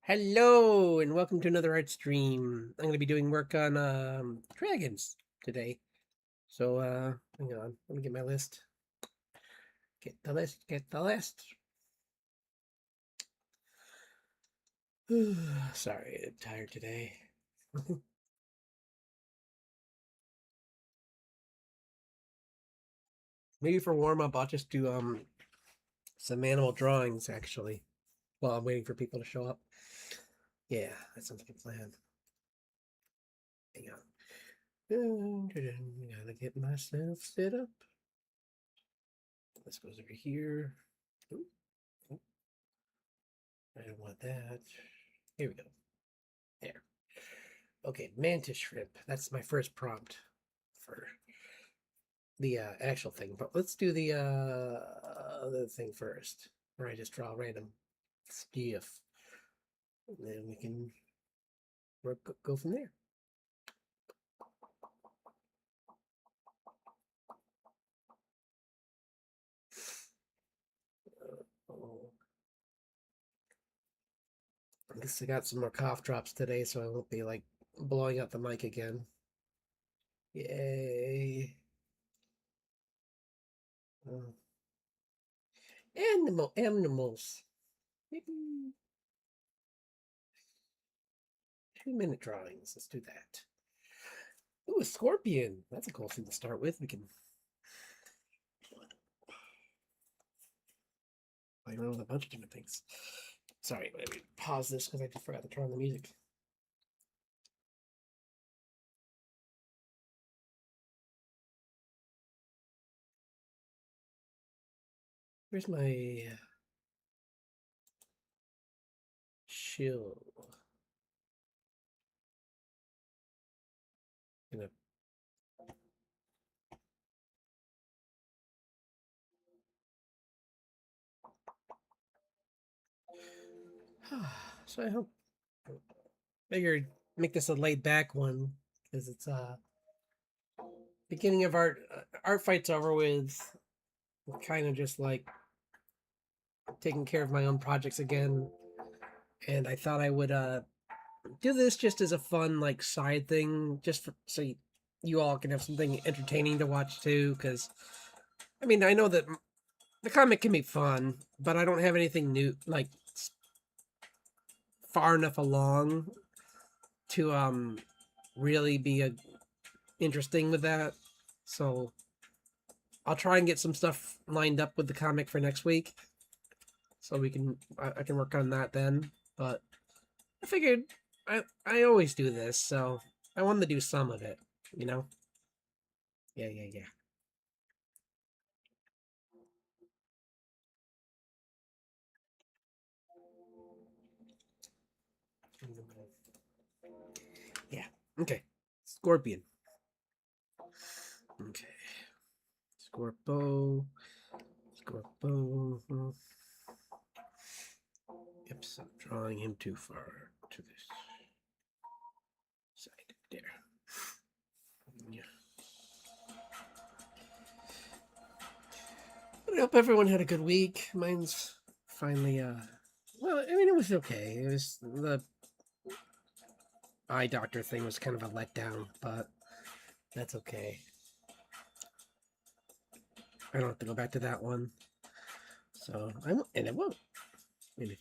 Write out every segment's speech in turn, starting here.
Hello and welcome to another art stream. I'm going to be doing work on dragons today. So hang on, let me get my list. Get the list, get the list. Sorry, I'm tired today. Maybe for warm up I'll just do some animal drawings actually while I'm waiting for people to show up. Yeah, that sounds like a plan. Hang on. Gotta get myself set up. This goes over here. Ooh, ooh. I don't want that. Here we go. There. Okay, mantis shrimp. That's my first prompt for the actual thing. But let's do the other thing first, where I just draw random stuff. And then we can go from there. Oh. I guess I got some more cough drops today, so I won't be like blowing out the mic again. Yay. Oh. Animals. 2-minute drawings. Let's do that. Ooh, a scorpion. That's a cool thing to start with. We can play around with a bunch of different things. Sorry, let me pause this because I just forgot to turn on the music. Where's my chill? Gonna so I hope figured make this a laid back one because it's beginning of art fight's over with. Kind of just like taking care of my own projects again, and I thought I would do this just as a fun like side thing, just for, so you all can have something entertaining to watch too. Because I mean, I know that the comic can be fun, but I don't have anything new like far enough along to really be interesting with that. So I'll try and get some stuff lined up with the comic for next week, so I can work on that then. But I figured I always do this, so I wanted to do some of it, you know. Yeah. Yeah. Okay. Scorpion. Okay. Scorpo. Scorpo. Yep, so I'm drawing him too far to this side. There. Yeah. But I hope everyone had a good week. Mine's finally well, I mean it was okay. It was the eye doctor thing was kind of a letdown, but that's okay. I don't have to go back to that one. So I'm and it won't. Maybe.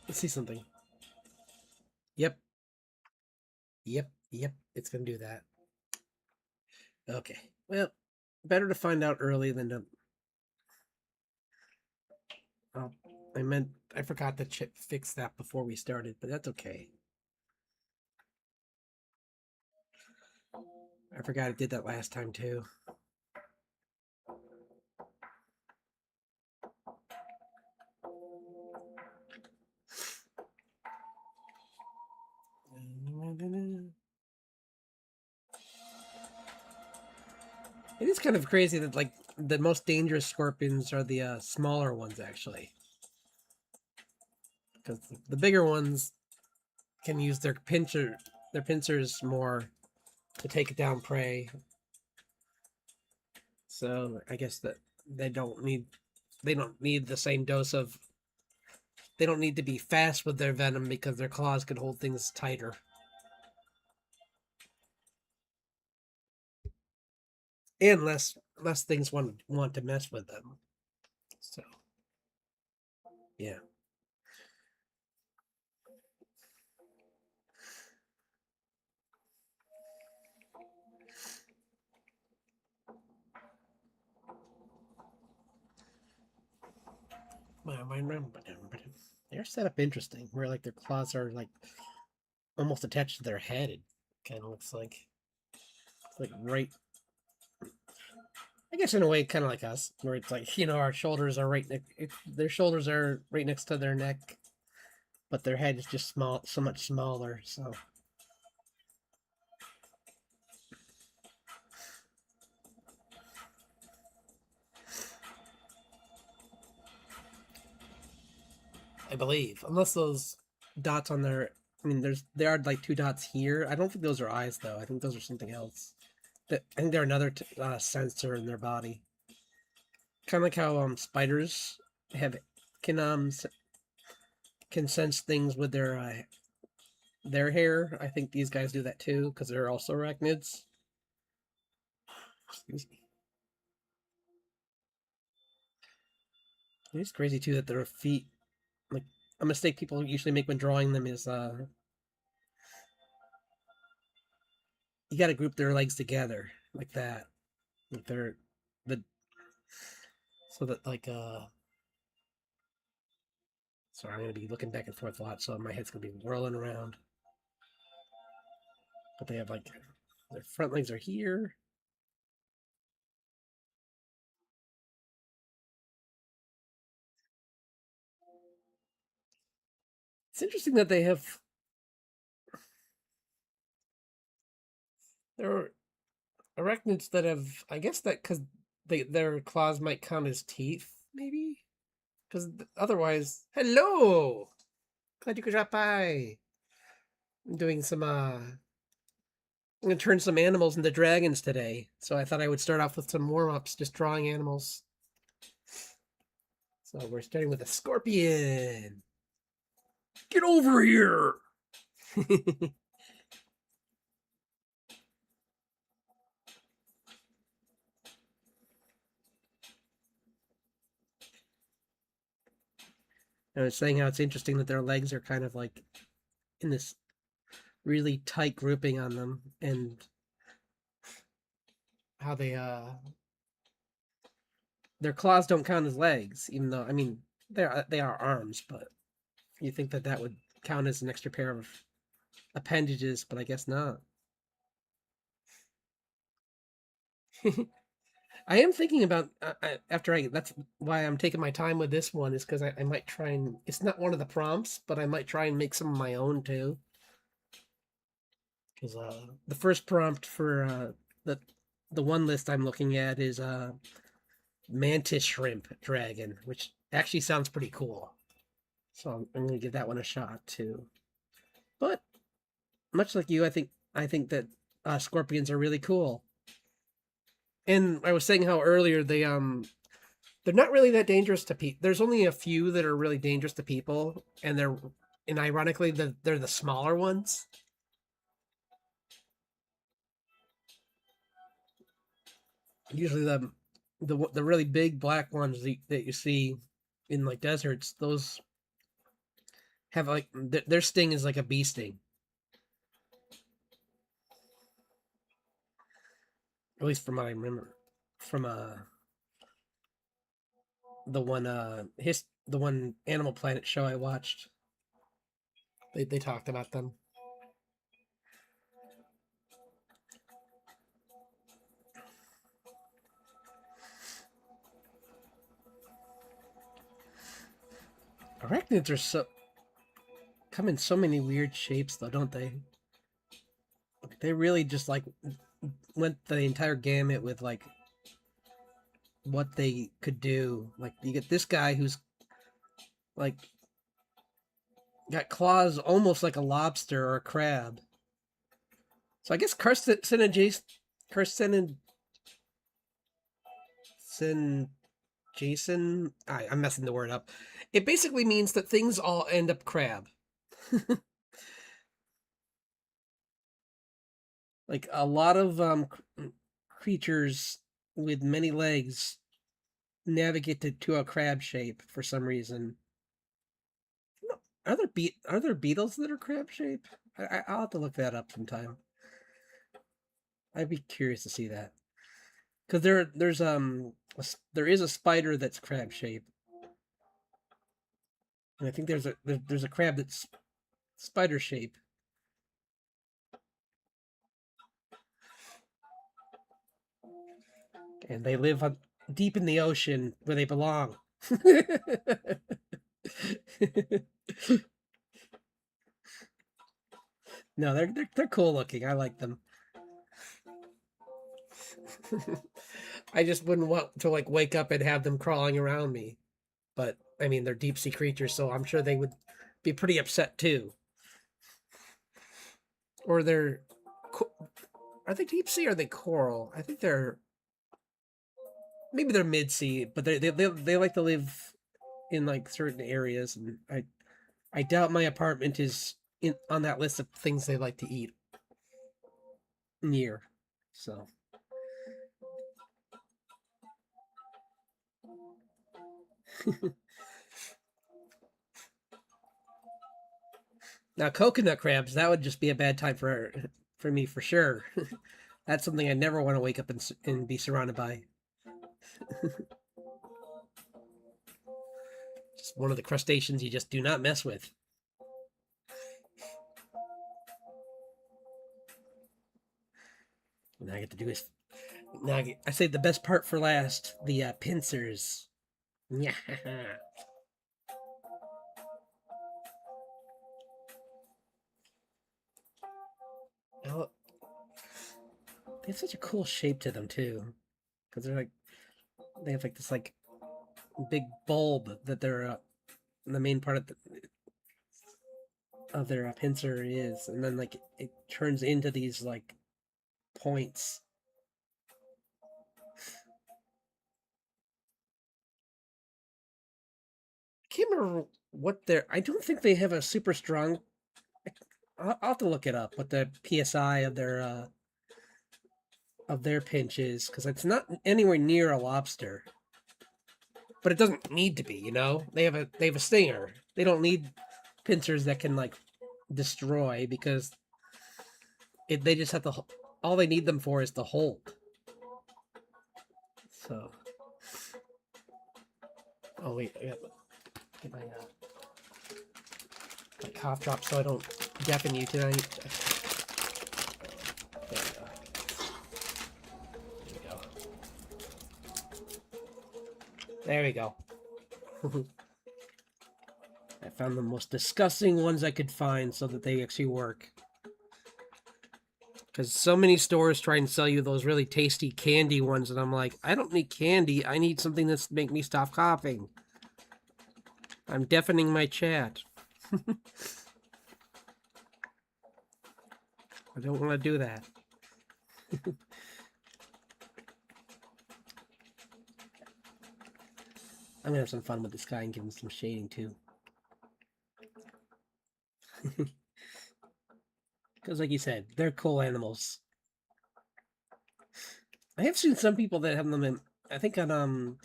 Let's see something. Yep. Yep. It's gonna do that. Okay. Well, better to find out early than to. Oh, I forgot to fix that before we started, but that's okay. I forgot I did that last time too. It is kind of crazy that like the most dangerous scorpions are the smaller ones actually, because the bigger ones can use their pincher Their pincer is more to take down prey. So I guess that they don't need the same dose of. They don't need to be fast with their venom because their claws can hold things tighter. And less things want to mess with them. So yeah. They're set up interesting, where like their claws are like almost attached to their head. It kind of looks like right. I guess in a way, kind of like us, where it's like our shoulders are their shoulders are right next to their neck, but their head is just so much smaller. So I believe, unless those dots on their, I mean, there are like two dots here. I don't think those are eyes though. I think those are something else. I think they're another sensor in their body. Kind of like how spiders have can can sense things with their hair. I think these guys do that too because they're also arachnids. Excuse me. It's crazy too that their feet, like a mistake people usually make when drawing them is you got to group their legs together like that, like they're the so that like sorry, I'm gonna be looking back and forth a lot, so my head's gonna be whirling around. But they have like their front legs are here. It's interesting that they have there are arachnids that have. I guess that because their claws might count as teeth, maybe. Because otherwise, hello, glad you could drop by. I'm doing some. I'm gonna turn some animals into dragons today, so I thought I would start off with some warm ups, just drawing animals. So we're starting with a scorpion. Get over here. I was saying how it's interesting that their legs are kind of like in this really tight grouping on them, and how their claws don't count as legs, even though I mean they are arms, but you think that that would count as an extra pair of appendages, but I guess not. I am thinking about after I. That's why I'm taking my time with this one is because I might try and it's not one of the prompts, but I might try and make some of my own too. Because the first prompt for the one list I'm looking at is mantis shrimp dragon, which actually sounds pretty cool. So I'm going to give that one a shot too. But much like you, I think that scorpions are really cool. And I was saying how earlier they're not really that dangerous to people. There's only a few that are really dangerous to people, and ironically they're the smaller ones. Usually the really big black ones that you see in like deserts, those have like their sting is like a bee sting. At least from what I remember from the one Animal Planet show I watched. They talked about them. Arachnids are so come in so many weird shapes though, don't they? They really just like went the entire gamut with like what they could do. Like you get this guy who's like got claws almost like a lobster or a crab. So I guess carcinogen, Jason, I'm messing the word up. It basically means that things all end up crab. Like a lot of creatures with many legs navigate to a crab shape for some reason. Are there beetles that are crab shape? I'll have to look that up sometime. I'd be curious to see that because there is a spider that's crab shape, and I think there's a crab that's spider shape, and they live deep in the ocean where they belong. No, they're cool looking. I like them. I just wouldn't want to like wake up and have them crawling around me. But I mean, they're deep sea creatures, so I'm sure they would be pretty upset too. Or are they deep sea or are they coral? I think they're maybe they're mid sea, but they like to live in like certain areas, and I doubt my apartment is in on that list of things they like to eat near. So now coconut crabs, that would just be a bad time for me for sure. That's something I never want to wake up and be surrounded by. Just one of the crustaceans you just do not mess with. Now I get to do is now I saved the best part for last. The pincers. Yeah. Oh, they have such a cool shape to them too, because they have like this like big bulb that they're the main part of their pincer is, and then like it turns into these like points. I can't remember what they're. I don't think they have a super strong. I'll have to look it up. What the psi of their pinch is, because it's not anywhere near a lobster. But it doesn't need to be. They have a stinger. They don't need pincers that can like destroy because they just have to. All they need them for is to hold. So. Oh wait, I got get my cough drop so I don't deafen you tonight. There we go. There we go. There we go. I found the most disgusting ones I could find so that they actually work. Because so many stores try and sell you those really tasty candy ones, and I'm like, I don't need candy. I need something that's make me stop coughing. I'm deafening my chat. I don't want to do that. I'm gonna have some fun with this guy and give him some shading too. Because like you said, they're cool animals. I have seen some people that have them in, I think on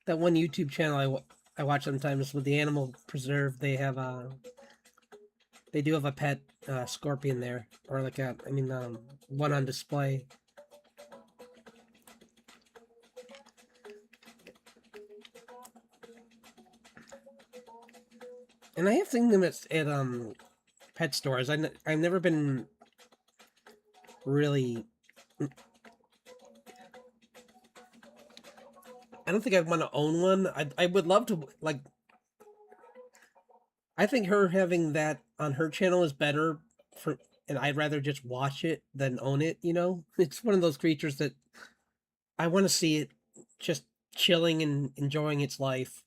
that one YouTube channel I watch sometimes with the animal preserve, they do have a pet scorpion there, or like one on display. And I have seen them at pet stores. I've never been really. I don't think I'd want to own one. I would love to like. I think her having that on her channel is better for, and I'd rather just watch it than own it. It's one of those creatures that I want to see it just chilling and enjoying its life.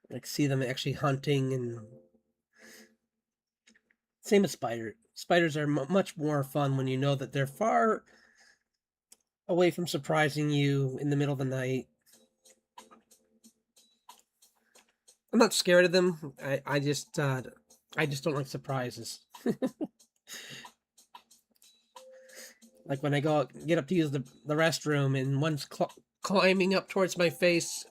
Like see them actually hunting and Same as spider. Spiders are much more fun when you know that they're far away from surprising you in the middle of the night. I'm not scared of them. I just don't like surprises. Like when I get up to use the restroom and one's climbing up towards my face,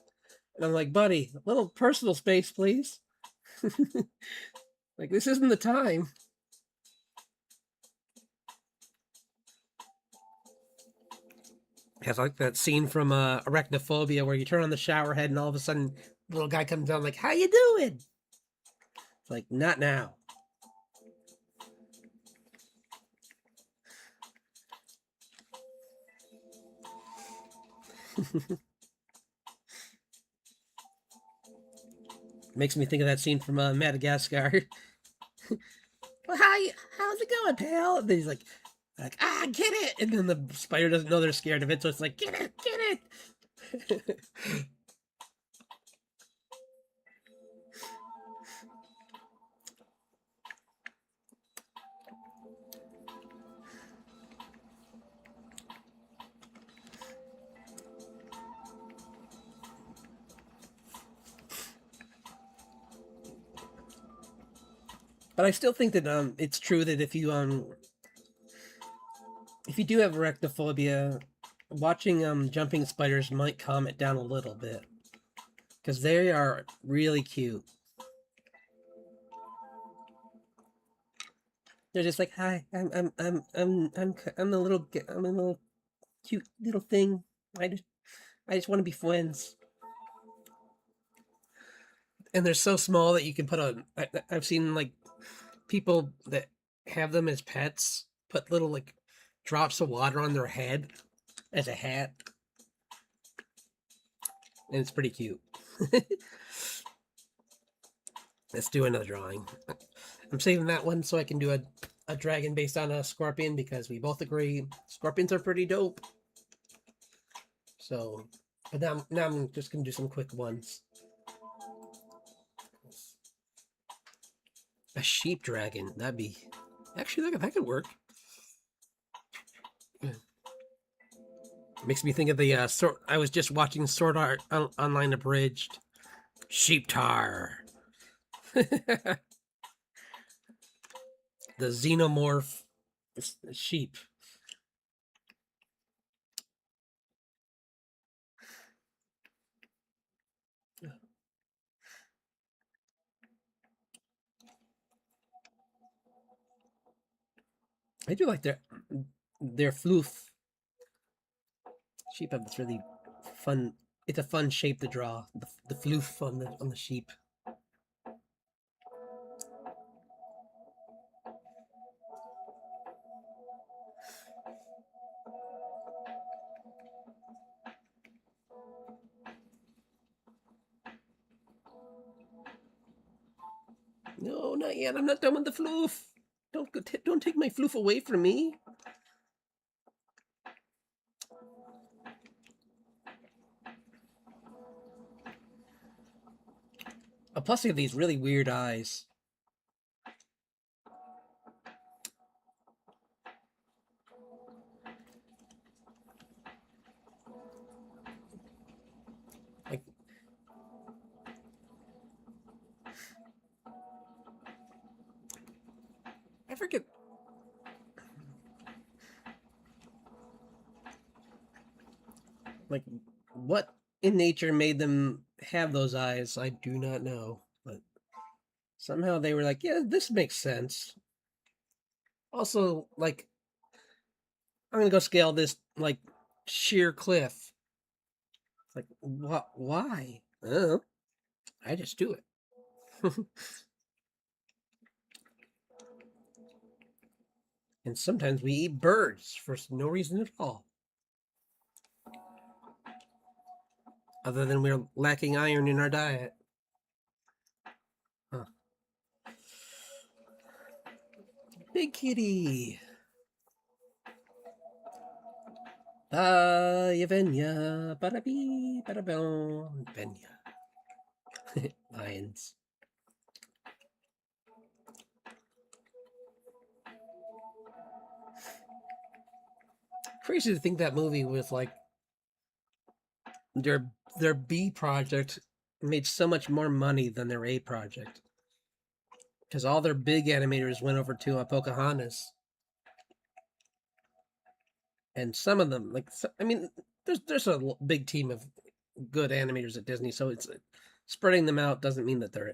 and I'm like, buddy, a little personal space, please. Like, this isn't the time. It's like that scene from Arachnophobia where you turn on the shower head and all of a sudden the little guy comes down like, how you doing? It's like, not now. Makes me think of that scene from Madagascar. Well, how's it going, pal? And then he's like, get it! And then the spider doesn't know they're scared of it, so it's like, get it! But I still think that it's true that if you do have arachnophobia, watching jumping spiders might calm it down a little bit because they are really cute. They're just like, hi, I'm a little cute little thing. I just want to be friends. And they're so small that you can put I've seen like people that have them as pets put little like drops of water on their head as a hat, and it's pretty cute. Let's do another drawing. I'm saving that one so I can do a dragon based on a scorpion because we both agree scorpions are pretty dope. So, but now I'm just gonna do some quick ones. A sheep dragon. That'd be actually that could work. Makes me think of the I was just watching Sword Art Online Abridged. Sheep tar. The xenomorph sheep. I do like their floof. Sheep have this really fun. It's a fun shape to draw. The floof on the sheep. No, not yet. I'm not done with the floof. Don't take my floof away from me. Plus, they have these really weird eyes. Like, I forget. Like, what in nature made them have those eyes? I do not know. But somehow they were like, yeah, this makes sense. Also, like, I'm gonna go scale this like sheer cliff. Like, what? Why? Oh, I just do it. And sometimes we eat birds for no reason at all, other than we're lacking iron in our diet. Huh. Big kitty. Yavenya, bada-bee, bada-boom, Venya. Lions. crazy to think that movie was like their their B project made so much more money than their A project because all their big animators went over to Pocahontas, and some of them, like I mean, there's a big team of good animators at Disney, so it's spreading them out doesn't mean that they're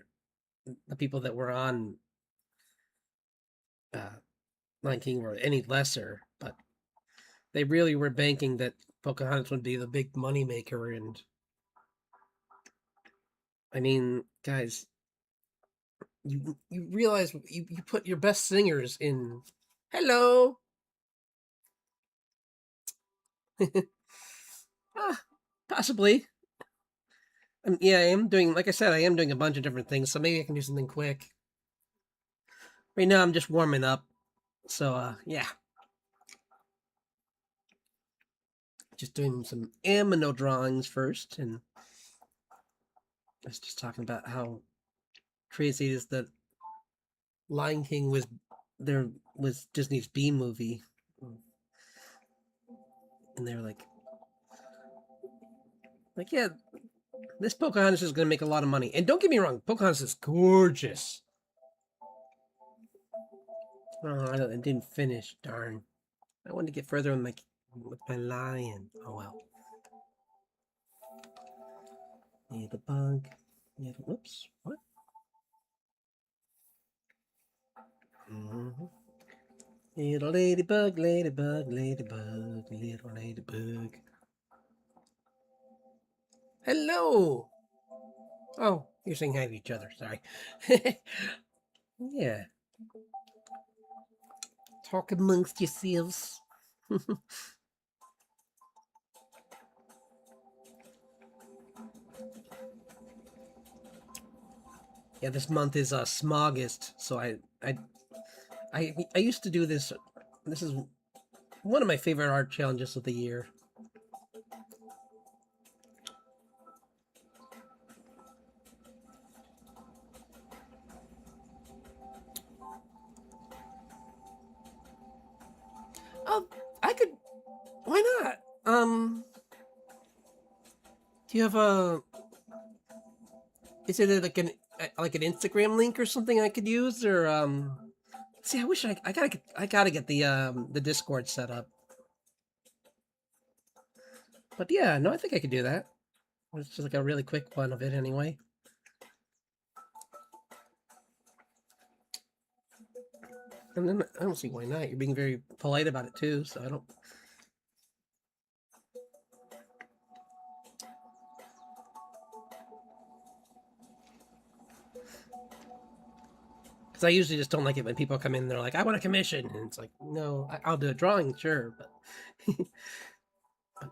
the people that were on uh, Lion King were any lesser, but they really were banking that Pocahontas would be the big money maker, and I mean, guys, you realize you put your best singers in. Hello. ah, possibly. Yeah, I am doing. Like I said, I am doing a bunch of different things, so maybe I can do something quick. Right now, I'm just warming up. So, yeah, just doing some amino drawings first, and I was just talking about how crazy it is that Lion King was Disney's B movie, and they're like yeah, this Pocahontas is going to make a lot of money. And don't get me wrong, Pocahontas is gorgeous. Oh, I didn't finish. Darn, I wanted to get further with my lion. Oh well. Need the bug. Whoops. What? Mm-hmm. Little ladybug, ladybug, ladybug, little ladybug. Hello. Oh, you're saying hi to each other. Sorry. Yeah. Talk amongst yourselves. Yeah, this month is Smaugust, so I used to do this. This is one of my favorite art challenges of the year. Oh, I could. Why not? Do you have a? Is it like an Instagram link or something I could use or See, I wish I gotta get the Discord set up. But yeah, no, I think I could do that. It's just like a really quick one of it anyway. And then I don't see why not. You're being very polite about it too, so I don't. Because I usually just don't like it when people come in and they're like, I want a commission. And it's like, no, I'll do a drawing, sure. But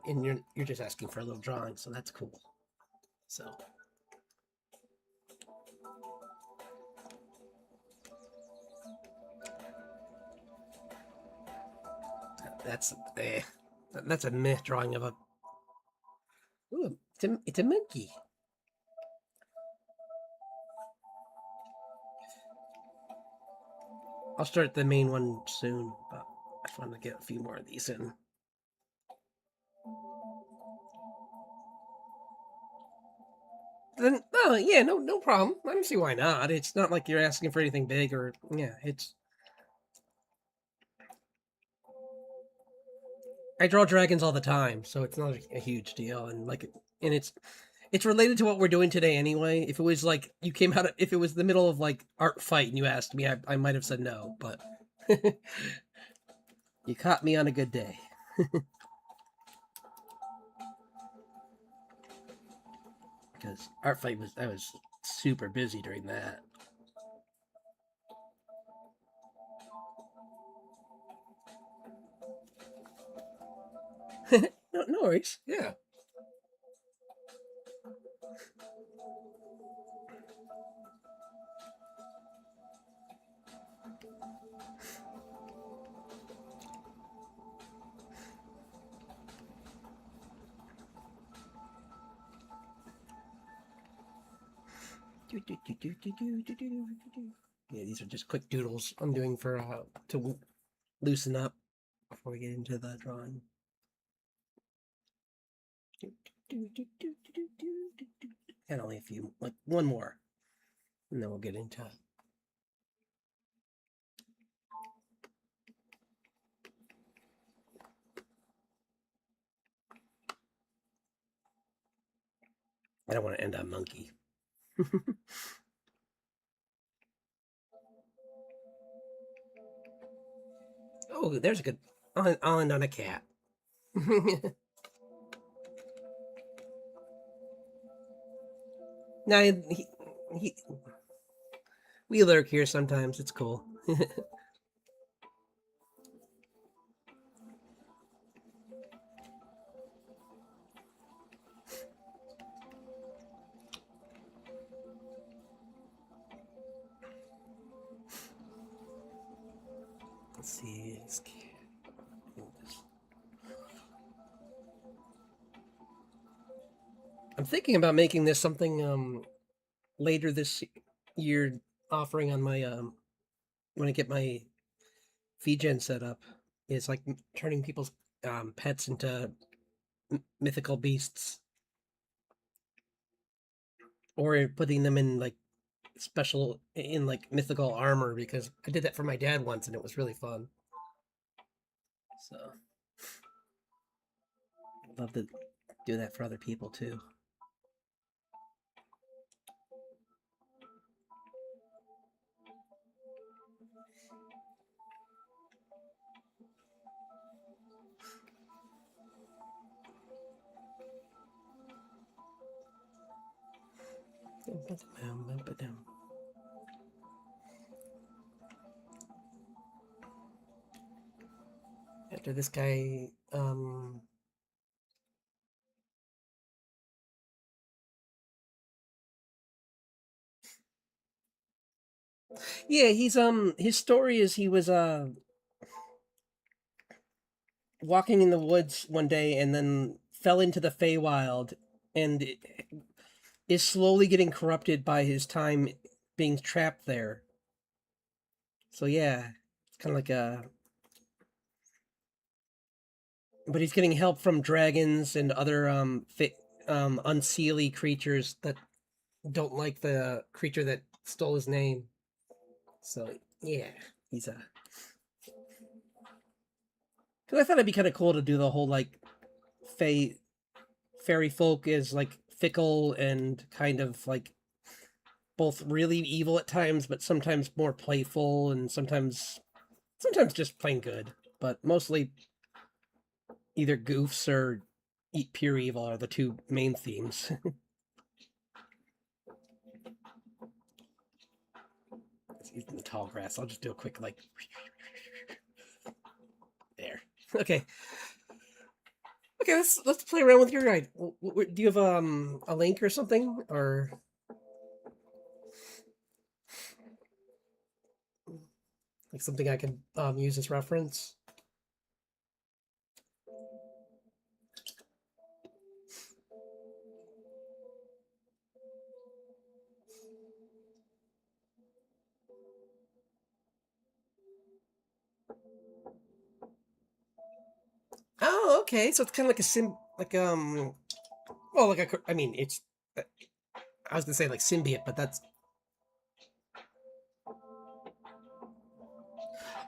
and you're just asking for a little drawing, so that's cool. So that's that's a meh drawing of a. Ooh, it's a monkey. I'll start the main one soon, but I just wanted to get a few more of these in. Then, oh yeah, no problem. I don't see why not. It's not like you're asking for anything big or yeah. It's I draw dragons all the time, so it's not a huge deal. And it's related to what we're doing today anyway. If it was like you came out, if it was the middle of like art fight and you asked me, I might have said no, but you caught me on a good day. Because art fight I was super busy during that. No worries. Yeah. Yeah, these are just quick doodles I'm doing for to loosen up before we get into the drawing. And only a few, like one more, and then we'll get into it. I don't want to end on monkey. Oh, there's a good. I'll end on a cat. Now he we lurk here sometimes. It's cool. Let's see. I'm thinking about making this something later this year, offering on my when I get my VGen set up. Is like turning people's pets into mythical beasts, or putting them in like special in like mythical armor, because I did that for my dad once and it was really fun. So I'd love to do that for other people too. After this guy, yeah, he's his story is he was walking in the woods one day and then fell into the Feywild and is slowly getting corrupted by his time being trapped there. So yeah, it's kind of like a. But he's getting help from dragons and other unseelie creatures that don't like the creature that stole his name. So yeah, he's a. Because I thought it'd be kind of cool to do the whole like fairy folk is like fickle and kind of like both really evil at times, but sometimes more playful, and sometimes just plain good, but mostly either goofs or eat pure evil are the two main themes. He's in the tall grass. I'll just do a quick like there. Okay. Okay, let's play around with your guide. Do you have a link or something, or like something I can use as reference? Oh, okay. So it's kind of like a well, like I mean, it's I was gonna say like symbiote, but that's.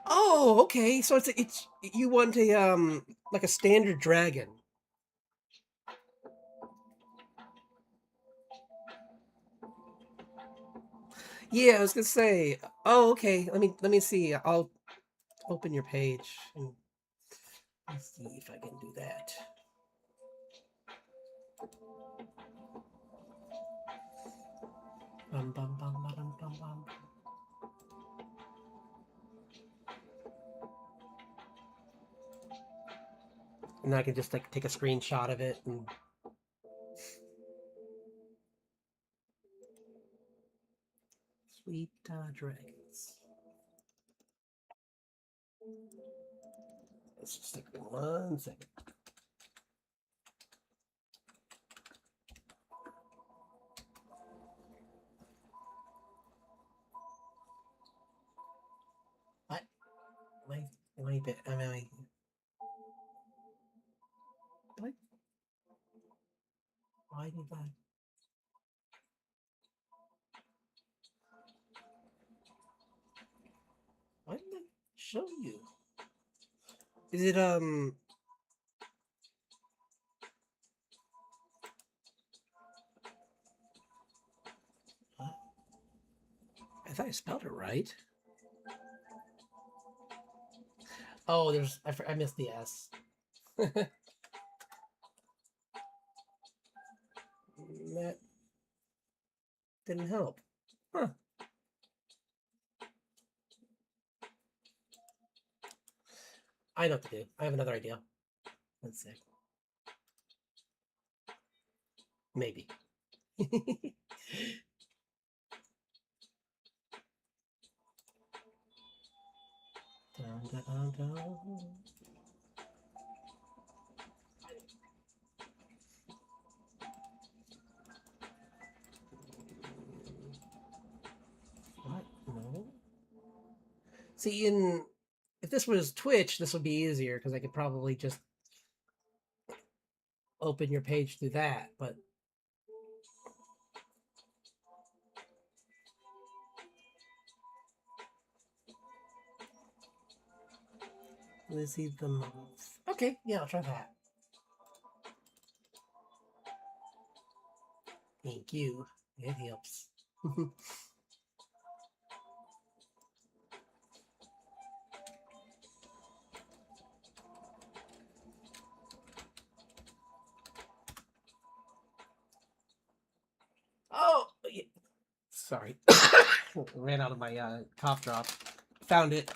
Oh, okay. So it's you want a like a standard dragon. Yeah, I was gonna say. Oh, okay. Let me see. I'll open your page and let's see if I can do that. Bum, bum, bum, bum, bum, bum. And I can just like take a screenshot of it and. Sweet dragons. Let's just take 1 second. What? Am I? Why did I? Why didn't I show you? Is it what? I thought I spelled it right. Oh, there's I missed the S. That didn't help. Huh. I know what to do. I have another idea. Let's see. Maybe. Dun, dun, dun, dun. What? No. See, if this was Twitch, this would be easier because I could probably just open your page through that, but Lizzie the Moth. Okay, yeah, I'll try that. Thank you. It helps. Oh, yeah. Sorry. Ran out of my cough drop. Found it.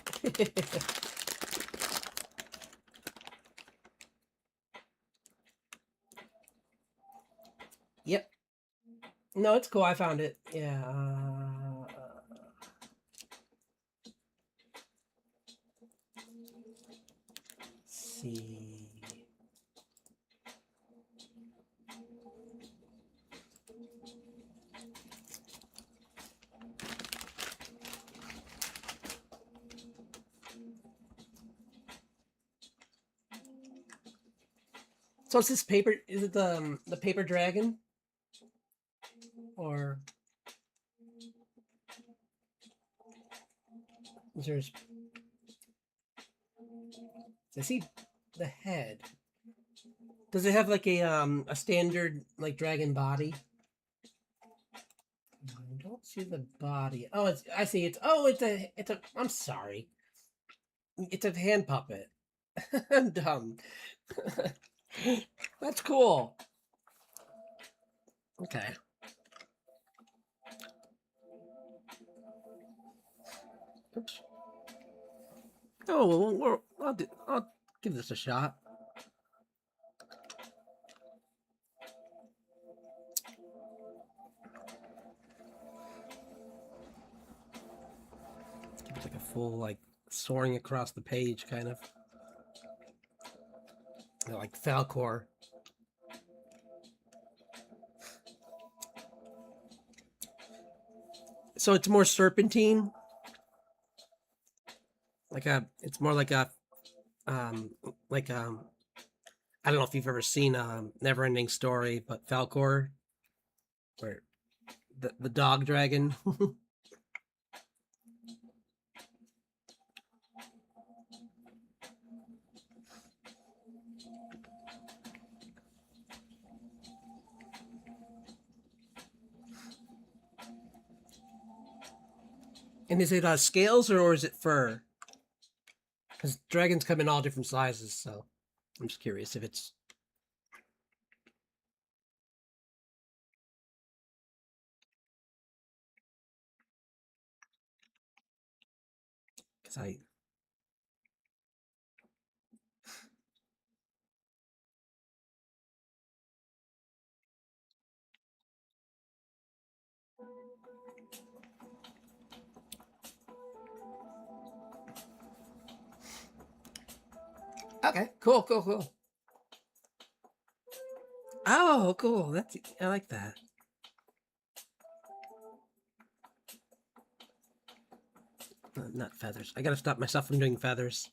Yep. No, it's cool. I found it. Yeah. Let's see. So is this paper? Is it the paper dragon? Or is there's? I see the head. Does it have like a standard like dragon body? I don't see the body. Oh, it's I see it's it's a I'm sorry. It's a hand puppet. I'm dumb. That's cool. Okay. Oops. Oh, well, I'll give this a shot. It's like a full like soaring across the page kind of. Like Falcor. So it's more serpentine. It's more like a, um, like I don't know if you've ever seen Neverending Story, but Falcor, where the dog dragon. And is it scales or is it fur? Because dragons come in all different sizes, so I'm just curious if it's. Because I. Okay, cool. Oh, cool. I like that. Not feathers. I gotta stop myself from doing feathers.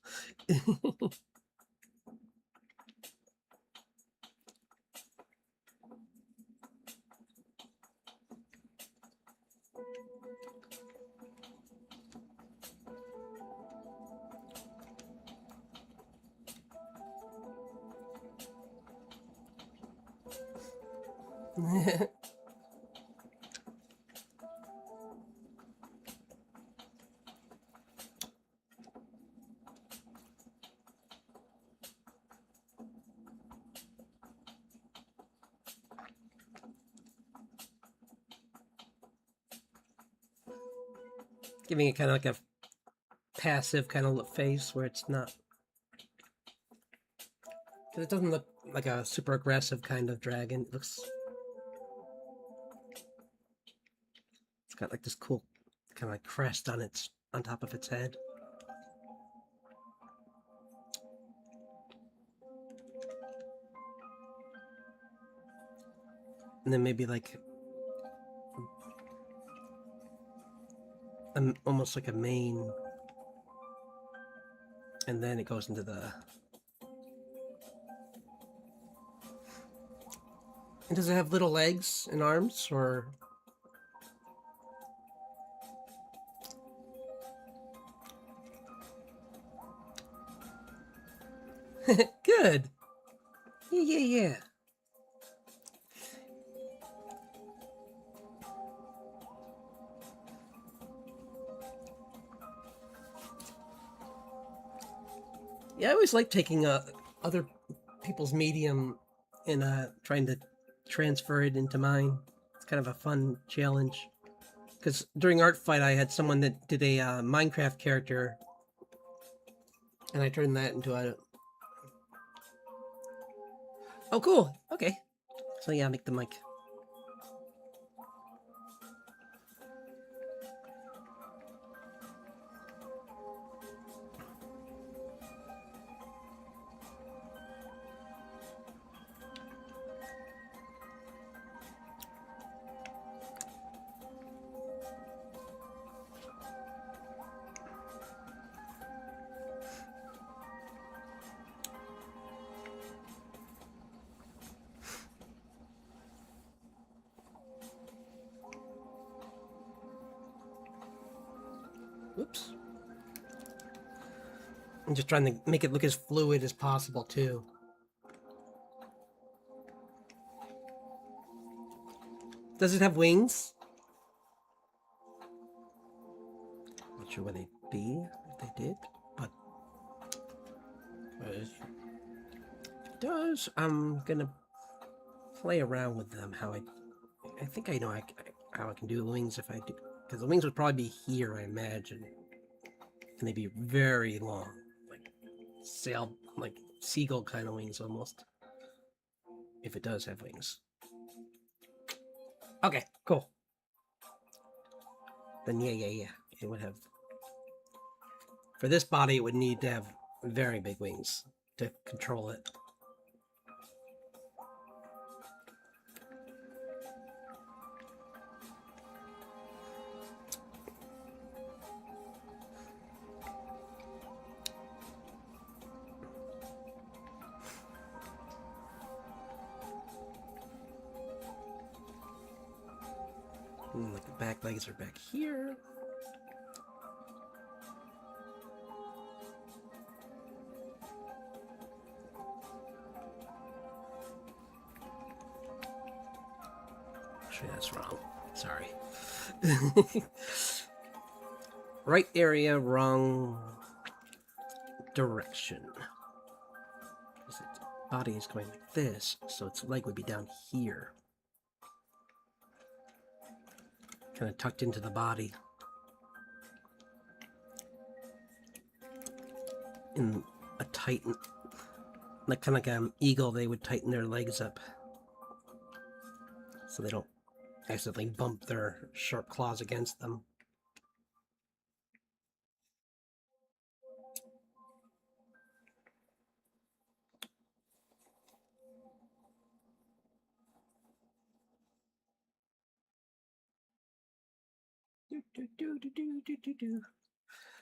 Giving it kind of like a passive kind of face where it's not. Because it doesn't look like a super aggressive kind of dragon. It looks. It's got like this cool kind of like crest on top of its head. And then maybe like almost like a mane, and then it goes into the. And does it have little legs and arms, or? Good. Yeah. Yeah, I always like taking other people's medium and trying to transfer it into mine. It's kind of a fun challenge. Because during Art Fight, I had someone that did a Minecraft character, and I turned that into a. Oh, cool. Okay. So yeah, make the mic. Oops. I'm just trying to make it look as fluid as possible, too. Does it have wings? Not sure where they'd be if they did, but if it does, I'm gonna play around with them. I think I know how I can do the wings if I do, because the wings would probably be here, I imagine, and they'd be very long, like like seagull kind of wings almost. If it does have wings. Okay, cool. Then yeah. It would have. For this body, it would need to have very big wings to control it. Like the back legs are back here. Actually, that's wrong. Sorry. Right area, wrong direction. Its body is going like this, so its leg would be down here. Kind of tucked into the body. In a tighten, like kind of like an eagle, they would tighten their legs up so they don't accidentally bump their sharp claws against them.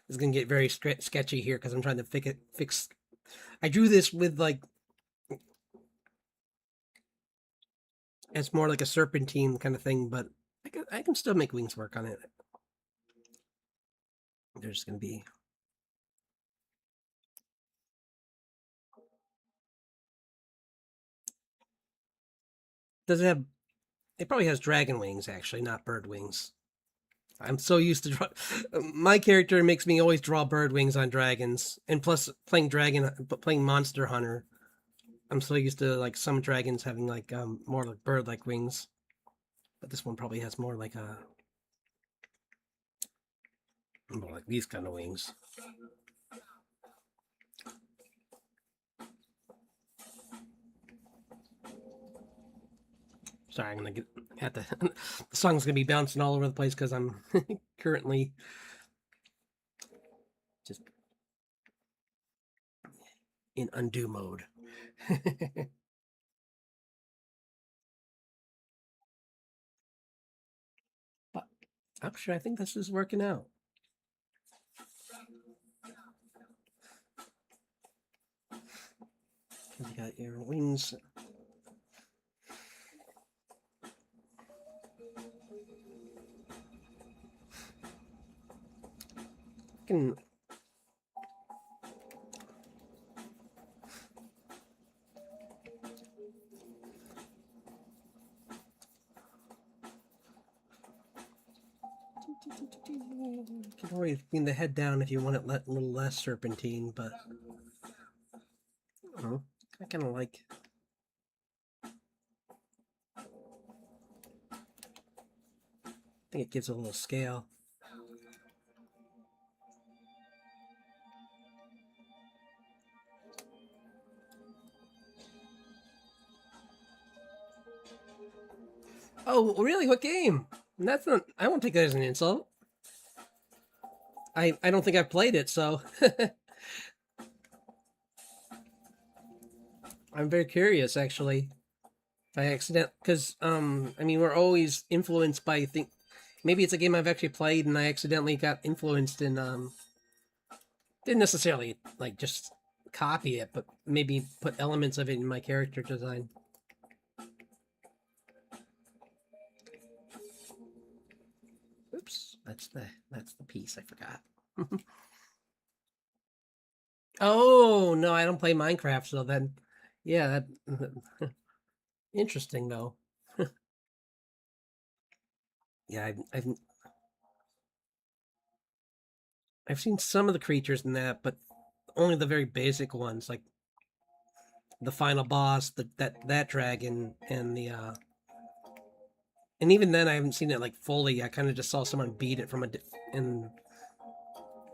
It's gonna get very sketchy here because I'm trying to fix. I drew this with like it's more like a serpentine kind of thing, but I can still make wings work on it. There's gonna be. Does it have It probably has dragon wings, actually, not bird wings. I'm so used to my character makes me always draw bird wings on dragons, and plus playing Monster Hunter, I'm so used to like some dragons having like more like bird-like wings, but this one probably has more like more like these kind of wings. Sorry, I'm gonna have to. The song's gonna be bouncing all over the place because I'm currently just in undo mode. But actually, I think this is working out. You got your wings. Can always bring the head down if you want it a little less serpentine, but I don't know. I kind of like. I think it gives a little scale. Oh, really? What game? That's not. I won't take that as an insult. I don't think I've played it, so I'm very curious actually. By accident, because I mean we're always influenced by think. Maybe it's a game I've actually played and I accidentally got influenced and didn't necessarily like just copy it, but maybe put elements of it in my character design. Oops, that's the piece I forgot. Oh no, I don't play Minecraft, so then yeah, that interesting though. Yeah, I've seen some of the creatures in that, but only the very basic ones, like the final boss, that dragon, and the and even then I haven't seen it like fully. I kind of just saw someone beat it and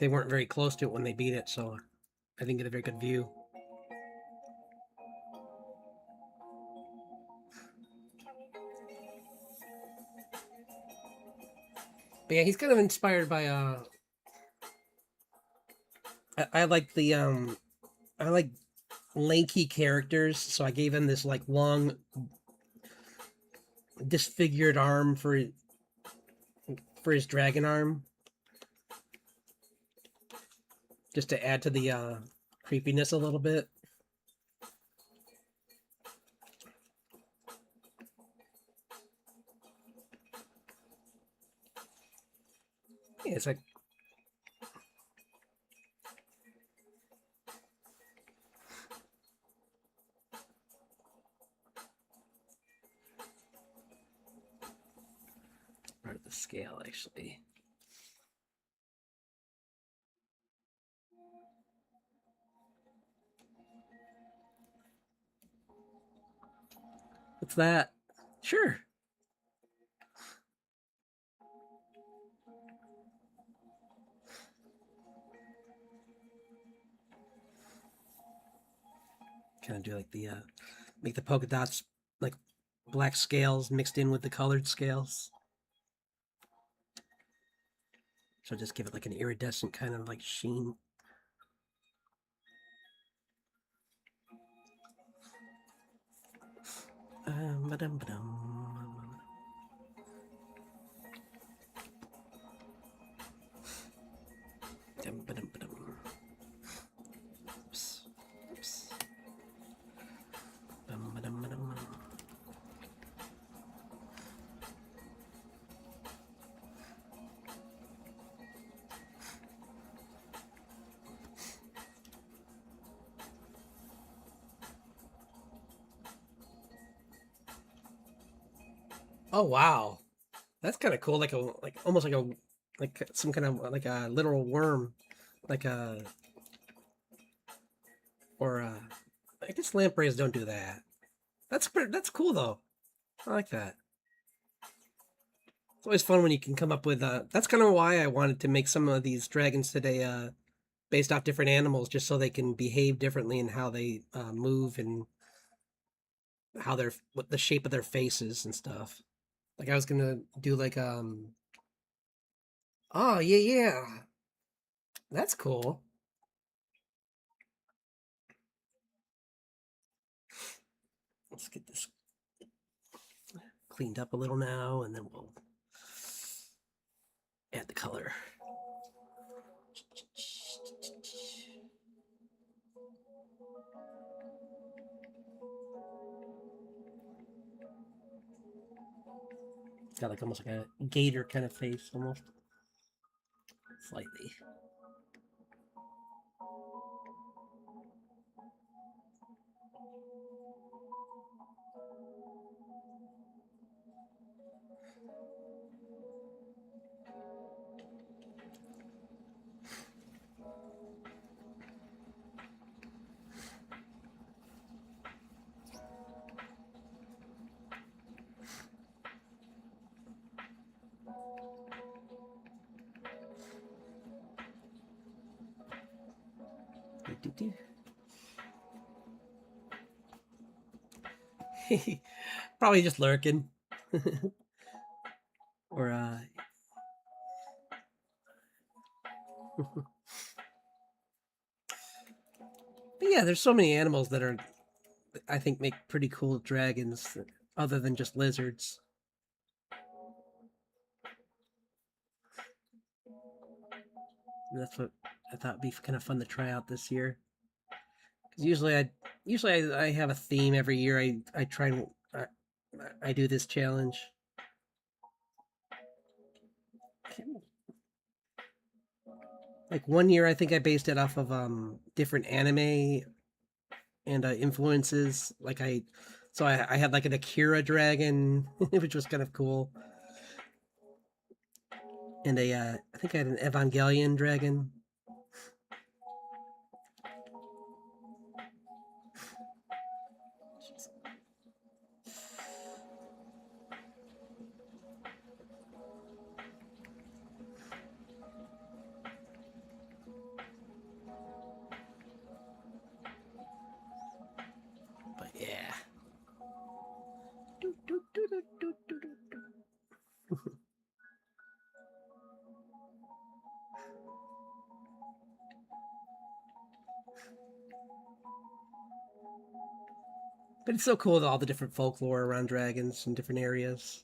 they weren't very close to it when they beat it, so I didn't get a very good view. But yeah, he's kind of inspired by I like the I like lanky characters, so I gave him this like long disfigured arm for his dragon arm, just to add to the creepiness a little bit. Yeah, it's like part of the scale actually. What's that? Sure. Kind of do like the make the polka dots like black scales mixed in with the colored scales. So just give it like an iridescent kind of like sheen. Ba-dum. Oops. Oops. Ba-dum. Oh wow, that's kind of cool. Like almost like some kind of like a literal worm, like a or I guess lampreys don't do that. That's cool though. I like that. It's always fun when you can come up with. That's kind of why I wanted to make some of these dragons today, based off different animals, just so they can behave differently in how they move and how they're what the shape of their faces and stuff. Like I was gonna do like oh yeah, yeah, that's cool. Let's get this cleaned up a little now, and then we'll add the color. Got like almost like a gator kind of face, almost slightly. Probably just lurking. Or but yeah, there's so many animals that are I think make pretty cool dragons other than just lizards. And that's what I thought would be kind of fun to try out this year. Because usually I have a theme every year. I try and I do this challenge. Like one year, I think I based it off of different anime and influences. I had like an Akira dragon, which was kind of cool, and I think I had an Evangelion dragon. But yeah. But it's so cool with all the different folklore around dragons in different areas.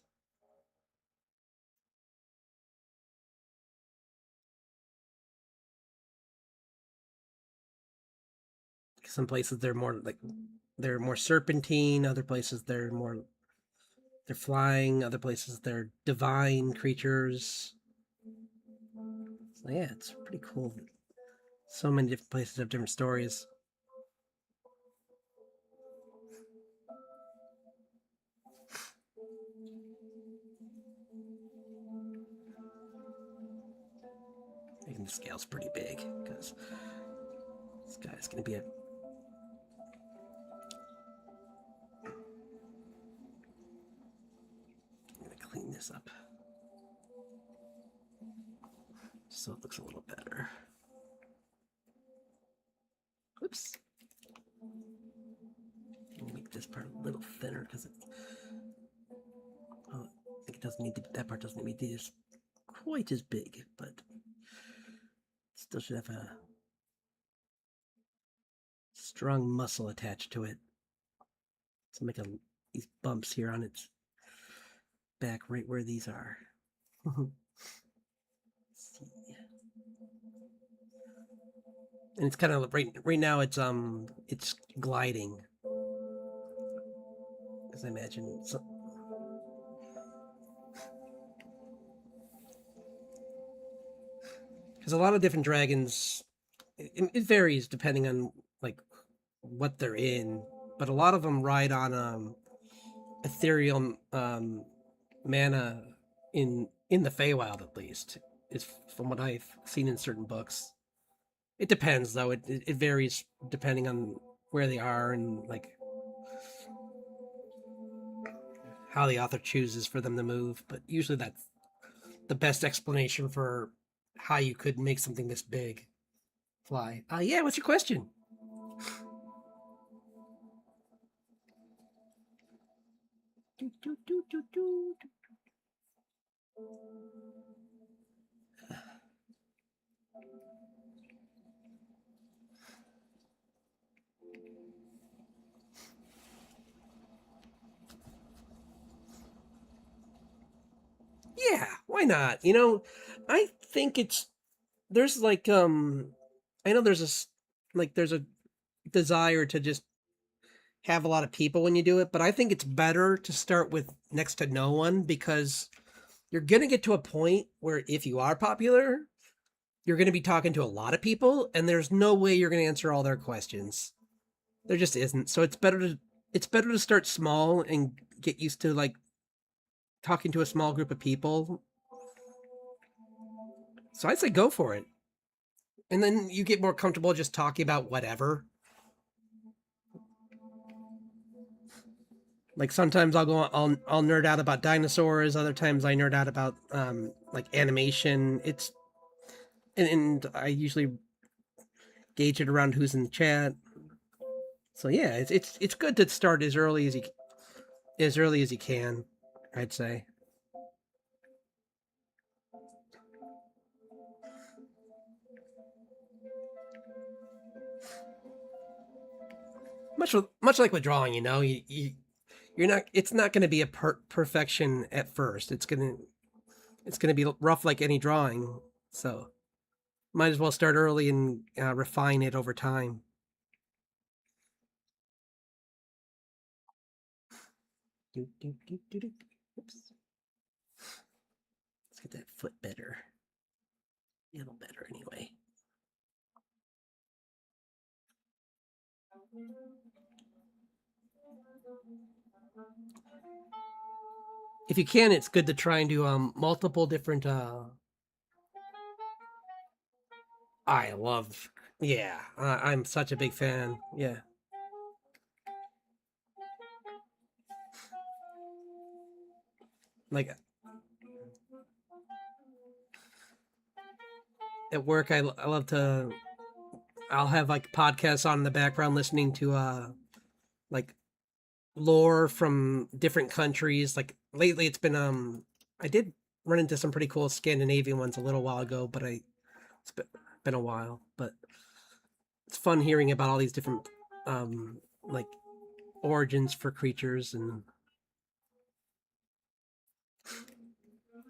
Some places they're more serpentine, other places they're flying, other places they're divine creatures. So yeah, it's pretty cool. So many different places have different stories. Making the scale's pretty big because this guy's gonna be a. I'm gonna clean this up so it looks a little better. Oops. Make this part a little thinner because it. Well, I think it doesn't need to. That part doesn't need to be quite as big, but still should have a strong muscle attached to it. So make these bumps here on its back, right where these are. And it's kind of right now. It's gliding, as I imagine. So, because a lot of different dragons, it varies depending on like what they're in, but a lot of them ride on ethereal mana in the Feywild, at least, is from what I've seen in certain books. It depends, though. It varies depending on where they are and like how the author chooses for them to move. But usually, that's the best explanation for how you could make something this big fly. Yeah. What's your question? Yeah, why not? I think it's there's like I know there's there's a desire to just have a lot of people when you do it, but I think it's better to start with next to no one because you're going to get to a point where if you are popular, you're going to be talking to a lot of people and there's no way you're going to answer all their questions. There just isn't. So it's better to start small and get used to like talking to a small group of people. So I'd say go for it. And then you get more comfortable just talking about whatever. Like sometimes I'll nerd out about dinosaurs. Other times I nerd out about like animation. And I usually gauge it around who's in the chat. So yeah, it's good to start as early as you can. I'd say much like with drawing. You're not. It's not going to be a perfection at first. It's gonna be rough like any drawing. So might as well start early and refine it over time. Oops. Let's get that foot better. A little better anyway. If you can, it's good to try and do multiple different. I love. Yeah, I'm such a big fan. Yeah, like at work, I love to. I'll have like podcasts on in the background, listening to like lore from different countries. Like lately, it's been I did run into some pretty cool Scandinavian ones a little while ago, but it's been a while. But it's fun hearing about all these different like origins for creatures and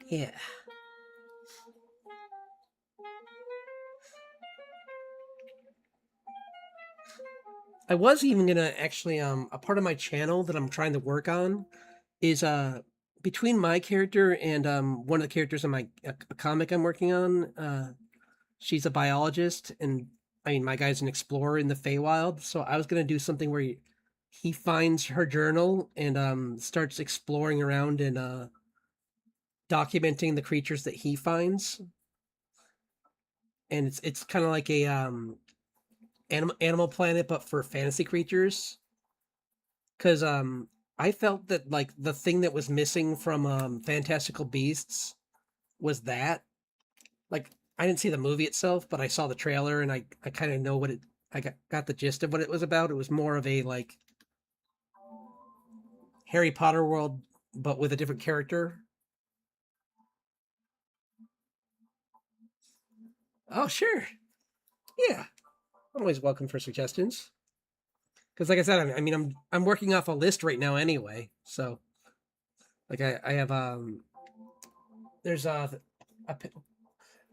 yeah. I was even gonna actually a part of my channel that I'm trying to work on is between my character and one of the characters in my a comic I'm working on. She's a biologist, and I mean my guy's an explorer in the Feywild. So I was gonna do something where he finds her journal and starts exploring around and documenting the creatures that he finds. And it's kind of like a Animal Planet, but for fantasy creatures. Because I felt that like the thing that was missing from Fantastical Beasts was that like I didn't see the movie itself, but I saw the trailer and I kind of know what it. I got the gist of what it was about. It was more of a like Harry Potter world, but with a different character. Oh sure, yeah. I'm always welcome for suggestions. Because like I said, I mean I'm working off a list right now anyway. So like I have there's a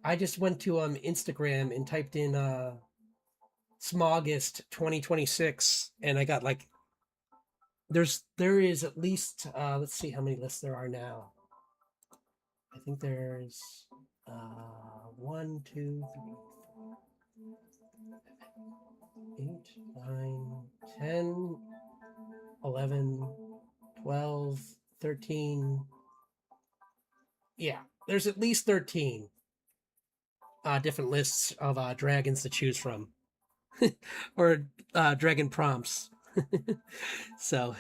I just went to Instagram and typed in Smaugust 2026 and I got like there is at least let's see how many lists there are now. I think there's one, two, three, 8, 9, 10, 11, 12, 13. Yeah, there's at least 13 different lists of dragons to choose from, or dragon prompts. So,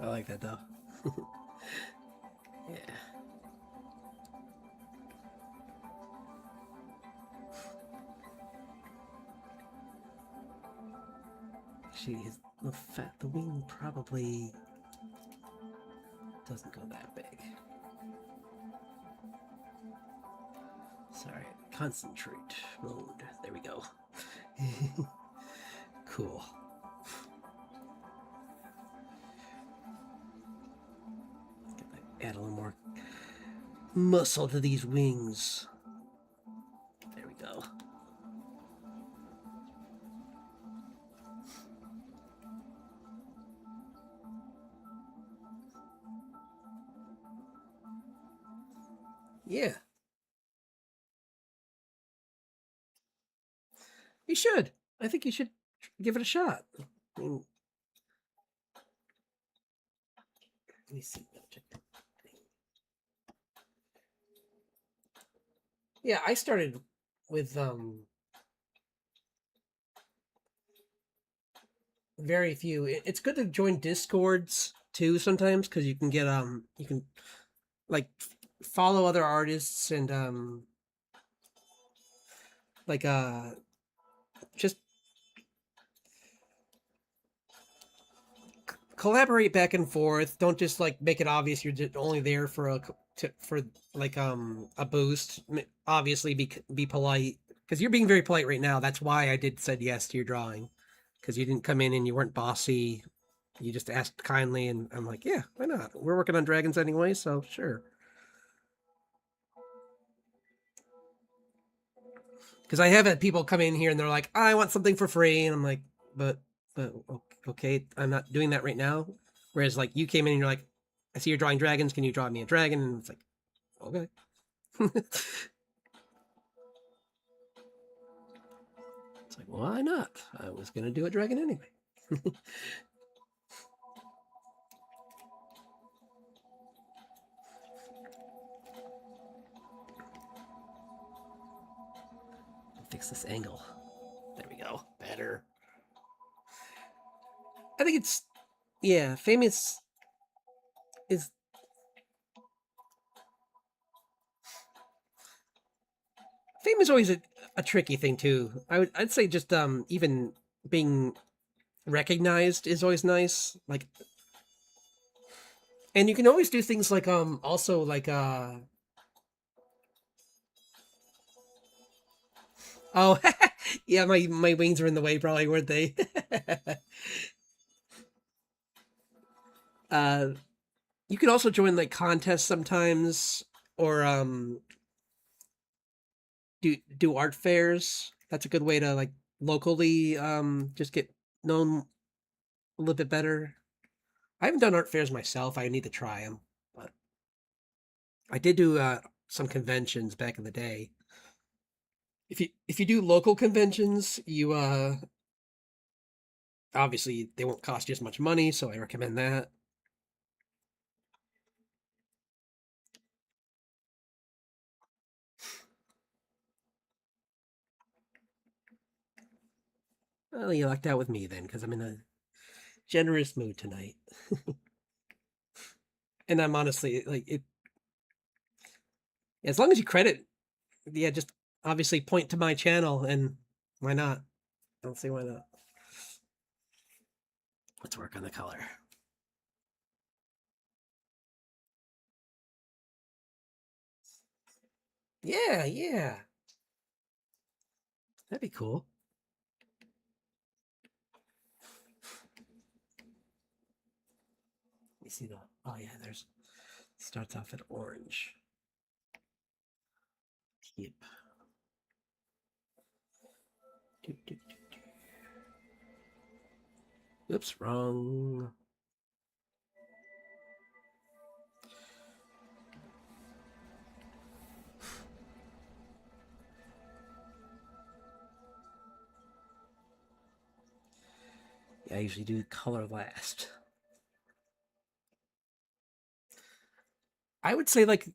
I like that though. Yeah. The wing probably doesn't go that big. Sorry, concentrate mode. There we go. Cool. Add a little more muscle to these wings. There we go. Yeah. You should. I think you should give it a shot. I mean, let me see. Yeah, I started with very few. It's good to join discords too sometimes because you can get you can like follow other artists and like just collaborate back and forth. Don't just like make it obvious you're just only there for for like a boost. Obviously, be polite because you're being very polite right now. That's why I did said yes to your drawing because you didn't come in and you weren't bossy. You just asked kindly, and I'm like, yeah, why not? We're working on dragons anyway, so sure. Because I have had people come in here and they're like, I want something for free, and I'm like, but okay, I'm not doing that right now. Whereas like you came in and you're like, I see you're drawing dragons. Can you draw me a dragon? And it's like, okay. It's like, why not? I was gonna do a dragon anyway. Fix this angle. There we go. Better. I think it's yeah. Famous is fame is always a tricky thing too. I'd say just even being recognized is always nice. Like, and you can always do things like also like oh yeah, my wings are in the way probably, weren't they? uh you can also join like contests sometimes or do art fairs. That's a good way to like locally just get known a little bit better. I haven't done art fairs myself. I need to try them, but I did do some conventions back in the day. If you do local conventions, you obviously they won't cost you as much money, so I recommend that. Well, you lucked out with me then, because I'm in a generous mood tonight, and I'm honestly like it. As long as you credit, yeah, just obviously point to my channel, and why not? I don't see why not. Let's work on the color. Yeah, yeah, that'd be cool. me see the. Oh yeah, there's. Starts off at orange. Yep. Oops, wrong. Yeah, I usually do color last. I would say like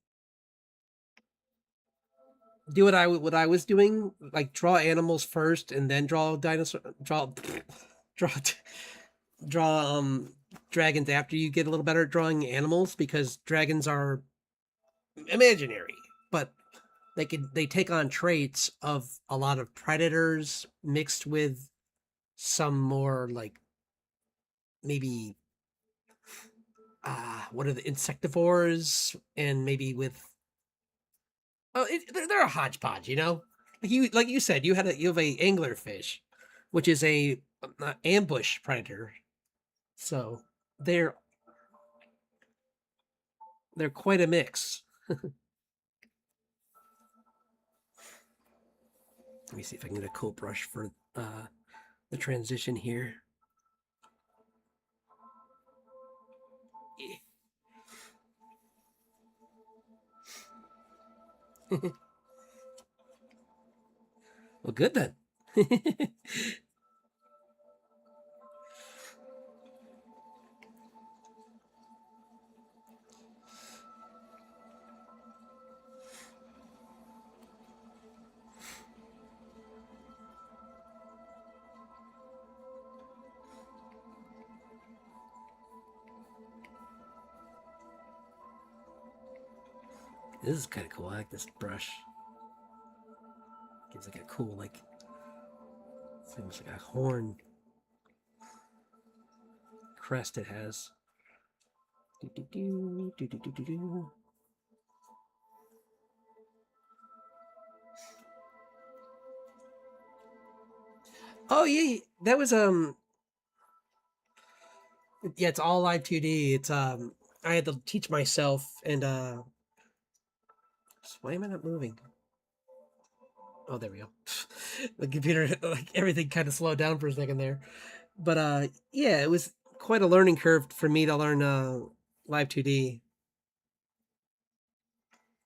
do what I was doing, like draw animals first and then draw dinosaur draw draw dragons after you get a little better at drawing animals because dragons are imaginary, but they take on traits of a lot of predators mixed with some more like maybe what are the insectivores and maybe with they're a hodgepodge, you know. Like you said, you have a anglerfish, which is a ambush predator. So they're they're quite a mix. Let me see if I can get a cool brush for the transition here. Well, good then. This is kind of cool. I like this brush. Gives like a cool like it's almost like a horn crest it has. Oh yeah, that was yeah, it's all live 2D. It's I had to teach myself and why am I not moving? Oh, there we go. The computer like everything kind of slowed down for a second there. But yeah, it was quite a learning curve for me to learn live 2D.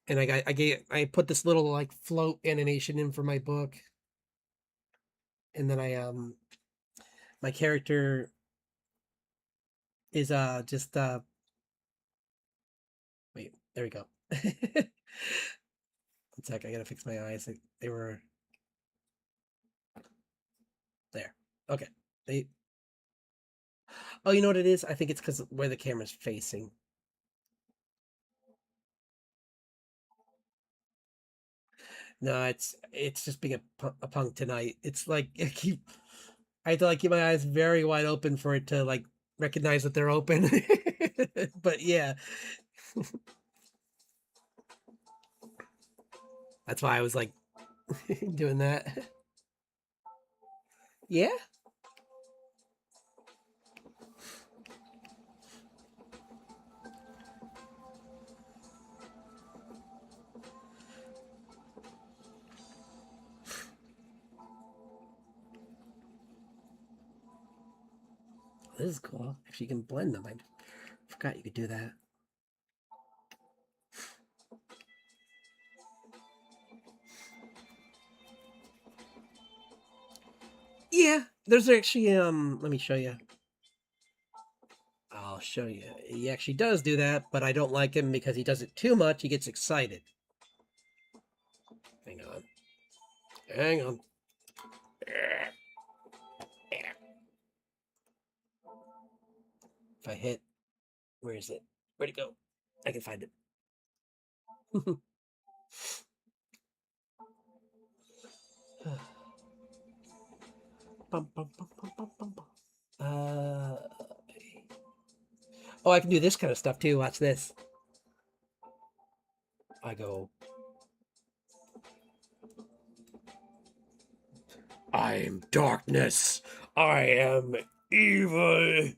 And I put this little like float animation in for my book. And then I my character is just wait, there we go. One sec, I gotta fix my eyes. They were there. Okay. They oh, you know what it is? I think it's because where the camera's facing. No, it's just being a punk tonight. It's like I have to like keep my eyes very wide open for it to like recognize that they're open. But yeah, that's why I was like doing that. Yeah, this is cool. If you can blend them, I forgot you could do that. Yeah, there's actually let me show you. I'll show you. He actually does do that, but I don't like him because he does it too much. He gets excited. Hang on. Hang on. If I hit, where is it? Where'd it go? I can find it. Bum, bum, bum, bum, bum, bum, bum. Oh, I can do this kind of stuff too. Watch this. I go, I am darkness. I am evil.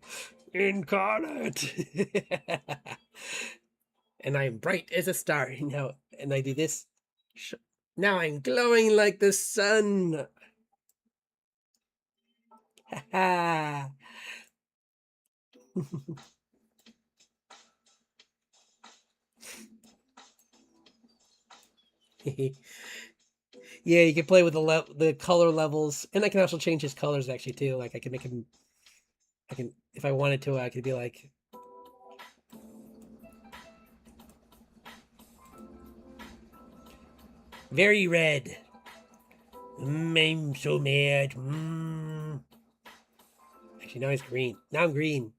Incarnate. And I'm bright as a star now. And I do this. Now I'm glowing like the sun. Ha ha. Yeah, you can play with the color levels, and I can also change his colors actually too. Like I can make him. I can, if I wanted to, I could be like, very red. I'm so mad. Actually, now he's green. Now I'm green.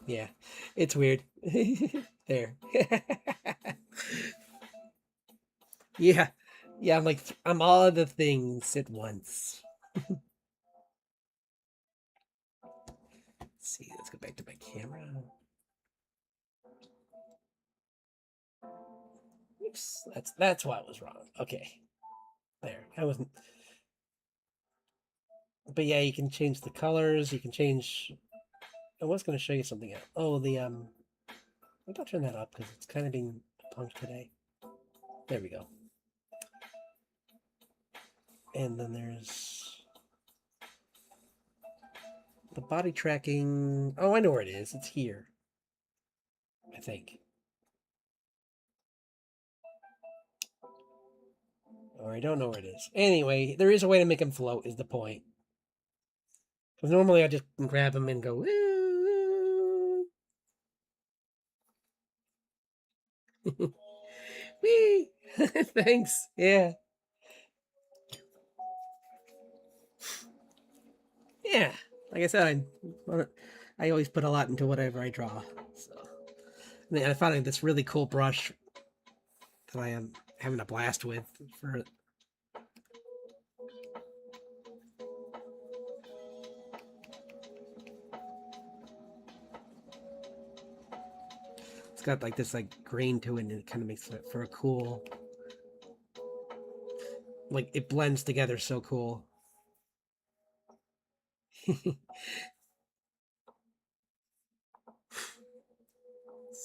Yeah, it's weird. There. Yeah, yeah. I'm like I'm all of the things at once. Let's see, let's go back to my camera. Oops, that's why I was wrong. Okay, there. I wasn't. But yeah, you can change the colors. You can change. I was going to show you something else. Oh, maybe I'll turn that up because it's kind of being punked today. There we go. And then there's the body tracking. Oh, I know where it is. It's here. I think. Or I don't know where it is. Anyway, there is a way to make him float, is the point. Because normally I just grab him and go, woo! Wee! Thanks. Yeah. Yeah. Like I said, I always put a lot into whatever I draw. So, and I found this really cool brush that I am having a blast with for. It's got like this like grain to it, and it kind of makes it for a cool. Like it blends together so cool. Let's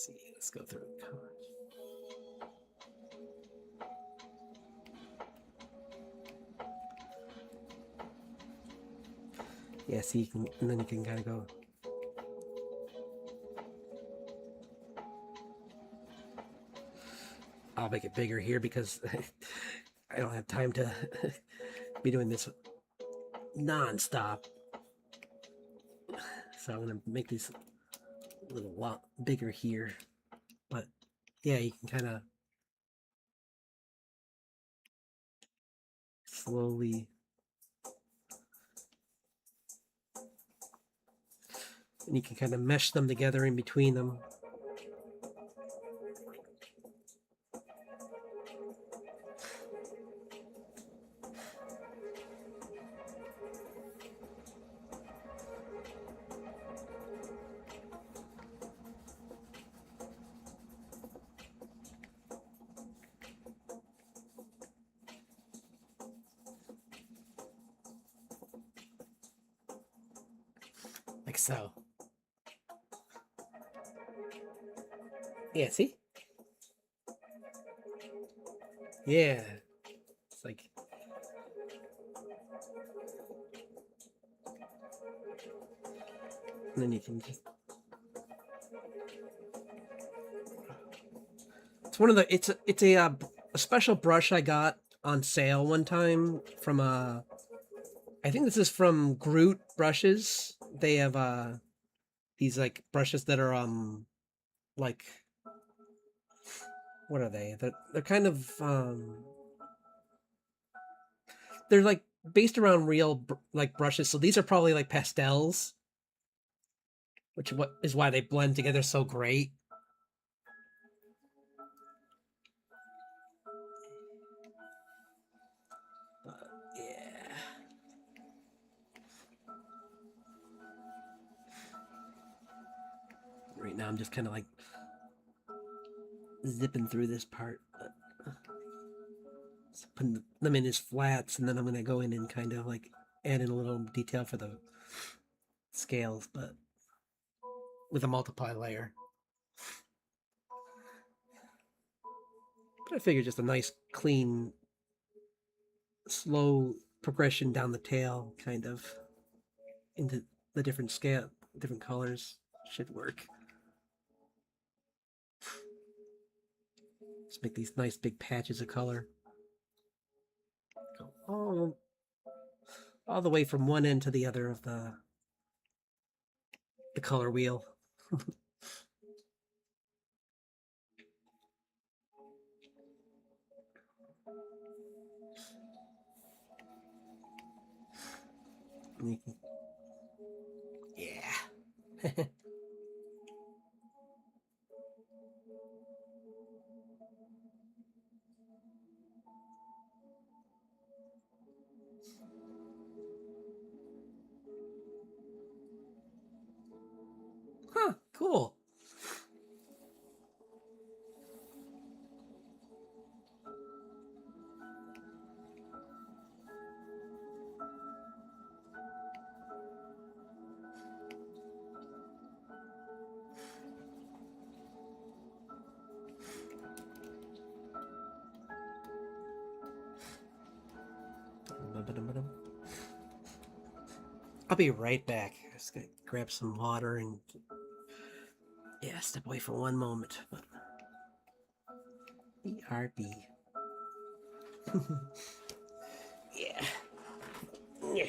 see, let's go through the colors. Yeah, see, you can, and then you can kind of go. I'll make it bigger here because I don't have time to be doing this non-stop. So I'm gonna make these a little lot bigger here. But yeah, you can kind of slowly, and you can kind of mesh them together in between them. Like so. Yeah, see? Yeah. It's like, and then you can just. It's one of the. It's a special brush I got on sale one time from I think this is from Groot brushes. They have these like brushes that are like, what are they? They're kind of they're like based around real like brushes. So these are probably like pastels, which what is why they blend together so great. Yeah. Right now I'm just kind of like zipping through this part. But, putting them in as flats, and then I'm going to go in and kind of like add in a little detail for the scales, but with a multiply layer. But I figure just a nice, clean, slow progression down the tail, kind of into the different scale, different colors should work. Just make these nice big patches of color. Go all the way from one end to the other of the color wheel. Yeah. Huh, cool. I'll be right back. Just gonna grab some water and yeah, step away for one moment. But BRB. Yeah. Yeah.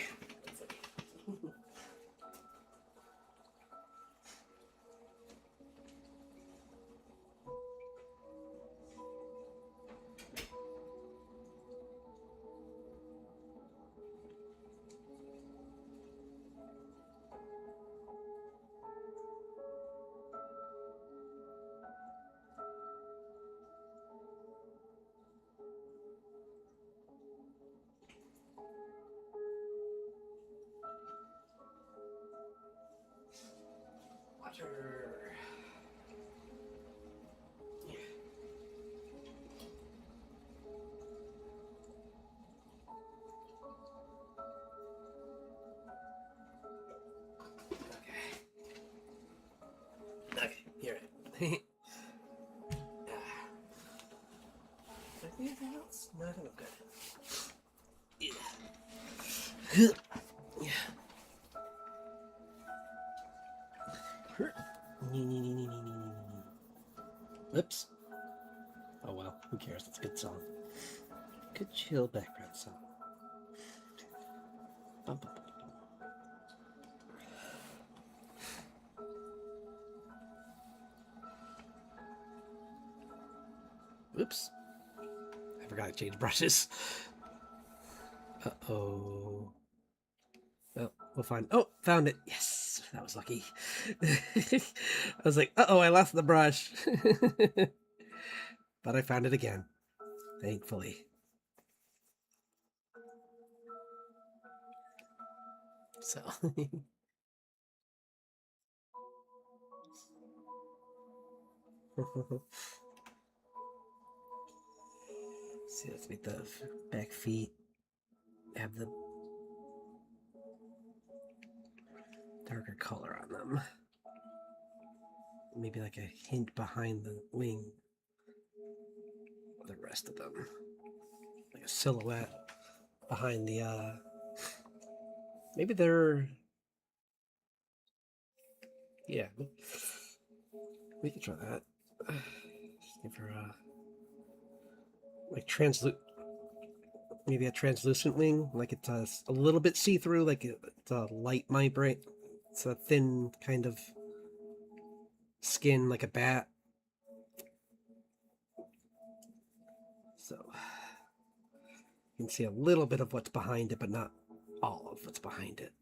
Water. Yeah. Okay, you're right. Anything else? No, I think I'm good. Yeah. Yeah. Oops. Oh well, who cares? It's a good song. Good chill background song. Bum, bum, bum. Oops. I forgot to change brushes. Uh-oh. Oh, we'll find... Oh, found it. Yes, that was lucky. I was like, uh-oh, I lost the brush. But I found it again, thankfully. So... See, let's make the back feet have the darker color on them. Maybe like a hint behind the wing. The rest of them. Like a silhouette behind the, maybe they're... Yeah. We can try that. Just give her like maybe a translucent wing, like it's a little bit see-through, like it's a light bright. It's a thin kind of skin, like a bat. So you can see a little bit of what's behind it, but not all of what's behind it.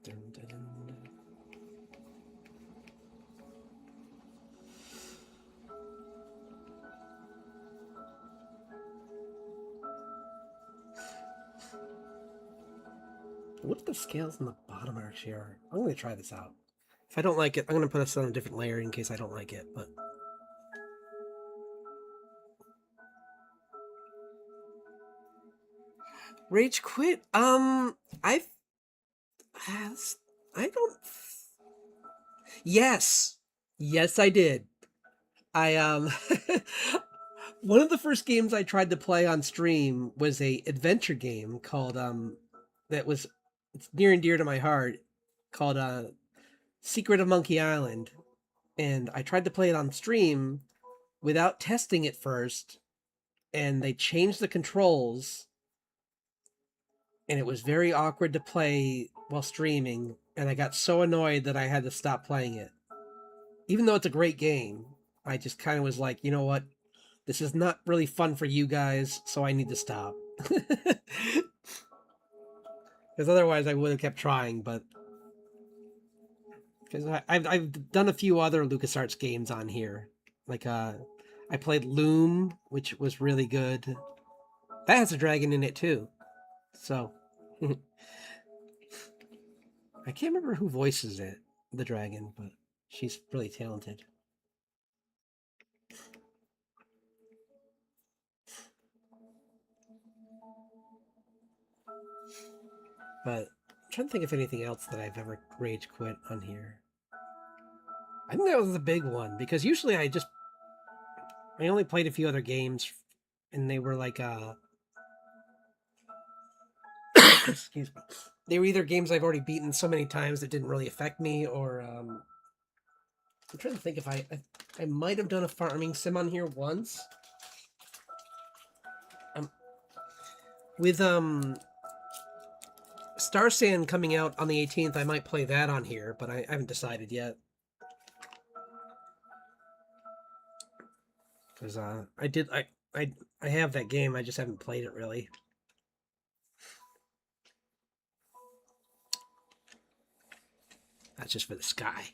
Dun, dun, dun, dun. What if the scales on the bottom actually are? I'm going to try this out. If I don't like it, I'm going to put this on a different layer in case I don't like it, but... Rage quit. I've I don't. Yes, yes, I did. I one of the first games I tried to play on stream was a adventure game called that was it's near and dear to my heart called Secret of Monkey Island, and I tried to play it on stream without testing it first, and they changed the controls, and it was very awkward to play while streaming, and I got so annoyed that I had to stop playing it. Even though it's a great game, I just kind of was like, you know what? This is not really fun for you guys, so I need to stop. Because otherwise, I would have kept trying. But because I've done a few other LucasArts games on here, like I played Loom, which was really good. That has a dragon in it too. So I can't remember who voices it, the dragon, but she's really talented. But I'm trying to think of anything else that I've ever rage quit on here. I think that was the big one because usually I only played a few other games, and they were like excuse me, they were either games I've already beaten so many times that didn't really affect me, or I'm trying to think if I might have done a farming sim on here once. Um, with Star Sand coming out on the 18th, I might play that on here, but I haven't decided yet. Because I have that game, I just haven't played it really. That's just for the sky.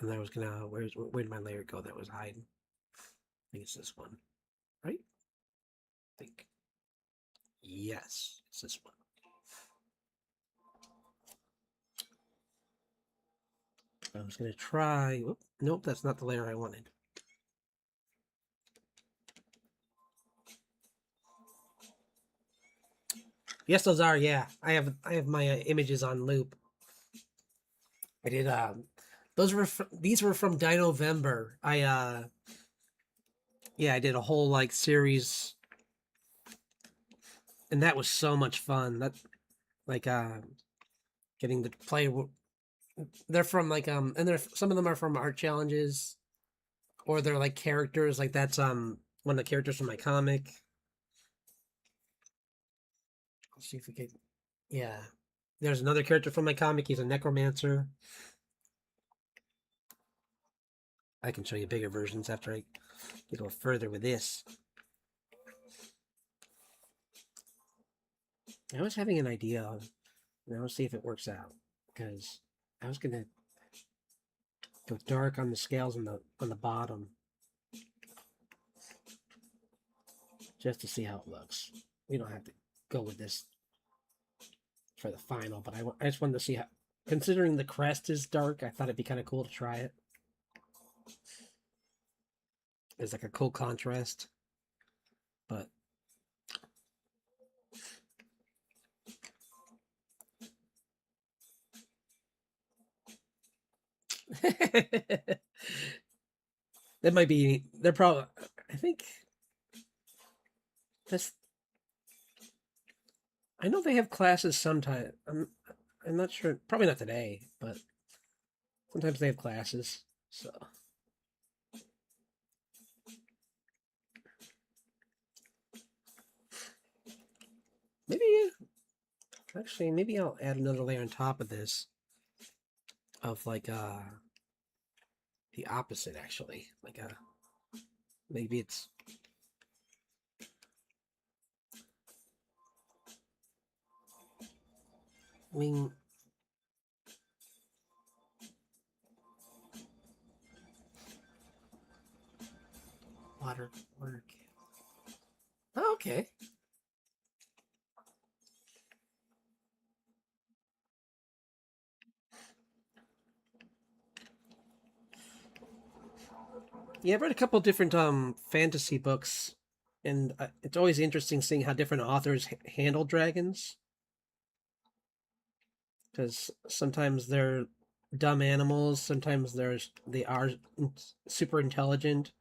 And I was gonna, where did my layer go that was hiding? I think it's this one, right? I think. Yes, it's this one. I was gonna try, whoop, nope, that's not the layer I wanted. Yes, those are, yeah. I have my images on loop. I did, these were from Dinovember. Yeah, I did a whole, like, series, and that was so much fun. That, like, getting to play, they're from, like, and some of them are from art challenges, or they're, like, characters, like, that's, one of the characters from my comic. Let's see if we can, yeah. There's another character from my comic, he's a necromancer. I can show you bigger versions after I get a little further with this. I was having an idea of, and I will see if it works out, because I was gonna go dark on the scales on the bottom, just to see how it looks. We don't have to go with this for the final, but I just wanted to see how. Considering the crest is dark, I thought it'd be kind of cool to try it. It's like a cool contrast, but that might be. They're probably. I think this. I know they have classes sometime. I'm not sure. Probably not today, but sometimes they have classes. So maybe actually maybe I'll add another layer on top of this of like the opposite actually. Like maybe it's wing water work. Oh, okay. Yeah, I've read a couple different fantasy books And it's always interesting seeing how different authors handle dragons, because sometimes they're dumb animals, sometimes they are super intelligent.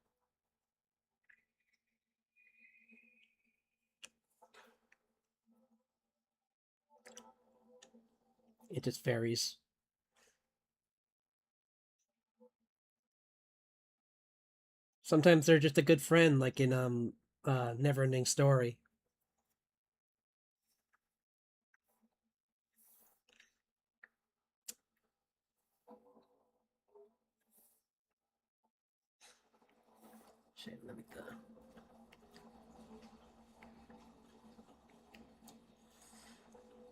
It just varies. Sometimes they're just a good friend, like in Neverending Story. Shit, let me go.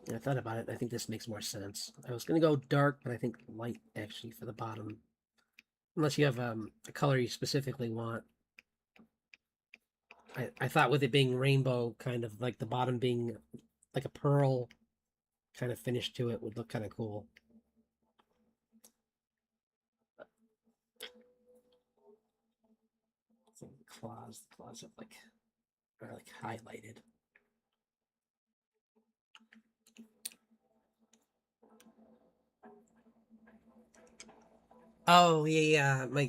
Yeah, I thought about it. I think this makes more sense. I was gonna go dark, but I think light actually for the bottom, unless you have a color you specifically want. I thought with it being rainbow, kind of like the bottom being like a pearl kind of finish to it would look kind of cool. So the claws are like highlighted. Oh yeah, yeah.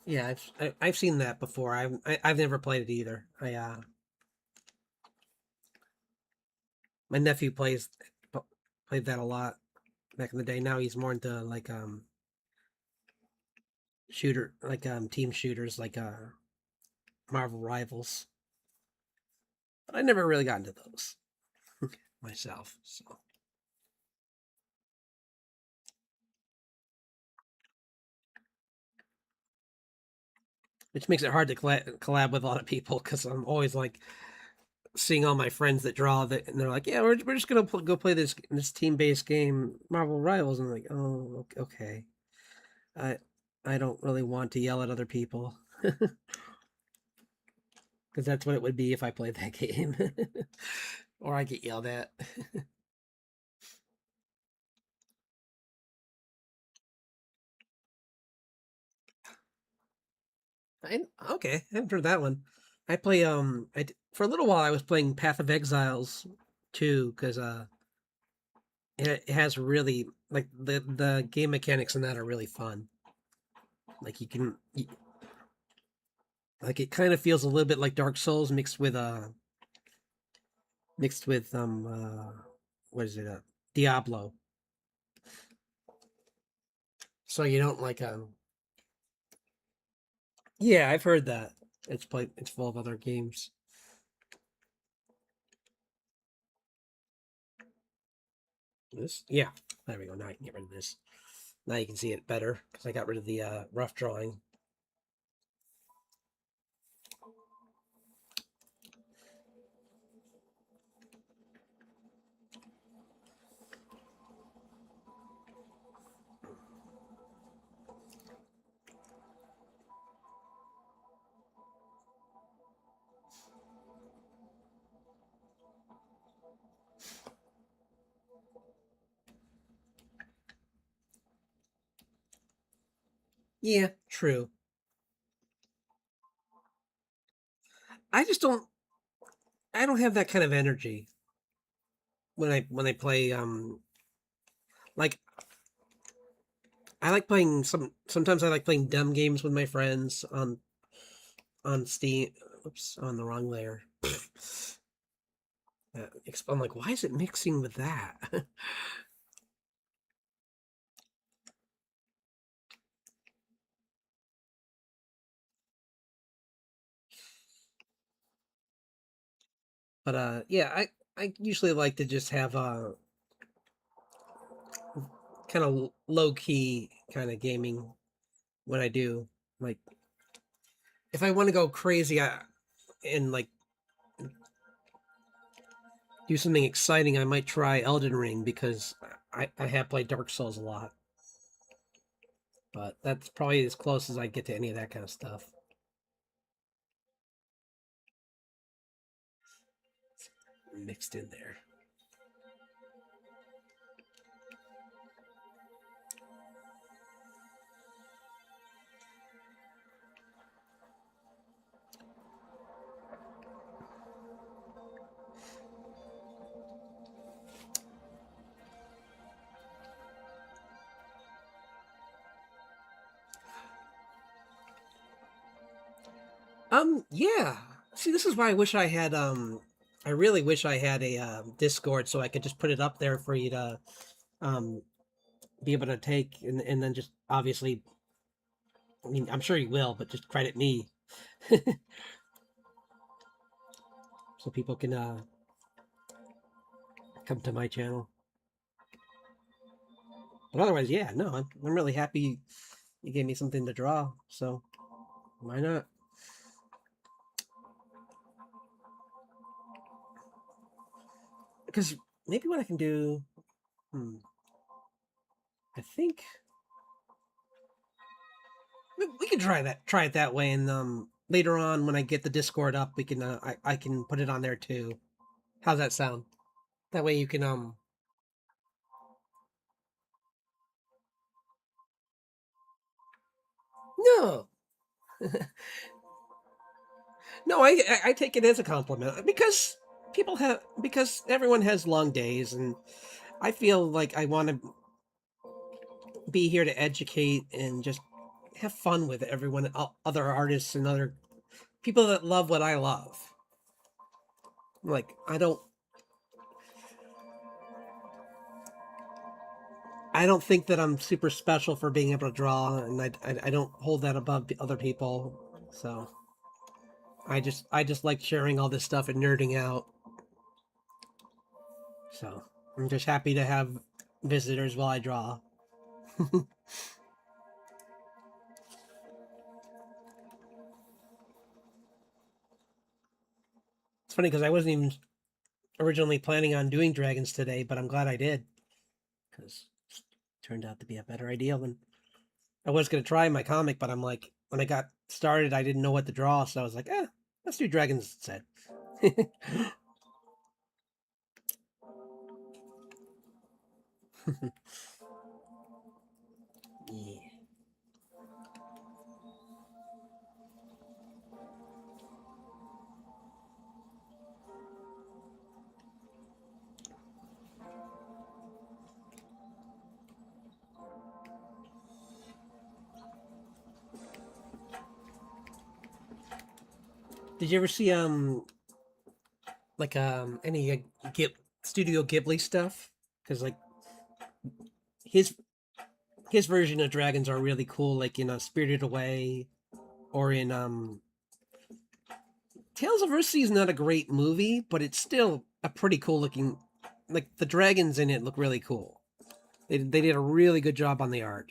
Yeah, I've seen that before. I've never played it either. My nephew played that a lot back in the day. Now he's more into like team shooters like Marvel Rivals. But I never really got into those myself. So which makes it hard to collab with a lot of people because I'm always like seeing all my friends that draw that, and they're like, "Yeah, we're just gonna go play this team based game, Marvel Rivals," and I'm like, "Oh, okay." I I don't really want to yell at other people because that's what it would be if I played that game, or I get yelled at. Okay, I haven't heard that one. I play for a little while I was playing Path of Exiles too because it has really like the game mechanics in that are really fun. Like like it kind of feels a little bit like Dark Souls mixed with what is it, Diablo. So you don't like yeah, I've heard that. It's full of other games. This? Yeah. There we go. Now I can get rid of this. Now you can see it better because I got rid of the rough drawing. Yeah, true. I just don't. I don't have that kind of energy when I play. Like I like playing Sometimes I like playing dumb games with my friends on Steam. Oops, on the wrong layer. I'm like, why is it mixing with that? But yeah, I usually like to just have a kind of low key kind of gaming when I do. Like if I want to go crazy and like do something exciting, I might try Elden Ring because I have played Dark Souls a lot. But that's probably as close as I get to any of that kind of stuff. Mixed in there. Yeah. See, this is why I wish I had I really wish I had a Discord so I could just put it up there for you to um be able to take and then just obviously, I mean, I'm sure you will, but just credit me so people can come to my channel. But otherwise, yeah, no, I'm really happy you gave me something to draw, so why not? Because maybe what I can do, hmm, I think we can try it that way, and later on when I get the Discord up, we can I can put it on there too. How's that sound? That way you can no. No, I take it as a compliment because because everyone has long days, and I feel like I want to be here to educate and just have fun with everyone, other artists and other people that love what I love. Like I don't think that I'm super special for being able to draw, and I don't hold that above other people. So I just like sharing all this stuff and nerding out. So I'm just happy to have visitors while I draw. It's funny because I wasn't even originally planning on doing dragons today, but I'm glad I did because it turned out to be a better idea than I was going to try my comic. But I'm like, when I got started, I didn't know what to draw, so I was like, let's do dragons instead. Yeah. Did you ever see like any Studio Ghibli stuff? Because like his his version of dragons are really cool, like in Spirited Away or in Tales of Earthsea is not a great movie, but it's still a pretty cool looking. Like the dragons in it look really cool. They did a really good job on the art.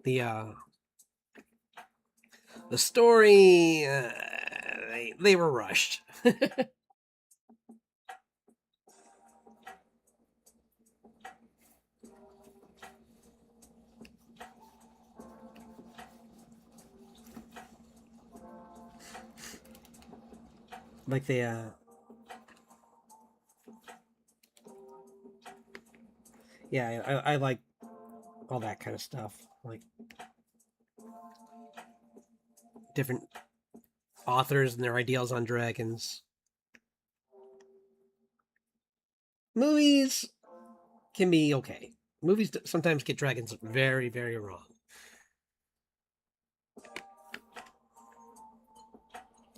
The the story they were rushed. Like they yeah, I like all that kind of stuff. Like different authors and their ideals on dragons. Movies can be okay. Movies sometimes get dragons very, very wrong.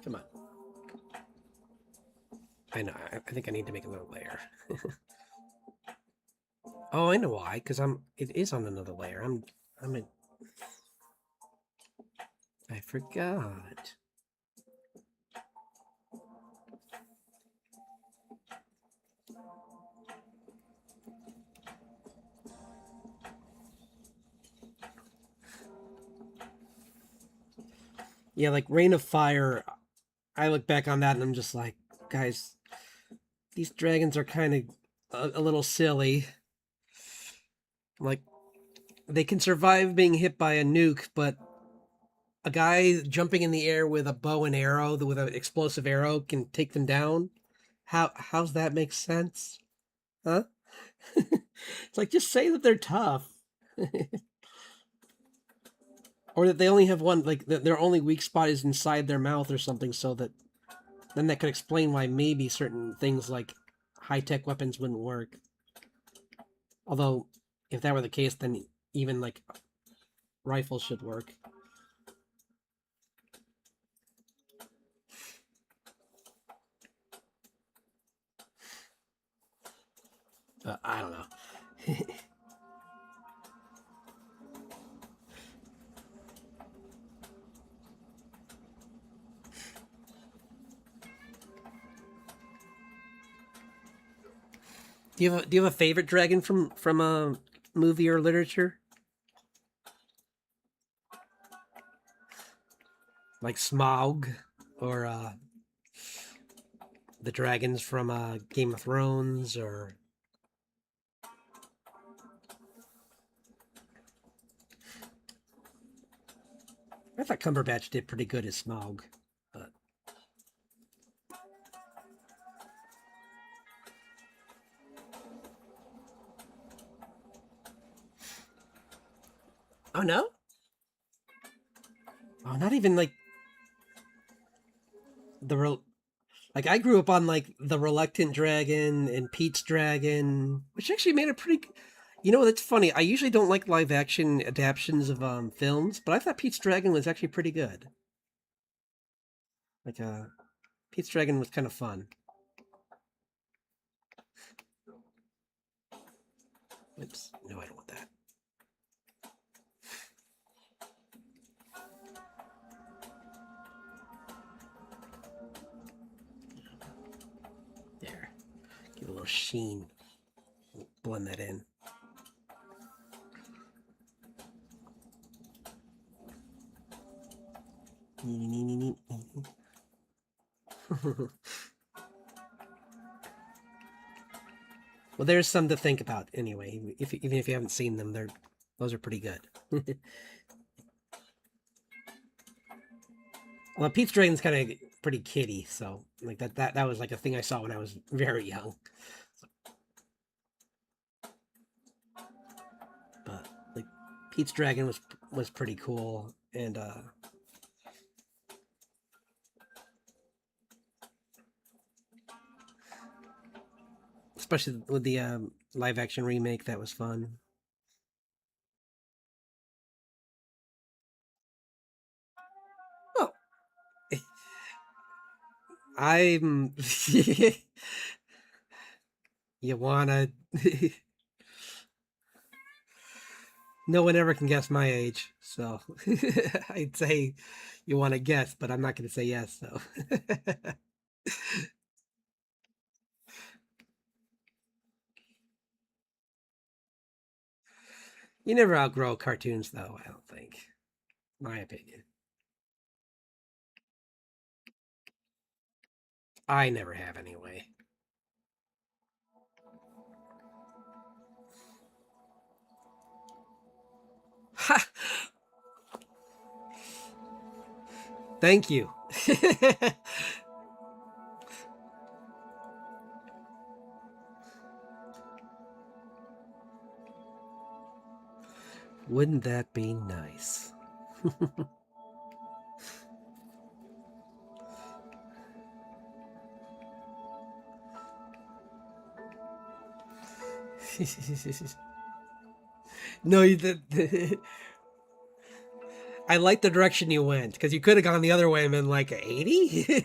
Come on. I know. I think I need to make another layer. Oh, I know why. Because It is on another layer. I'm. In, I forgot. Yeah, like Rain of Fire. I look back on that and I'm just like, guys, these dragons are kind of a little silly. Like they can survive being hit by a nuke, but a guy jumping in the air with a bow and arrow, with an explosive arrow, can take them down. How's that make sense? Huh? It's like just say that they're tough, or that they only have one. Like their only weak spot is inside their mouth or something. So that then that could explain why maybe certain things like high tech weapons wouldn't work. Although, if that were the case, then even like rifles should work. I don't know. Do you have a favorite dragon from a movie or literature? Like Smaug or the dragons from Game of Thrones or I thought Cumberbatch did pretty good as Smaug. But... Oh no! Oh, not even like the real. Like I grew up on like the Reluctant Dragon and Pete's Dragon, which actually made a pretty. You know, that's funny. I usually don't like live action adaptations of films, but I thought Pete's Dragon was actually pretty good. Like Pete's Dragon was kind of fun. Oops, no, I don't want that. There, give a little sheen. Blend that in. Well, there's some to think about anyway. Even if you haven't seen them, those are pretty good. Well, Pete's Dragon's kind of pretty kiddie, so like that was like a thing I saw when I was very young. But like Pete's Dragon was pretty cool, and especially with the live action remake, that was fun. Oh, I'm. You wanna? No one ever can guess my age, so I'd say you want to guess, but I'm not going to say yes. So you never outgrow cartoons, though. I don't think, my opinion. I never have anyway. Ha! Thank you. Wouldn't that be nice? No, I like the direction you went because you could have gone the other way and been like 80.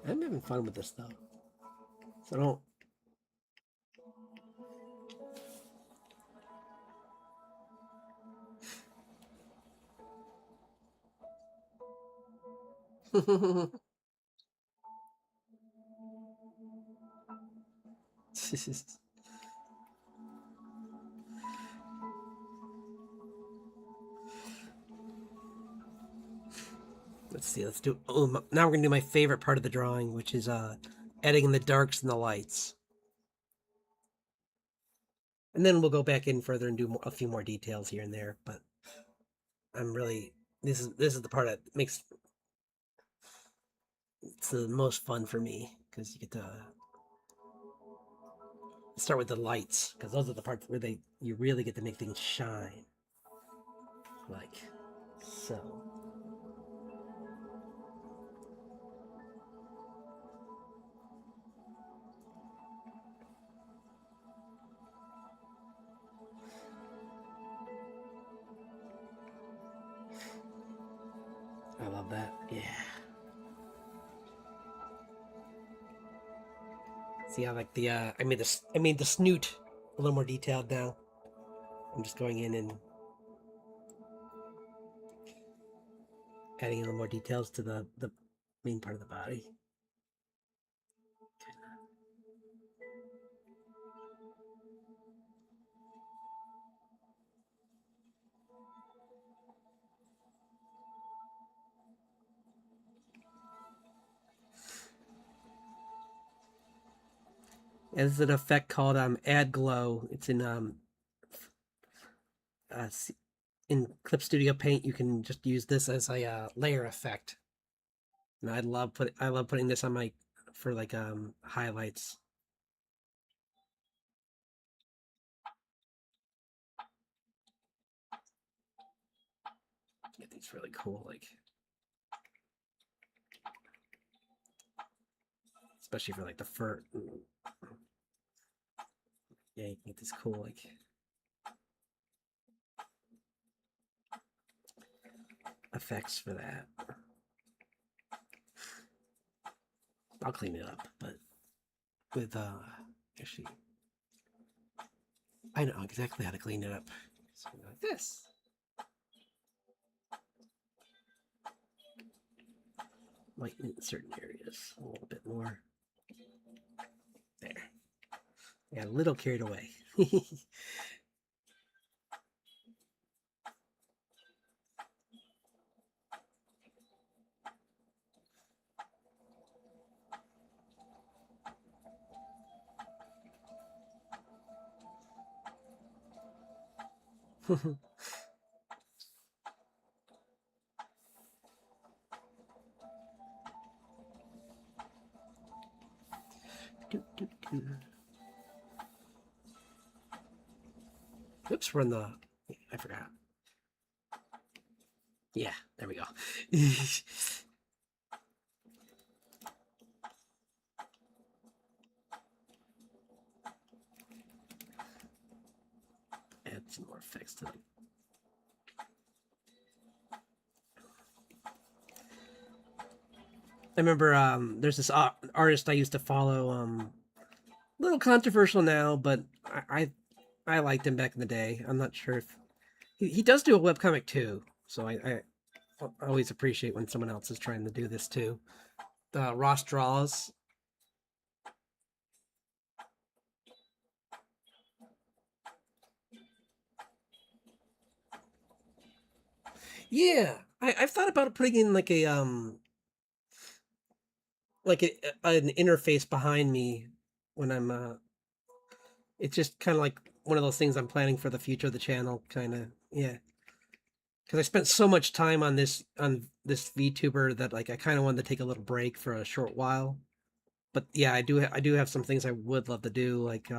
I'm having fun with this though, so don't. Let's see. Let's do. Oh, now we're gonna do my favorite part of the drawing, which is adding in the darks and the lights, and then we'll go back in further and do a few more details here and there. But I'm really this is the part that makes it's the most fun for me because you get to start with the lights because those are the parts where you really get to make things shine, like so. I love that. Yeah. See how like the I made the snoot a little more detailed now. I'm just going in and adding a little more details to the main part of the body. There's an effect called add glow. It's uh, in Clip Studio Paint. You can just use this as a layer effect. And I love putting this on my for like highlights. I think it's really cool, like especially for like the fur. Yeah, you can get this cool like effects for that. I'll clean it up, but with actually I know exactly how to clean it up. So like this. Lighten it in certain areas a little bit more. There. I got a little carried away. Oops, we're in the. I forgot. Yeah, there we go. Add some more effects to them. I remember there's this artist I used to follow. A little controversial now, but I liked him back in the day. I'm not sure if he does do a webcomic too. So I always appreciate when someone else is trying to do this too. Ross Draws. Yeah, I've thought about putting in like an interface behind me when I'm it's just kind of like one of those things I'm planning for the future of the channel, kind of. Yeah, because I spent so much time on this VTuber that like I kind of wanted to take a little break for a short while. But yeah, I do have some things I would love to do, like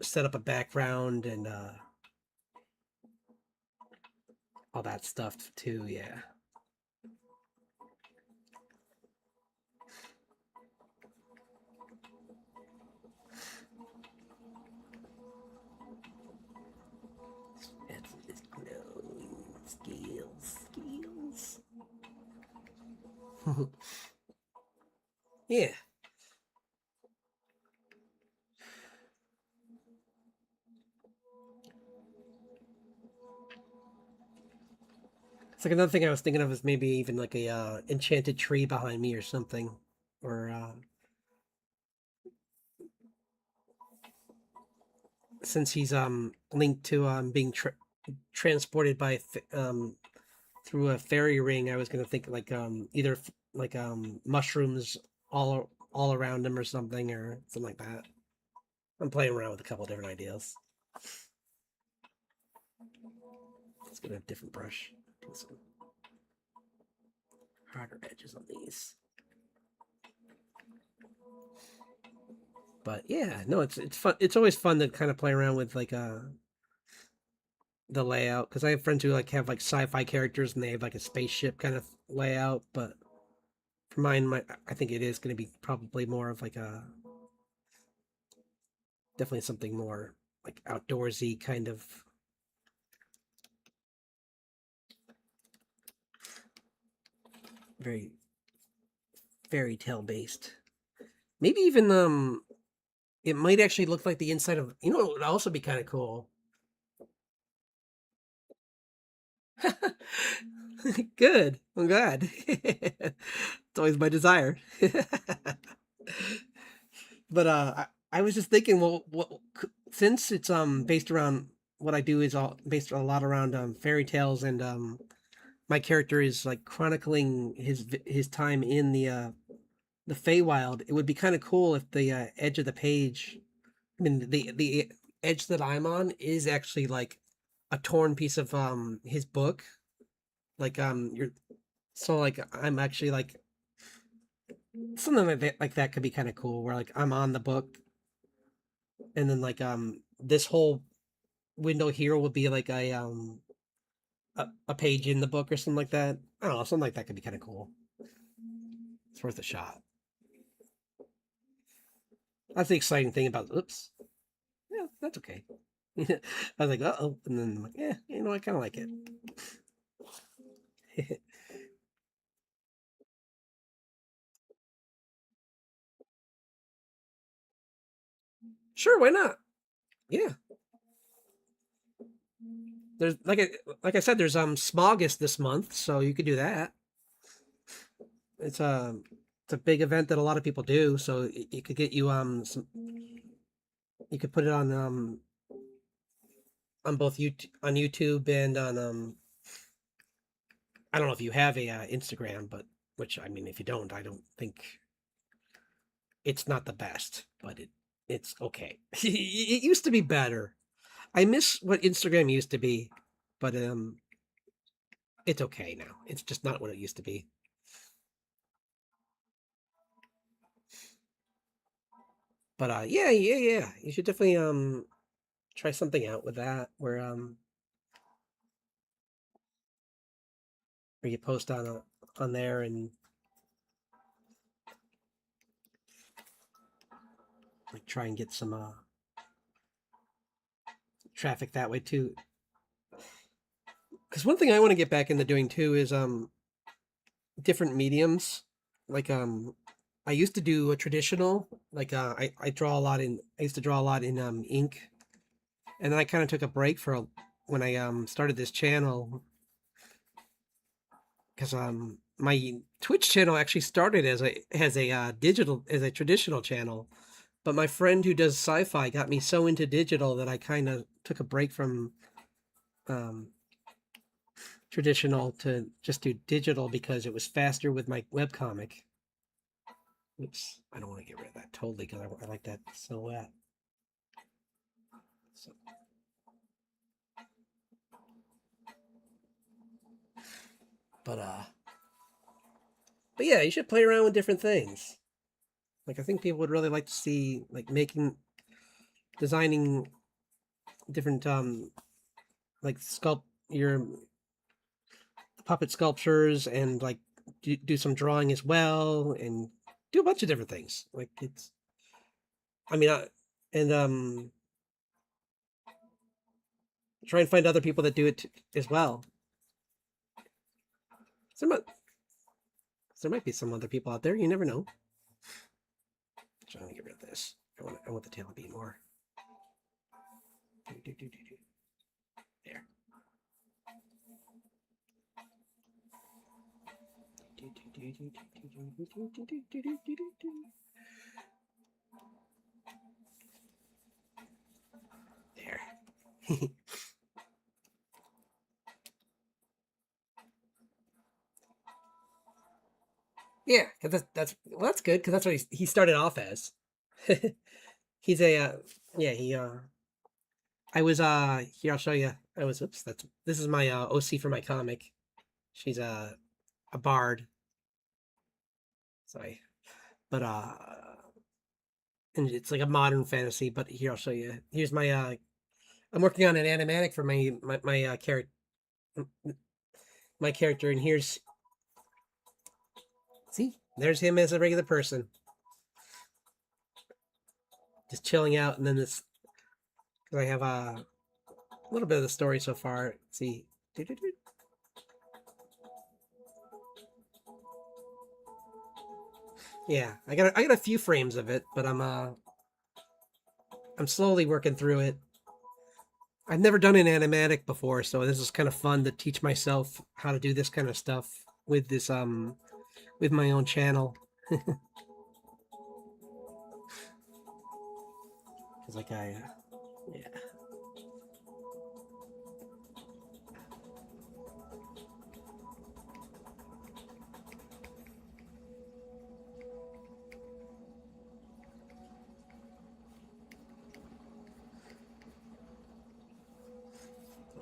set up a background and all that stuff too. Yeah. It's glowing skills. Yeah. It's like another thing I was thinking of is maybe even like a enchanted tree behind me or something, or since he's linked to being transported by through a fairy ring, I was gonna think like either like mushrooms all around him or something like that. I'm playing around with a couple different ideas. Let's get a different brush. Put some harder edges on these. But yeah, no, it's fun. It's always fun to kind of play around with like the layout, because I have friends who like have like sci-fi characters and they have like a spaceship kind of layout. But for mine, I think it is going to be probably more of like a definitely something more like outdoorsy kind of. very fairy tale based. Maybe even it might actually look like the inside of, you know, it would also be kind of cool. Good. I'm glad. It's always my desire. But I was just thinking, well, since it's based around what I do is all based a lot around fairy tales, and my character is like chronicling his time in the Feywild. It would be kind of cool if the edge of the page, I mean the edge that I'm on is actually like a torn piece of his book. Like you're so like I'm actually like something like that could be kind of cool where like I'm on the book, and then like this whole window here would be like a page in the book or something like that. I don't know, something like that could be kind of cool. It's worth a shot. That's the exciting thing about. Oops, yeah, that's okay. I was like, oh, and then I'm like, yeah, you know, I kind of like it. Sure, why not? Yeah, there's like I said, there's Smaugust this month, so you could do that. It's it's a big event that a lot of people do, so it could get you some. You could put it on both YouTube and on I don't know if you have a Instagram, but which I mean, if you don't, I don't think it's not the best, but it's okay. It used to be better. I miss what Instagram used to be, but it's okay now. It's just not what it used to be. But yeah, yeah, yeah. You should definitely try something out with that where you post on there and like try and get some traffic that way too. Because one thing I want to get back into doing too is different mediums. Like I used to do a traditional, like I draw a lot in. I used to draw a lot in ink, and then I kind of took a break when I started this channel, because my Twitch channel actually started as a digital, as a traditional channel, but my friend who does sci-fi got me so into digital that I kind of took a break from um traditional to just do digital because it was faster with my webcomic. Oops, I don't want to get rid of that totally because I like that silhouette. So, but uh, but yeah, you should play around with different things. Like I think people would really like to see like designing different like your puppet sculptures, and like do some drawing as well, and do a bunch of different things. Like it's, I mean, and try and find other people that do it as well. There might, there might be some other people out there. You never know. So I'm gonna get rid of this. I want the tail to be more. There. There. Yeah, because that's well, that's good because that's what he started off as. He's a yeah, he I was here I'll show you. I was oops, that's this is my OC for my comic. She's a bard. Sorry. But and it's like a modern fantasy, but here I'll show you. Here's my I'm working on an animatic for my character, and here's, see, there's him as a regular person, just chilling out, and then this, because I have a little bit of the story so far. Let's see, Yeah, I got a few frames of it, but I'm slowly working through it. I've never done an animatic before, so this is kind of fun to teach myself how to do this kind of stuff with this with my own channel. Cuz like yeah.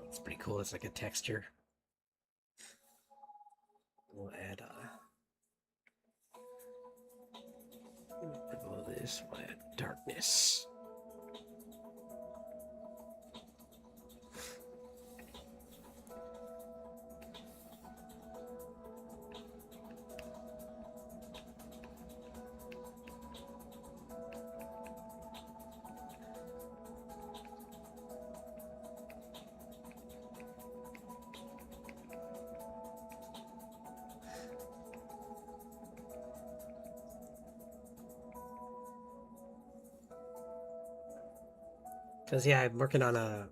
It's pretty cool. It's like a texture. We'll add below this, we'll add darkness. Cuz yeah, I'm working on I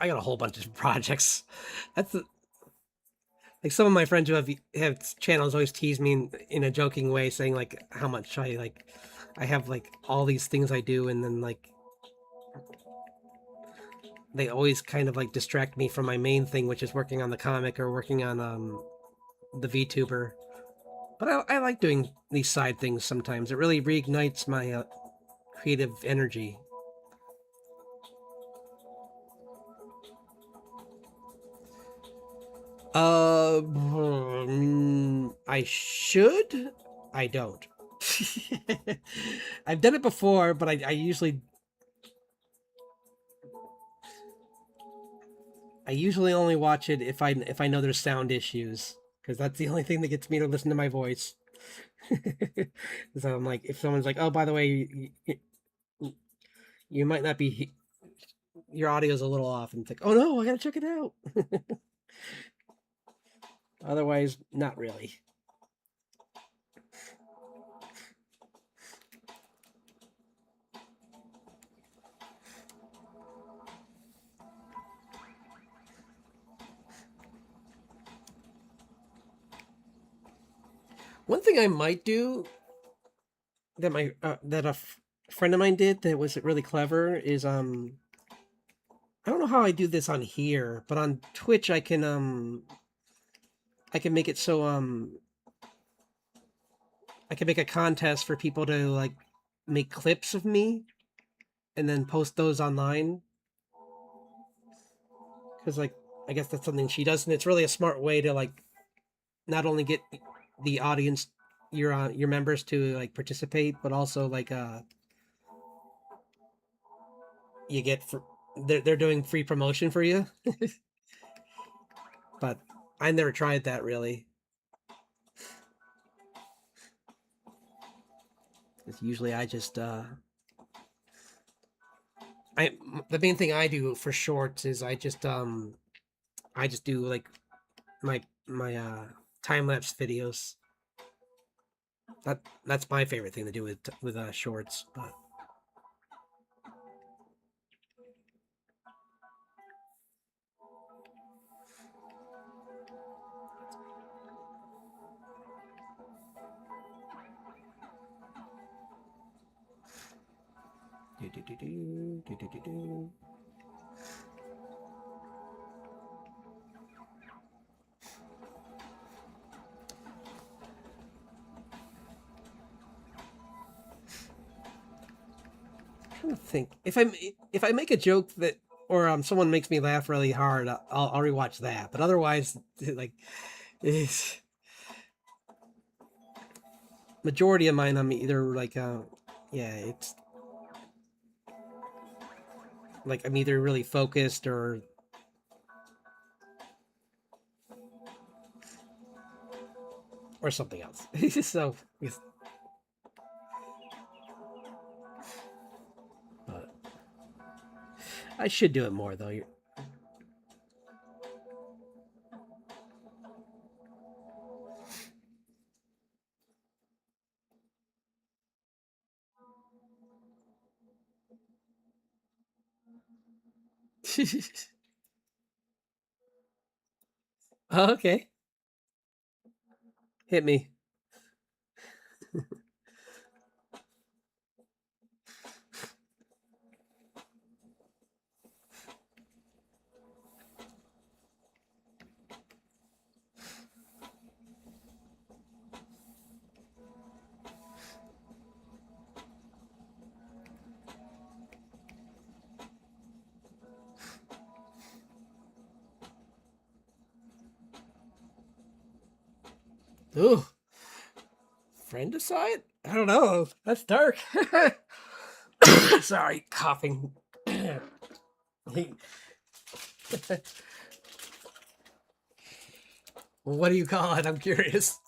got a whole bunch of projects. That's like some of my friends who have channels always tease me in a joking way, saying like how much I have like all these things I do, and then like they always kind of like distract me from my main thing, which is working on the comic or working on the VTuber. But I like doing these side things sometimes. It really reignites my creative energy. I should. I don't. I've done it before, but I usually only watch it if I know there's sound issues, because that's the only thing that gets me to listen to my voice. So I'm like, if someone's like, "Oh, by the way, you might not be, your audio's a little off," and it's like, "Oh no, I gotta check it out." Otherwise, not really. One thing I might do that my that friend of mine did that was really clever is I don't know how I do this on here, but on Twitch I can make it so I can make a contest for people to like make clips of me and then post those online, because like I guess that's something she does, and it's really a smart way to like not only get the audience, your members to like participate, but also like you get for they're doing free promotion for you. But I never tried that really. Because usually I just I the main thing I do for shorts is I just do like my time lapse videos. That's my favorite thing to do with shorts. But do do do do do do do do. I'm trying to think if I make a joke that or someone makes me laugh really hard, I'll rewatch that. But otherwise, like it's majority of mine, I'm either like yeah, it's like I'm either really focused or something else. So but I should do it more though. Oh, okay. Hit me. Ooh, friend aside? I don't know. That's dark. Sorry, coughing. What do you call it? I'm curious.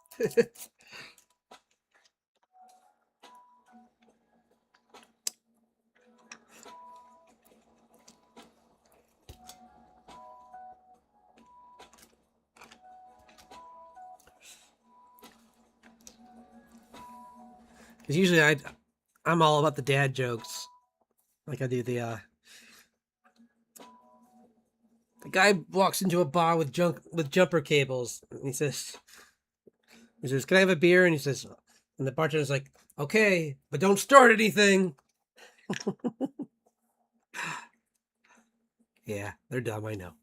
Because usually I'm all about the dad jokes. Like I do the guy walks into a bar with jumper cables. And he says, "Can I have a beer?" And he says, and the bartender's like, "Okay, but don't start anything." Yeah, they're dumb. I know.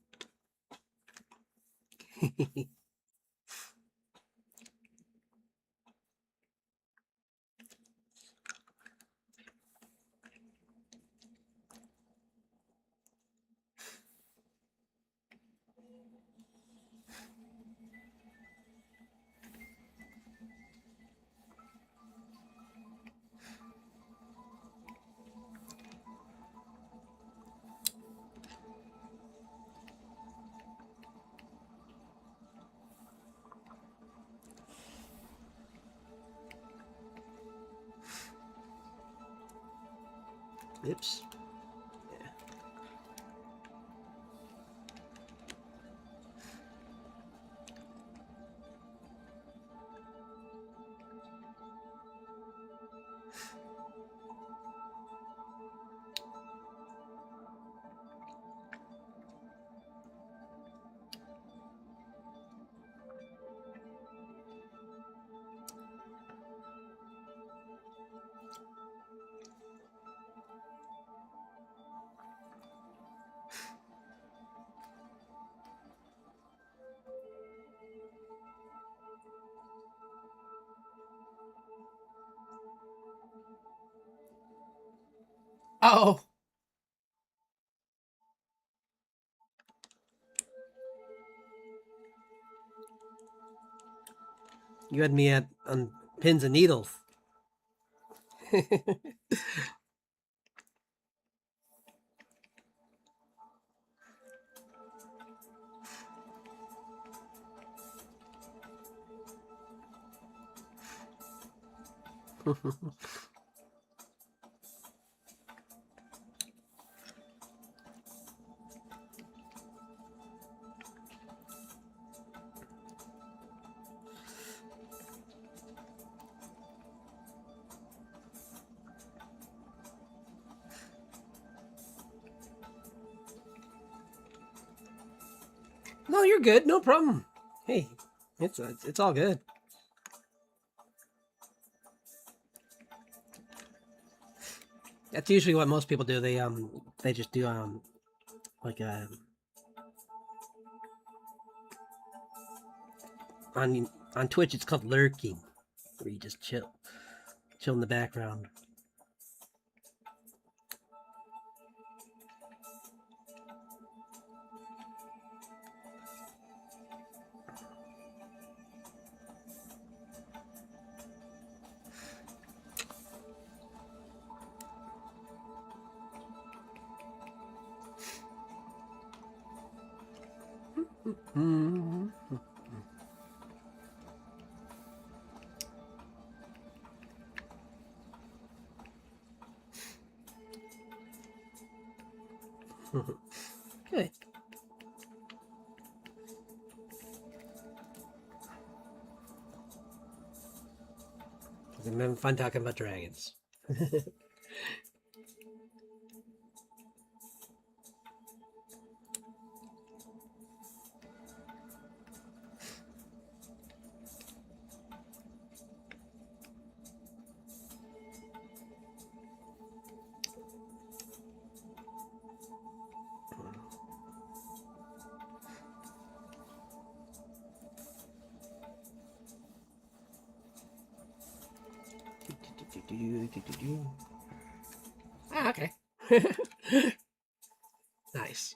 Oops. Yeah. Oh, you had me at on pins and needles. No, you're good. No problem. Hey, it's all good. That's usually what most people do. They just do like on Twitch it's called lurking, where you just chill in the background. Mm-hmm. Good. I'm having fun talking about dragons. Ah, okay. Nice.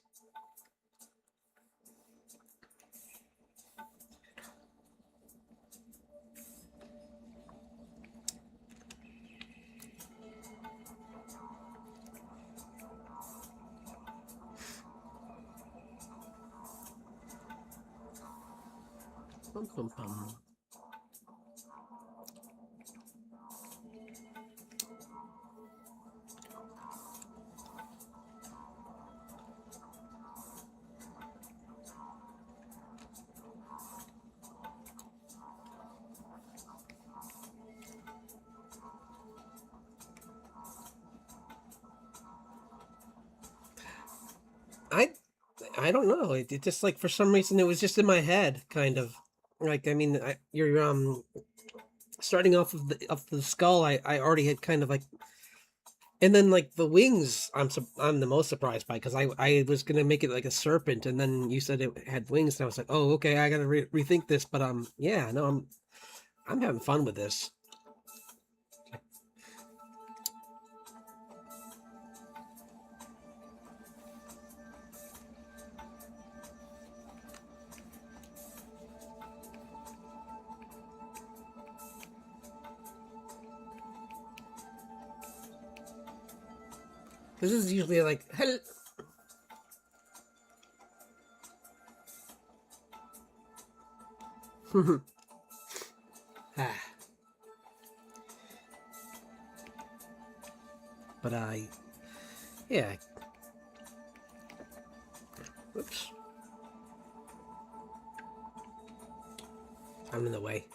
Bum, bum, bum. I I don't know. It just like for some reason it was just in my head, kind of. Like I mean, you're starting off of the skull. I already had kind of like, and then like the wings. I'm the most surprised by because I was gonna make it like a serpent, and then you said it had wings, and I was like, oh okay, I gotta rethink this. But yeah, no, I'm having fun with this. This is usually like, ah, but yeah. Oops, I'm in the way.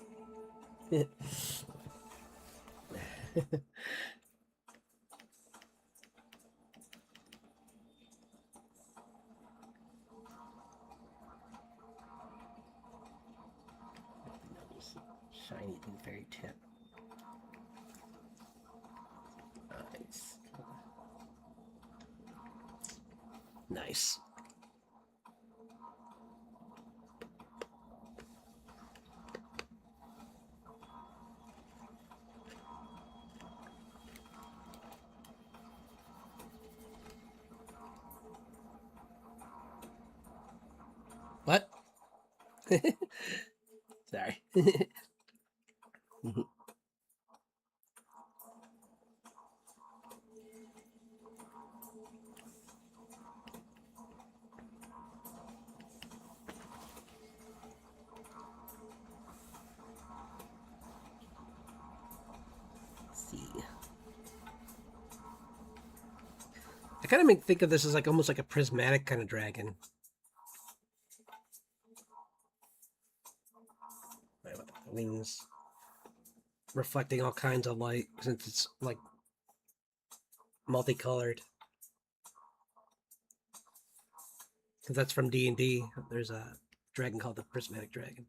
Shiny and very tip. Nice. Nice. What? Sorry. See. I kind of think of this as like almost like a prismatic kind of dragon. Right, with the wings reflecting all kinds of light since it's like multicolored. Because that's from D&D. There's a dragon called the prismatic dragon.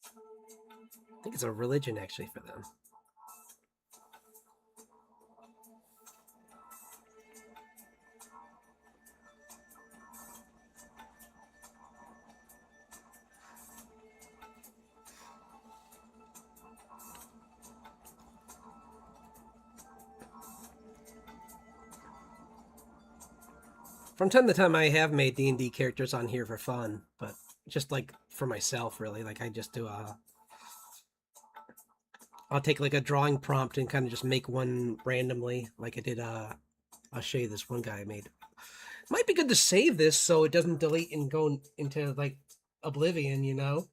I think it's a religion actually for them. From time to time, I have made D&D characters on here for fun, but just like for myself, really. Like I just do I'll take like a drawing prompt and kind of just make one randomly, like I did. I'll show you this one guy I made. Might be good to save this so it doesn't delete and go into like oblivion, you know.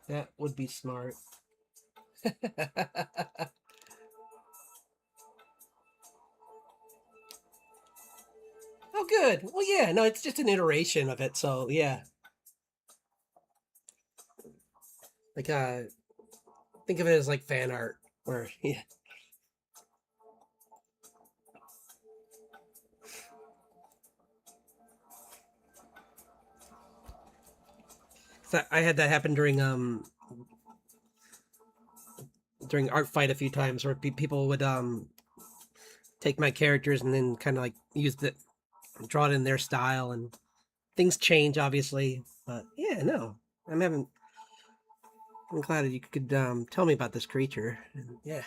That would be smart. Oh, good. Well, yeah, no, it's just an iteration of it, so yeah. Like, think of it as like fan art, where yeah. So I had that happen during art fight a few times, where people would take my characters and then kind of like use the draw it in their style, and things change obviously. But yeah, no, I'm having. I'm glad that you could tell me about this creature. And yeah.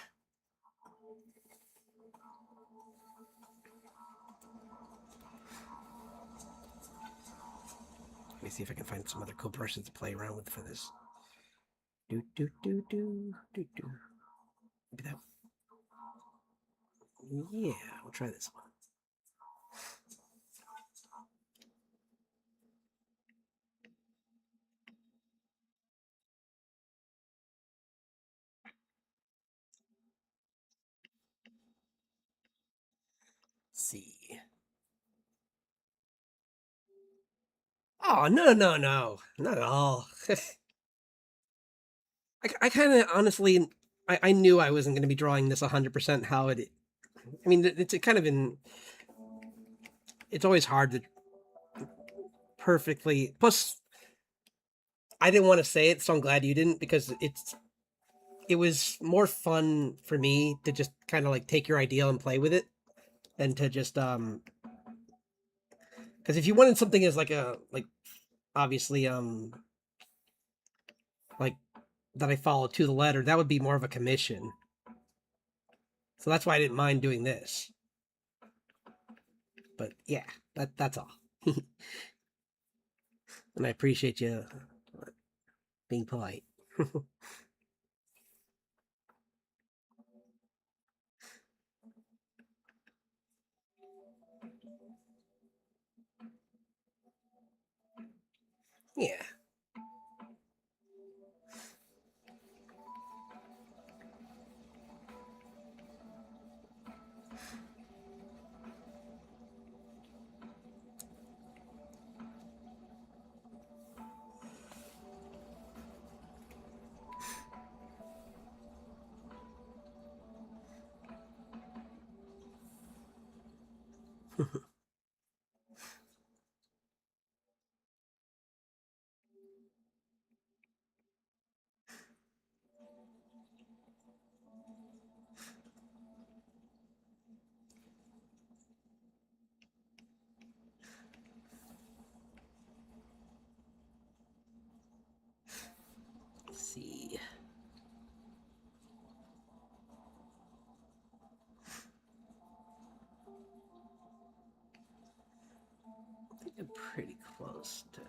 Let me see if I can find some other cool brushes to play around with for this. Do do do do do do. Maybe that. Yeah, we'll try this one. Let's see. Oh no no no, not at all. I kind of honestly, I knew I wasn't going to be drawing this 100% how it. I mean, it's a kind of in. It's always hard to perfectly. Plus, I didn't want to say it, so I'm glad you didn't because it was more fun for me to just kind of like take your idea and play with it than to just because if you wanted something as like a like obviously like that I follow to the letter, that would be more of a commission. So that's why I didn't mind doing this. But yeah, that's all. And I appreciate you being polite. Yeah. Let's see. I think I'm pretty close to.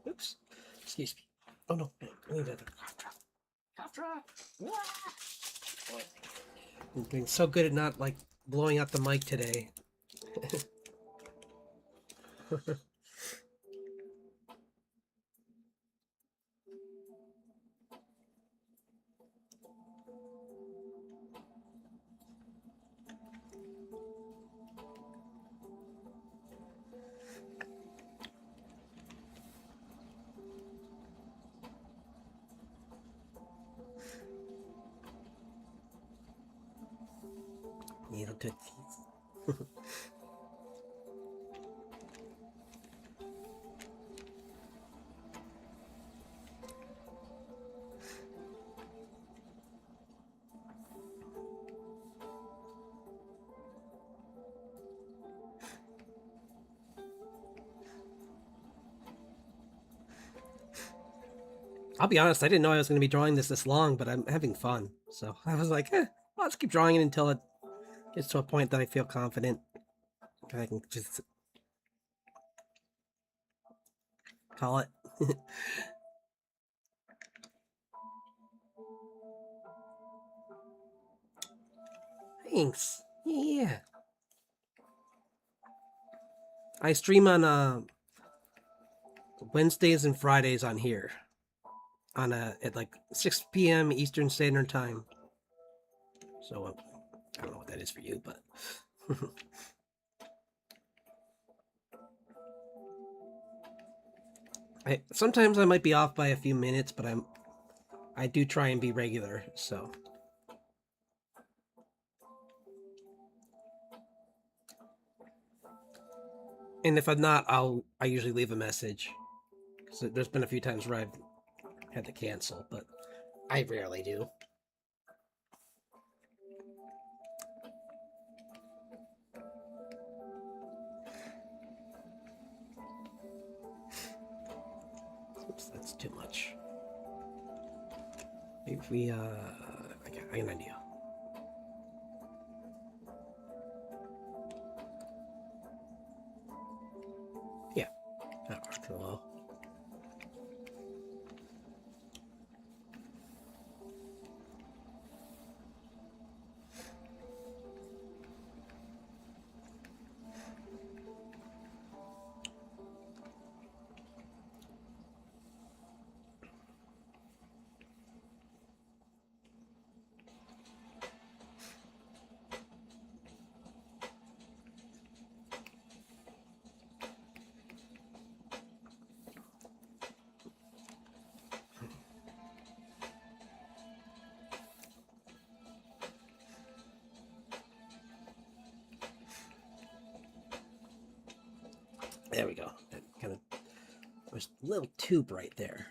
Oops. Excuse me. Oh no, I need another cough drop. Cough drop. I'm doing so good at not like blowing out the mic today. Needle tootsies. I'll be honest, I didn't know I was going to be drawing this long, but I'm having fun. So I was like, well, let's keep drawing it until it gets to a point that I feel confident. I can just call it. Thanks. Yeah. I stream on Wednesdays and Fridays on here on at like 6 p.m. Eastern Standard Time. So I don't know what that is for you, but sometimes I might be off by a few minutes, but I do try and be regular. So and if I'm not, I usually leave a message because there's been a few times where I've had to cancel, but I rarely do. That's too much. Maybe if we, I got an idea. Yeah, that worked well. There we go. That kind of was a little too bright there.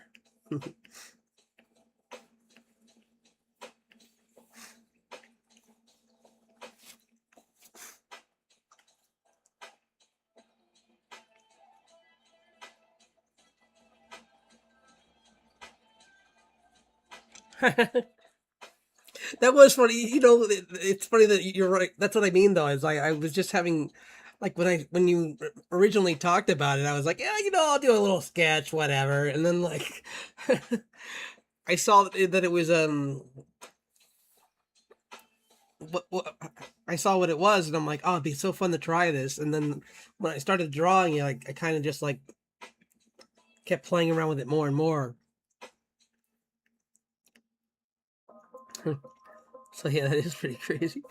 That was funny. It's funny that you're right. That's what I mean, though. Is I was just having, like, when you originally talked about it, I was like, yeah, I'll do a little sketch, whatever. And then, like, I saw that it was what I saw what it was, and I'm like, oh, it'd be so fun to try this. And then when I started drawing it, I kind of just like kept playing around with it more and more. So yeah, that is pretty crazy.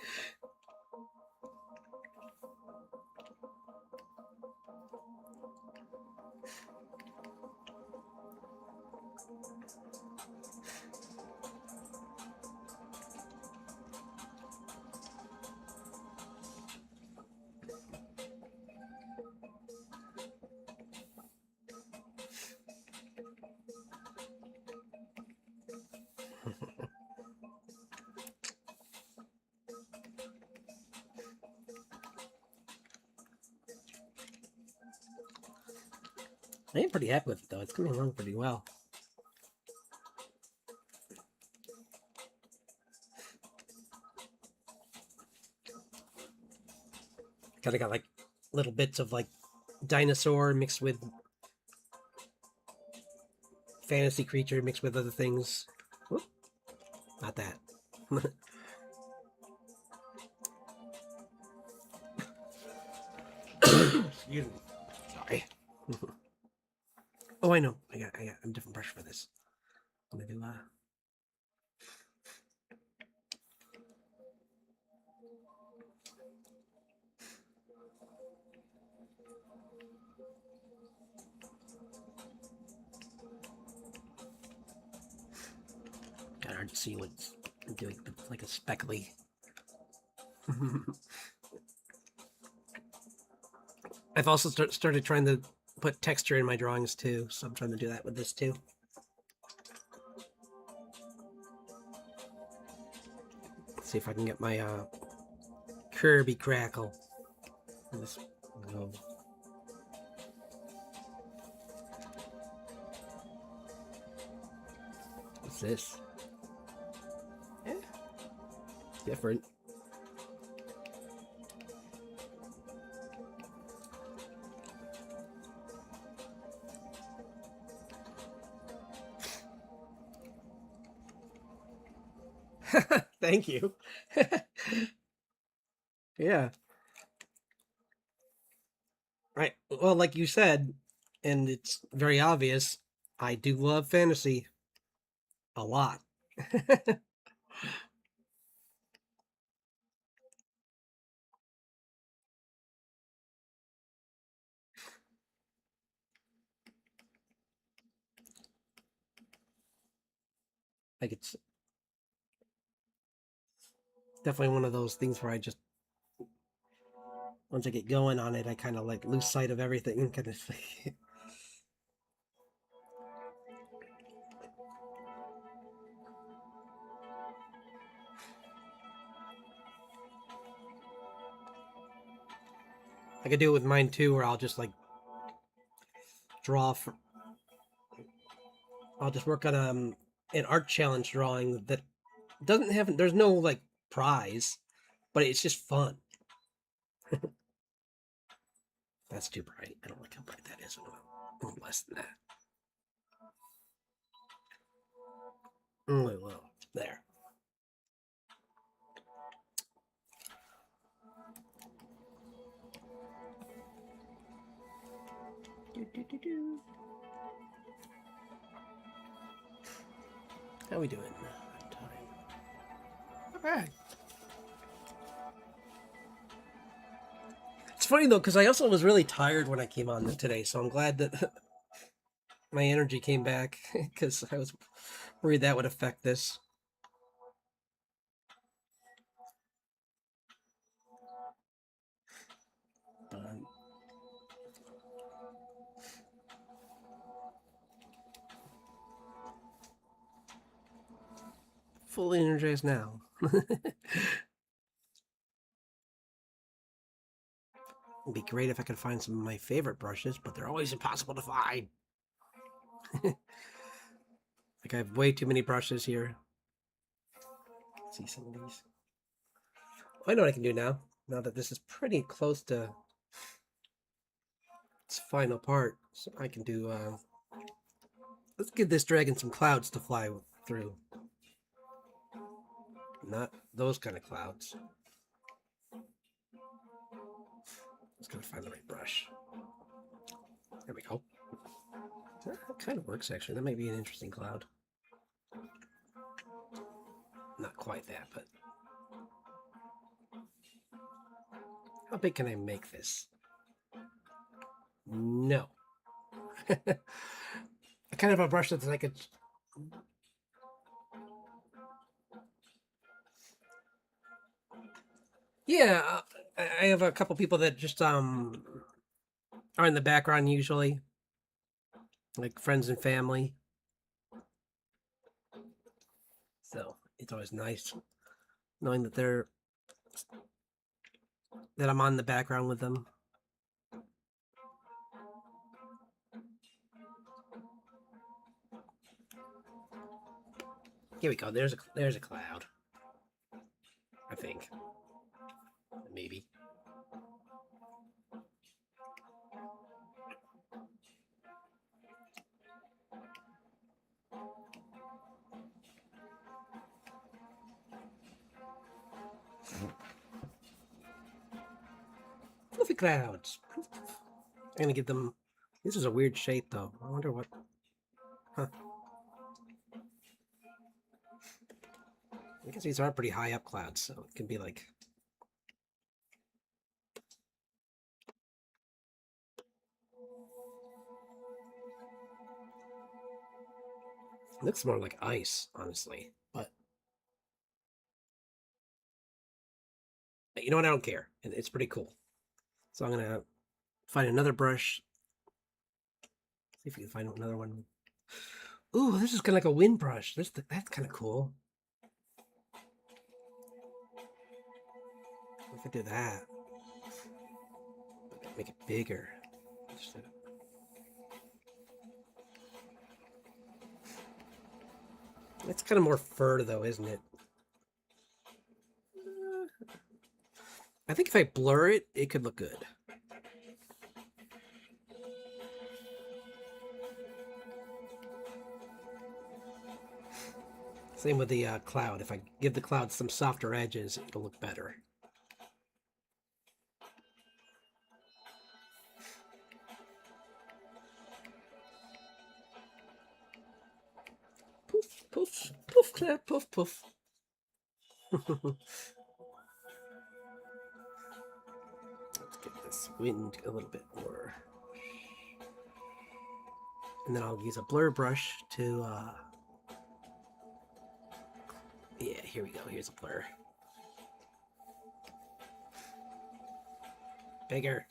I am pretty happy with it, though. It's coming along pretty well. Kind of got like little bits of like dinosaur mixed with fantasy creature mixed with other things. Whoop. Not that. Excuse me. Sorry. Oh, I know. I got a different brush for this. I'm gonna do kind of hard to see what's doing, but it's like a speckly. I've also started trying to put texture in my drawings too, so I'm trying to do that with this too. See if I can get my Kirby crackle. What's this? Yeah. Different. Thank you. Yeah. Right. Well, like you said, and it's very obvious, I do love fantasy a lot. Like it's definitely one of those things where I just once I get going on it, I kind of like lose sight of everything and kind of I could do it with mine too, where I'll just like draw for I'll just work on an art challenge drawing that doesn't have, there's no like prize, but it's just fun. That's too bright. I don't like how bright that is. A little less than that. Well, there. How we doing? Time. Not bad. It's funny though, because I also was really tired when I came on today, so I'm glad that my energy came back because I was worried that would affect this. Fully energized now. It'd be great if I could find some of my favorite brushes, but they're always impossible to find. Like I have way too many brushes here. Let's see some of these. I know what I can do now. Now that this is pretty close to its final part, so I can do. Let's give this dragon some clouds to fly through. Not those kind of clouds. Just gotta find the right brush. There we go. That kind of works actually. That might be an interesting cloud. Not quite that, but how big can I make this? No. I kind of have a brush that's like a. Yeah, I have a couple people that just are in the background usually, like friends and family. So it's always nice knowing that I'm on the background with them. Here we go. There's a cloud. I think. Maybe. Fluffy clouds. I'm gonna give them. This is a weird shape though. I wonder what. Huh. I guess these are pretty high up clouds, so it can be like. It looks more like ice, honestly. But you know what? I don't care. It's pretty cool. So I'm gonna find another brush. See if we can find another one. Ooh, this is kind of like a wind brush. That's kind of cool. We could do that. Make it bigger. It's kind of more fur though, isn't it? I think if I blur it, it could look good. Same with the cloud. If I give the cloud some softer edges, it'll look better. Poof, poof, poof, clap, poof, poof. Let's get this wind a little bit more. And then I'll use a blur brush to, yeah, here we go. Here's a blur. Bigger.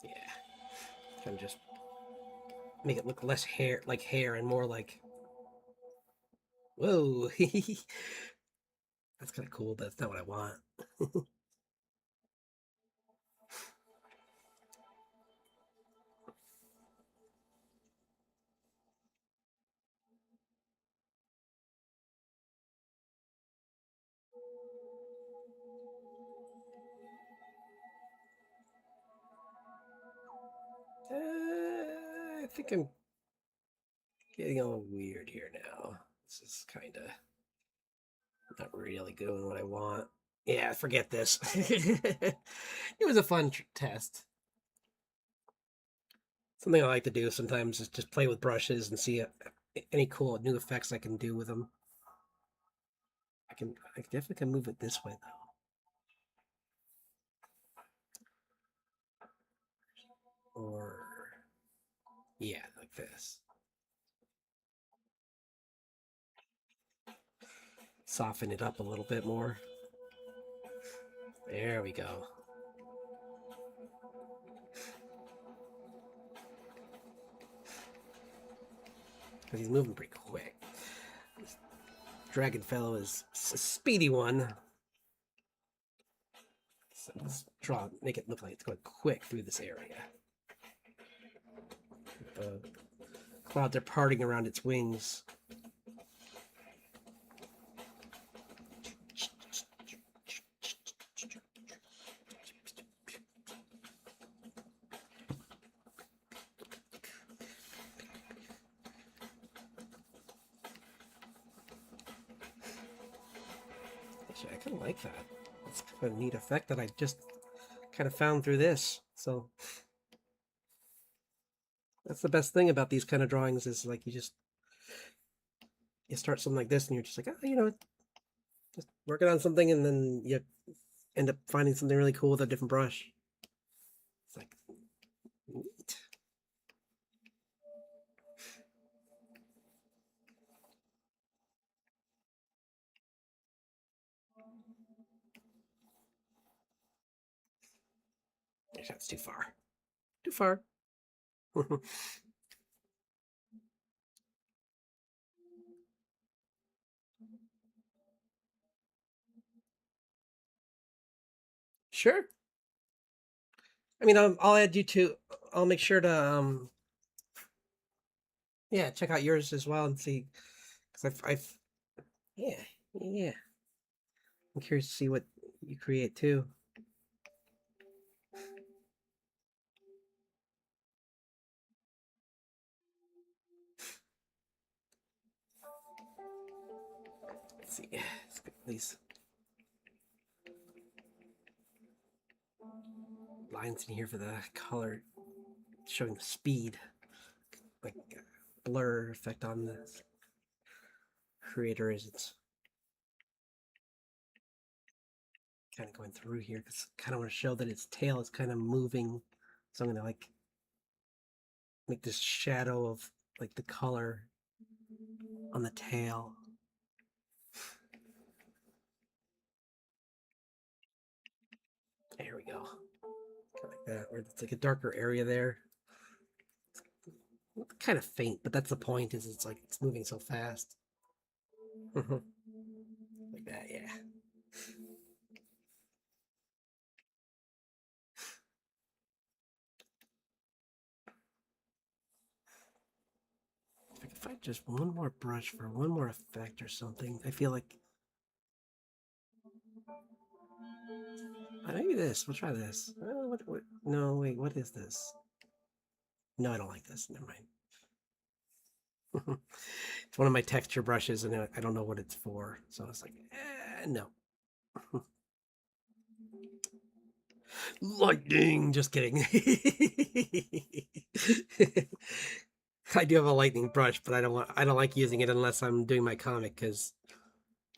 Yeah. Kind of just make it look less hair, like hair, and more like, whoa. That's kind of cool, but that's not what I want. think I'm getting a little weird here now. This is kind of not really doing what I want. Yeah, forget this. It was a fun test. Something I like to do sometimes is just play with brushes and see any cool new effects I can do with them. I definitely can move it this way though. Or yeah, like this. Soften it up a little bit more. There we go. Because he's moving pretty quick. This dragon fellow is a speedy one. So let's make it look like it's going quick through this area. The clouds are parting around its wings. Actually, I kind of like that. It's kind of a neat effect that I just kind of found through this. So that's the best thing about these kind of drawings is like you start something like this and you're just like, oh, just working on something and then you end up finding something really cool with a different brush. It's like neat. That's too far. Too far. Sure. I mean, I'll add you to. I'll make sure to yeah, check out yours as well and see because I've yeah, yeah. I'm curious to see what you create too. Let's see. Let's get these lines in here for the color, showing the speed, like blur effect on the creator as it's kind of going through here because I kind of want to show that its tail is kind of moving. So I'm gonna like make this shadow of like the color on the tail. There we go. Kind of like that, where it's like a darker area there. Kind of faint, but that's the point. Is it's like it's moving so fast. Like that, yeah. I could find just one more brush for one more effect or something. I feel like maybe this. We'll try this. What? No, wait. What is this? No, I don't like this. Never mind. It's one of my texture brushes, and I don't know what it's for. So it's like, no. Lightning. Just kidding. I do have a lightning brush, but I don't like using it unless I'm doing my comic because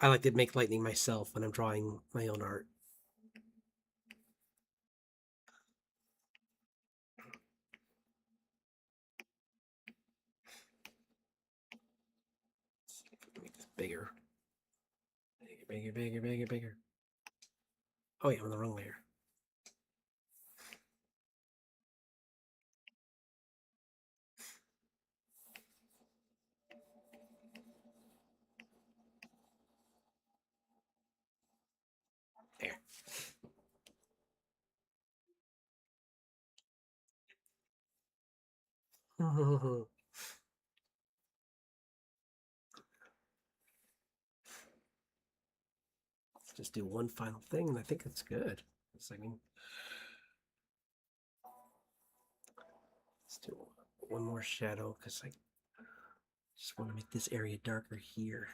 I like to make lightning myself when I'm drawing my own art. Make this bigger. Bigger, bigger, bigger, bigger. Oh yeah, I'm on the wrong layer. There. Let's just do one final thing, and I think it's good. I mean, let's do one more shadow because I just want to make this area darker here.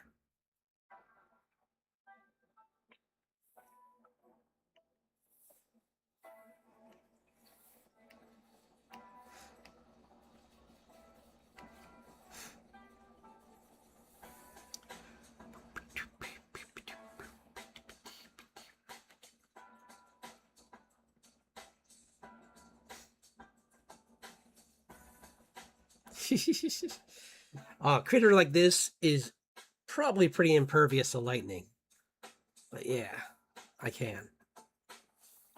A critter like this is probably pretty impervious to lightning. But yeah, I can.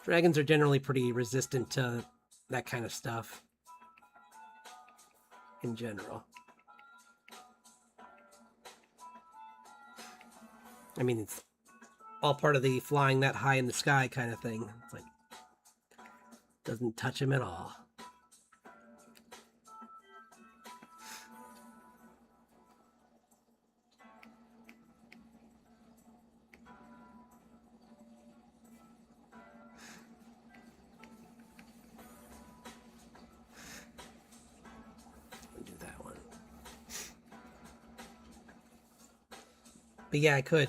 Dragons are generally pretty resistant to that kind of stuff in general. I mean, it's all part of the flying that high in the sky kind of thing. It's like, doesn't touch him at all. Do that one. But yeah, I could.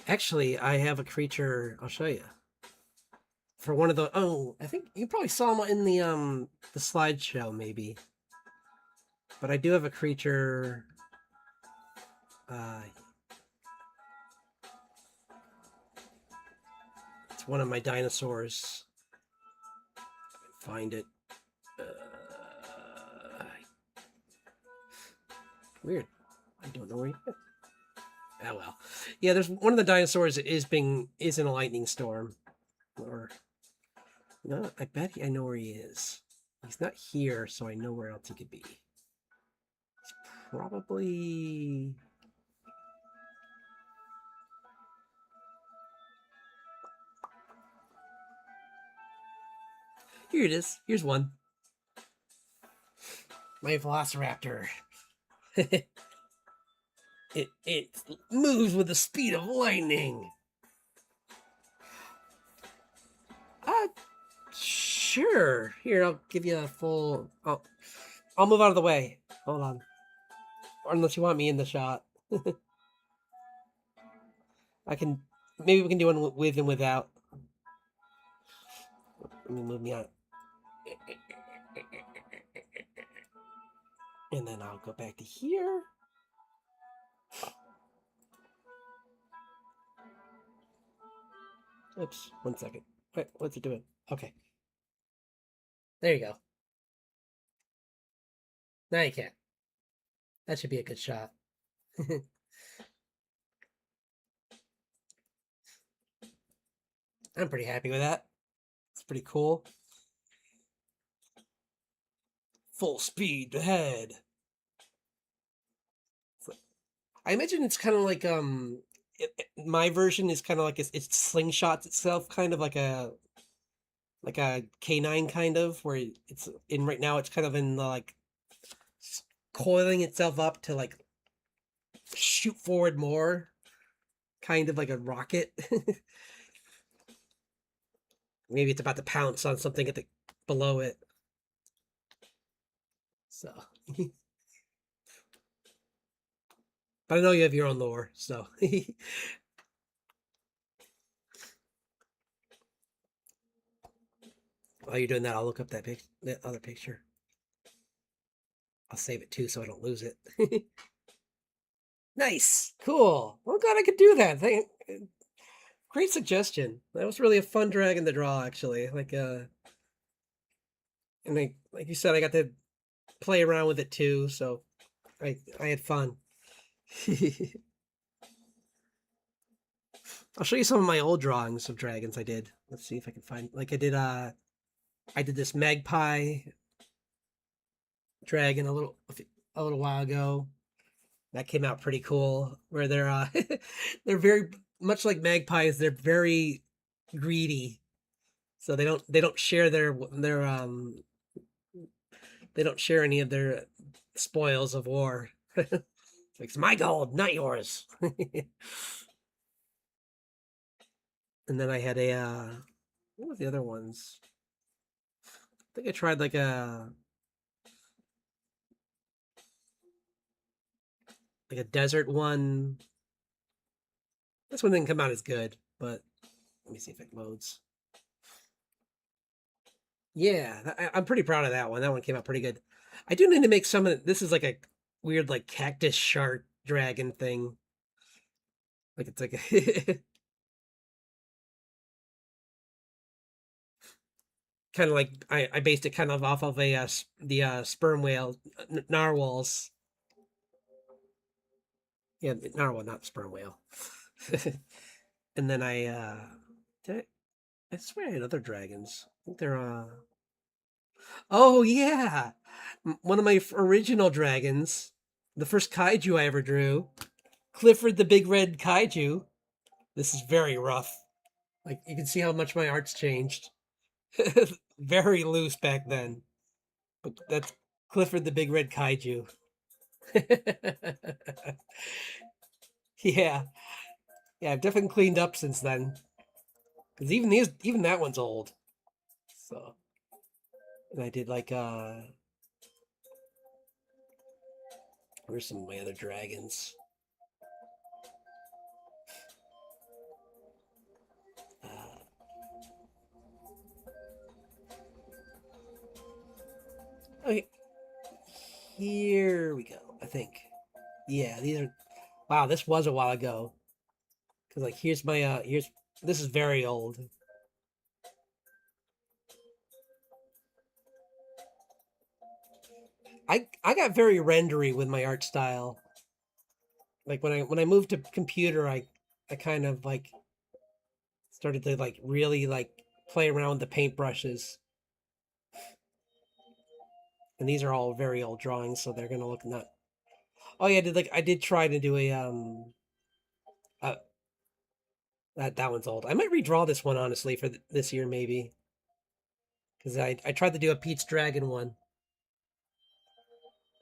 Actually, I have a creature. I'll show you. For one of the I think you probably saw him in the slideshow maybe. But I do have a creature. It's one of my dinosaurs. Find it. Weird. I don't know where he went. Oh well. Yeah, there's one of the dinosaurs that is in a lightning storm. Or no, I bet I know where he is. He's not here, so I know where else he could be. He's probably here it is. Here's one. My Velociraptor. It moves with the speed of lightning. Sure. Here, I'll give you a full. I'll move out of the way. Hold on. Or unless you want me in the shot. I can. Maybe we can do one with and without. Let me move me out. And then I'll go back to here. Oops, 1 second. Wait, what's it doing? Okay. There you go. Now you can't. That should be a good shot. I'm pretty happy with that. It's pretty cool. Full speed ahead. I imagine it's kind of like my version is kind of like it slingshots itself, kind of like a K9 kind of, where it's in right now. It's kind of in the like coiling itself up to like shoot forward more, kind of like a rocket. Maybe it's about to pounce on something at the below it. So, but I know you have your own lore, so. While you're doing that, I'll look up that other picture. I'll save it too, so I don't lose it. Nice, cool. Well, I'm glad I could do that. Great suggestion. That was really a fun dragon to draw, actually. And like you said, I got to play around with it too, so I had fun. I'll show you some of my old drawings of dragons I did. Let's see if I can find. Like I did this magpie dragon a little while ago. That came out pretty cool. Where they're they're very much like magpies. They're very greedy, so they don't share their they don't share any of their spoils of war. It's my gold, not yours. And then I had What were the other ones? I think I tried like a desert one. This one didn't come out as good, but let me see if it loads. Yeah, I'm pretty proud of that one. That one came out pretty good. I do need to make some of this is like a weird like cactus shark dragon thing. Like it's like a kind of like I based it kind of off of the sperm whale narwhals. Yeah, narwhal, not sperm whale. And then did I swear I had other dragons. I think they're oh yeah, one of my original dragons, the first kaiju I ever drew, Clifford the Big Red Kaiju. This is very rough. Like you can see how much my art's changed. Very loose back then. But that's Clifford the Big Red Kaiju. Yeah, yeah, I've definitely cleaned up since then. Because even that one's old. So, and I did like where's some of my other dragons? Uh, okay, here we go. I think. Yeah, these are. Wow, this was a while ago. Because like here's my here's this is very old. I got very rendery with my art style. Like when I moved to computer, I kind of like started to like really like play around with the paintbrushes. And these are all very old drawings, so they're gonna look not. Oh yeah, I did try to do a uh that one's old. I might redraw this one honestly for this year maybe because I tried to do a Pete's Dragon one.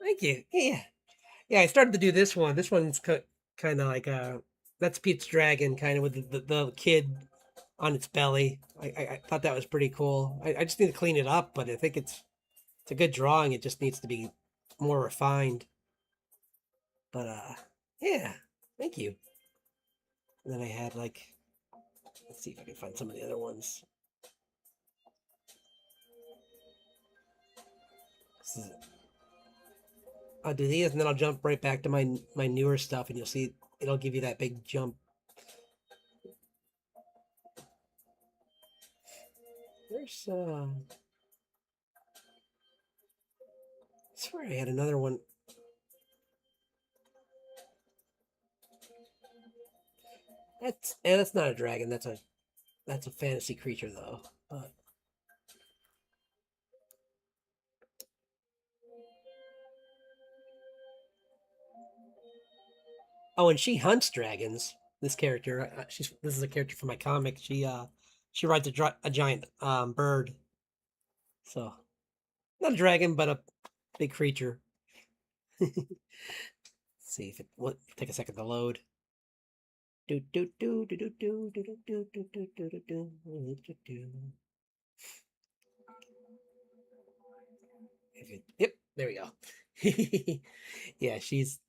Thank you. Yeah, yeah. I started to do this one. This one's kind of like that's Pete's Dragon, kind of with the kid on its belly. I thought that was pretty cool. I just need to clean it up, but I think it's a good drawing. It just needs to be more refined. But yeah. Thank you. And then I had like, let's see if I can find some of the other ones. I'll do these, and then I'll jump right back to my newer stuff, and you'll see it'll give you that big jump. There's I swear I had another one. That's not a dragon. That's a fantasy creature though. But oh, and she hunts dragons. This character, this is a character from my comic. She rides a giant bird. So not a dragon, but a big creature. Let's see if it will take a second to load. Do do do do do do do do do do do do do do. Yep, there we go. Yeah, she's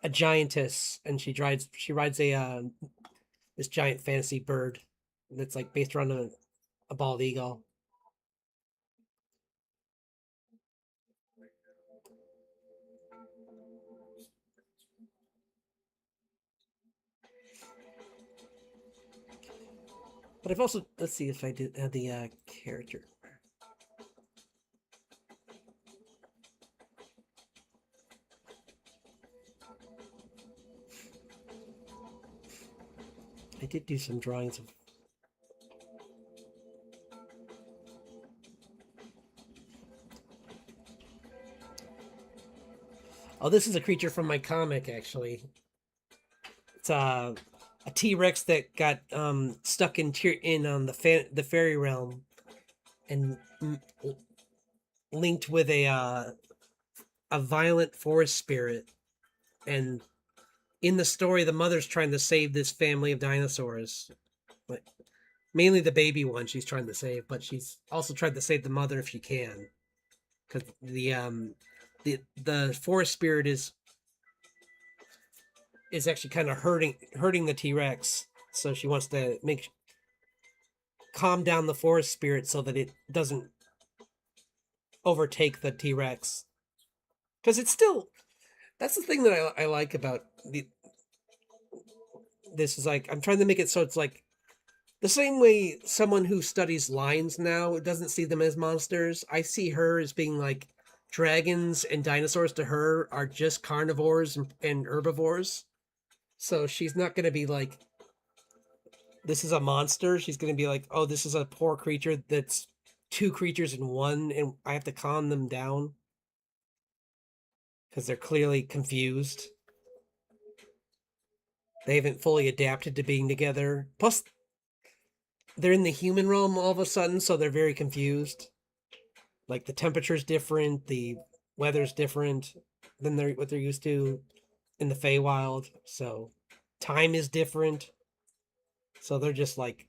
a giantess, and she rides a this giant fantasy bird that's like based around a bald eagle. But I've also let's see if I did the character. I did do some drawings of. Oh, this is a creature from my comic actually. It's a T-Rex that got stuck in the fairy realm and linked with a violent forest spirit. And in the story, the mother's trying to save this family of dinosaurs. But Mainly the baby one she's trying to save, but she's also tried to save the mother if she can, because the forest spirit is actually kind of hurting the T Rex. So she wants to make calm down the forest spirit so that it doesn't overtake the T Rex. Because it's still that's the thing that I like about this is like I'm trying to make it so it's like the same way someone who studies lions now doesn't see them as monsters. I see her as being like dragons and dinosaurs to her are just carnivores and herbivores. So she's not going to be like, this is a monster. She's going to be like, oh, this is a poor creature that's two creatures in one, and I have to calm them down because they're clearly confused. They haven't fully adapted to being together. Plus, they're in the human realm all of a sudden, so they're very confused. Like the temperature's different, the weather's different than what they're used to in the Feywild. So time is different. So they're just like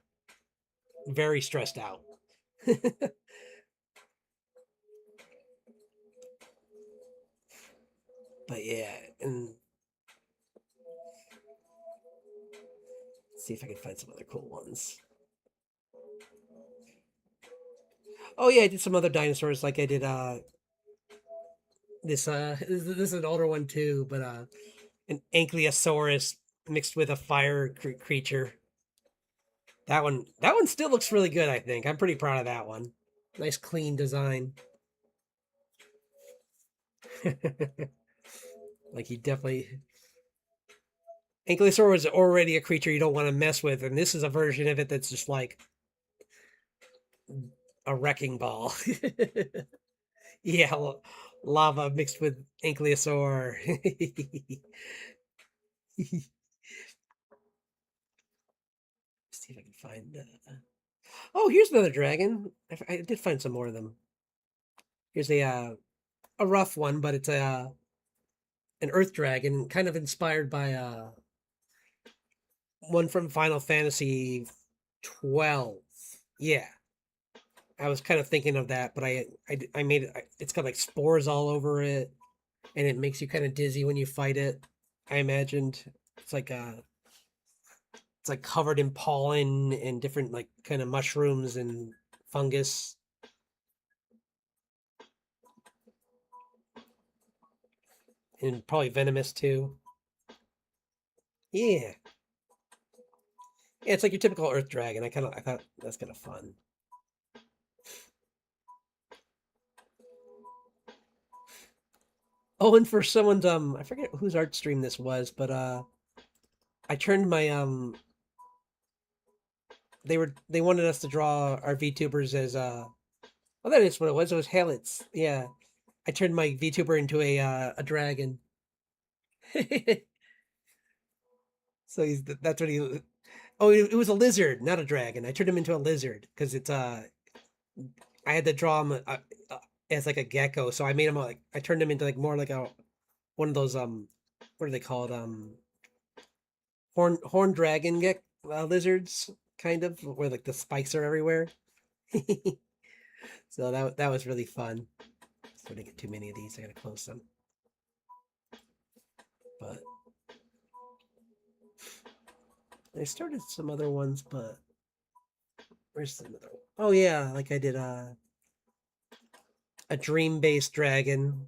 very stressed out. But yeah, and let's see if I can find some other cool ones. Oh yeah, I did some other dinosaurs. Like I did this is an older one too, but an Ankylosaurus mixed with a fire creature. That one still looks really good. I think I'm pretty proud of that one. Nice clean design. Like he definitely Ankylosaur is already a creature you don't want to mess with, and this is a version of it that's just like a wrecking ball. Yeah, lava mixed with Ankylosaur. See if I can find. Oh, here's another dragon. I did find some more of them. Here's a rough one, but it's an earth dragon, kind of inspired by one from Final Fantasy 12. Yeah, I was kind of thinking of that, but I made it. It's got like spores all over it, and it makes you kind of dizzy when you fight it. I imagined it's like covered in pollen and different like kind of mushrooms and fungus, and probably venomous too. Yeah, yeah, it's like your typical Earth dragon. I thought that's kind of fun. Oh, and for someone's I forget whose art stream this was, but I turned my they wanted us to draw our VTubers as oh, that is what it was. It was Halets. Yeah, I turned my VTuber into a dragon. So that's what he. Oh, it was a lizard, not a dragon. I turned him into a lizard because it's I had to draw him as like a gecko, so I made him like I turned him into like more like a one of those what do they call it horn dragon lizards kind of where like the spikes are everywhere. So that was really fun. So I didn't get too many of these. I gotta close them. But I started some other ones, but where's another one? Oh yeah, like I did a dream-based dragon.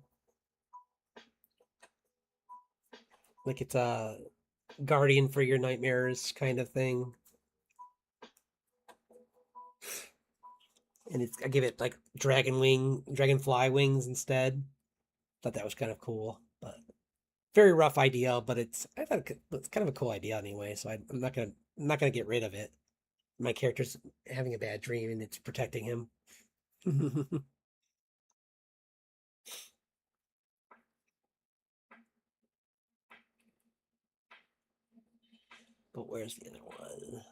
Like it's a guardian for your nightmares kind of thing. And I give it like dragonfly wings instead. Thought that was kind of cool, but very rough idea. But I thought it's kind of a cool idea anyway. So I'm not gonna get rid of it. My character's having a bad dream and it's protecting him. But where's the other one?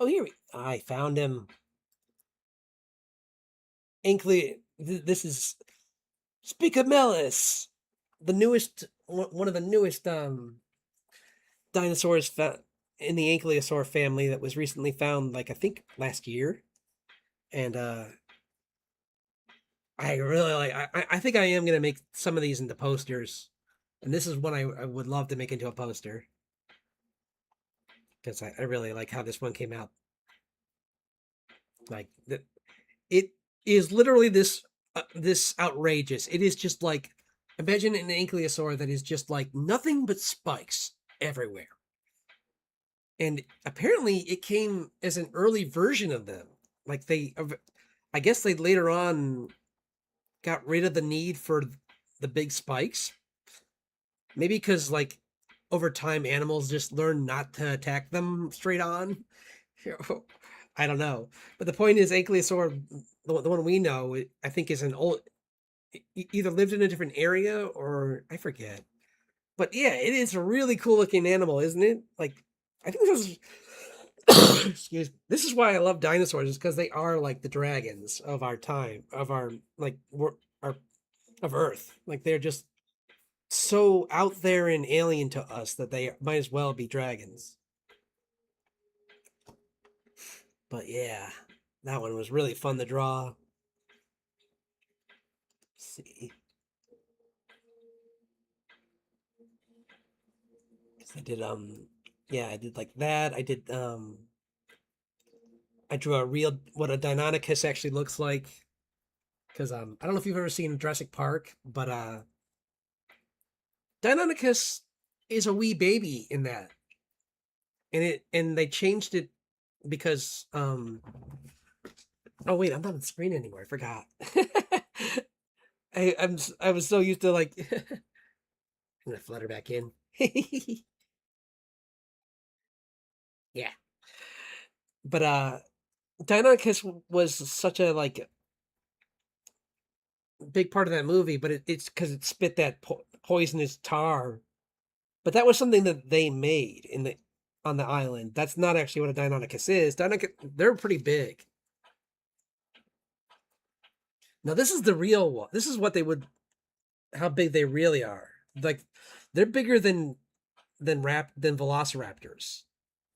Oh, I found him. Inkley. This is Speakamellis, the newest one of the newest dinosaurs. in the ankylosaur family that was recently found, like I think last year, and I really like. I think I am gonna make some of these into posters, and this is one I would love to make into a poster because I really like how this one came out. Like that, it is literally this outrageous. It is just like imagine an ankylosaur that is just like nothing but spikes everywhere. And apparently it came as an early version of them. Like I guess they later on got rid of the need for the big spikes. Maybe because like over time animals just learn not to attack them straight on. I don't know, but the point is, ankylosaur, the one we know, I think is an old, either lived in a different area or I forget. But yeah, it is a really cool looking animal, isn't it? Like I think this is excuse me. This is why I love dinosaurs, is because they are like the dragons of our time, of our like our of Earth. Like they're just so out there and alien to us that they might as well be dragons. But yeah, that one was really fun to draw. Let's see. I did yeah, I did like that. I drew a real what a Deinonychus actually looks like. Because I don't know if you've ever seen Jurassic Park, but Deinonychus is a wee baby in that. And they changed it because oh wait, I'm not on the screen anymore. I forgot. I was so used to like I'm gonna flutter back in. Yeah. But Deinonychus was such a like big part of that movie, but it's because it spit that poisonous tar. But that was something that they made in the on the island. That's not actually what a Deinonychus is. Deinonychus, they're pretty big. Now this is the real one. This is what they would how big they really are. Like they're bigger than velociraptors.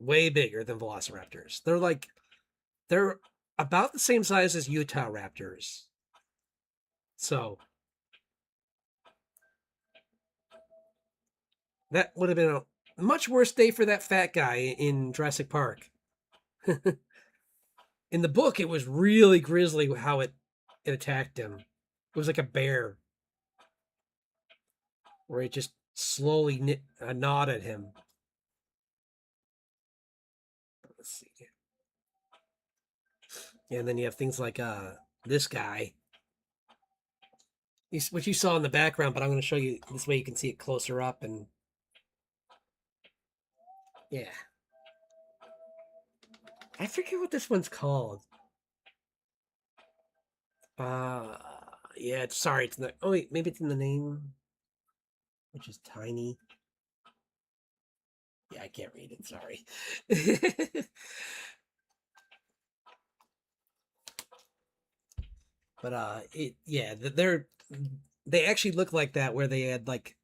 Way bigger than velociraptors. They're about the same size as Utah raptors. So that would have been a much worse day for that fat guy in Jurassic Park. In the book, it was really grisly how it attacked him. It was like a bear, where it just slowly gnawed at him. Let's see. And then you have things like this guy, which you saw in the background, but I'm going to show you this way you can see it closer up. And yeah, I forget what this one's called. Uh, yeah, sorry, it's in the, oh wait, maybe it's in the name, which is tiny. Yeah, I can't read it, sorry. But yeah, they actually look like that, where they had like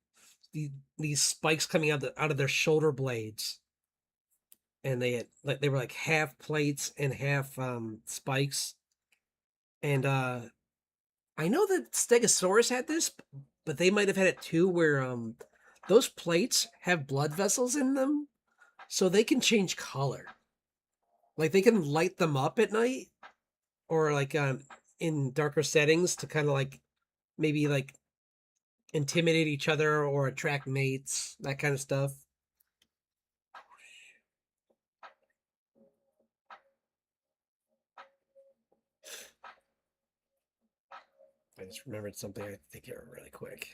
these spikes coming out of their shoulder blades, and they were like half plates and half spikes. And I know that Stegosaurus had this, but they might have had it too, where those plates have blood vessels in them, so they can change color. Like they can light them up at night, or like in darker settings to kind of like maybe like intimidate each other or attract mates, that kind of stuff. I just remembered something I think here really quick.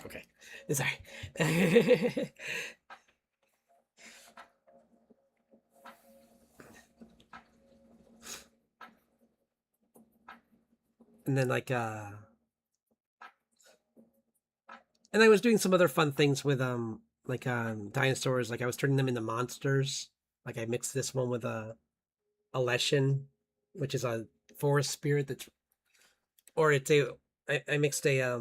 Okay, sorry. And then like and I was doing some other fun things with like dinosaurs. Like I was turning them into monsters. Like I mixed this one with a leshen, which is a forest spirit that's, or it's a. I mixed a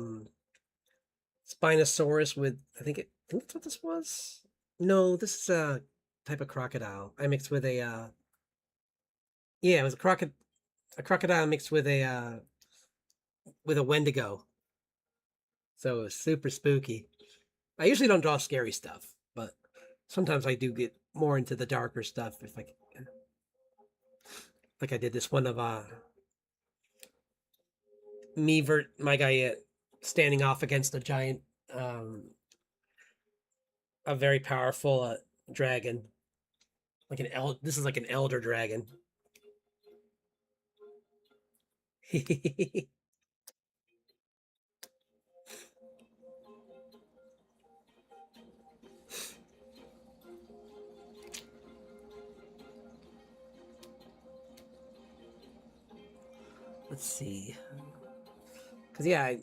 Spinosaurus with, I think that's what this was. No, this is a type of crocodile. I mixed with a yeah, it was a crocodile mixed with a Wendigo. So it was super spooky. I usually don't draw scary stuff, but sometimes I do get more into the darker stuff if like I did this one of my guy standing off against a giant a very powerful dragon. This is like an elder dragon. Let's see. Because, yeah,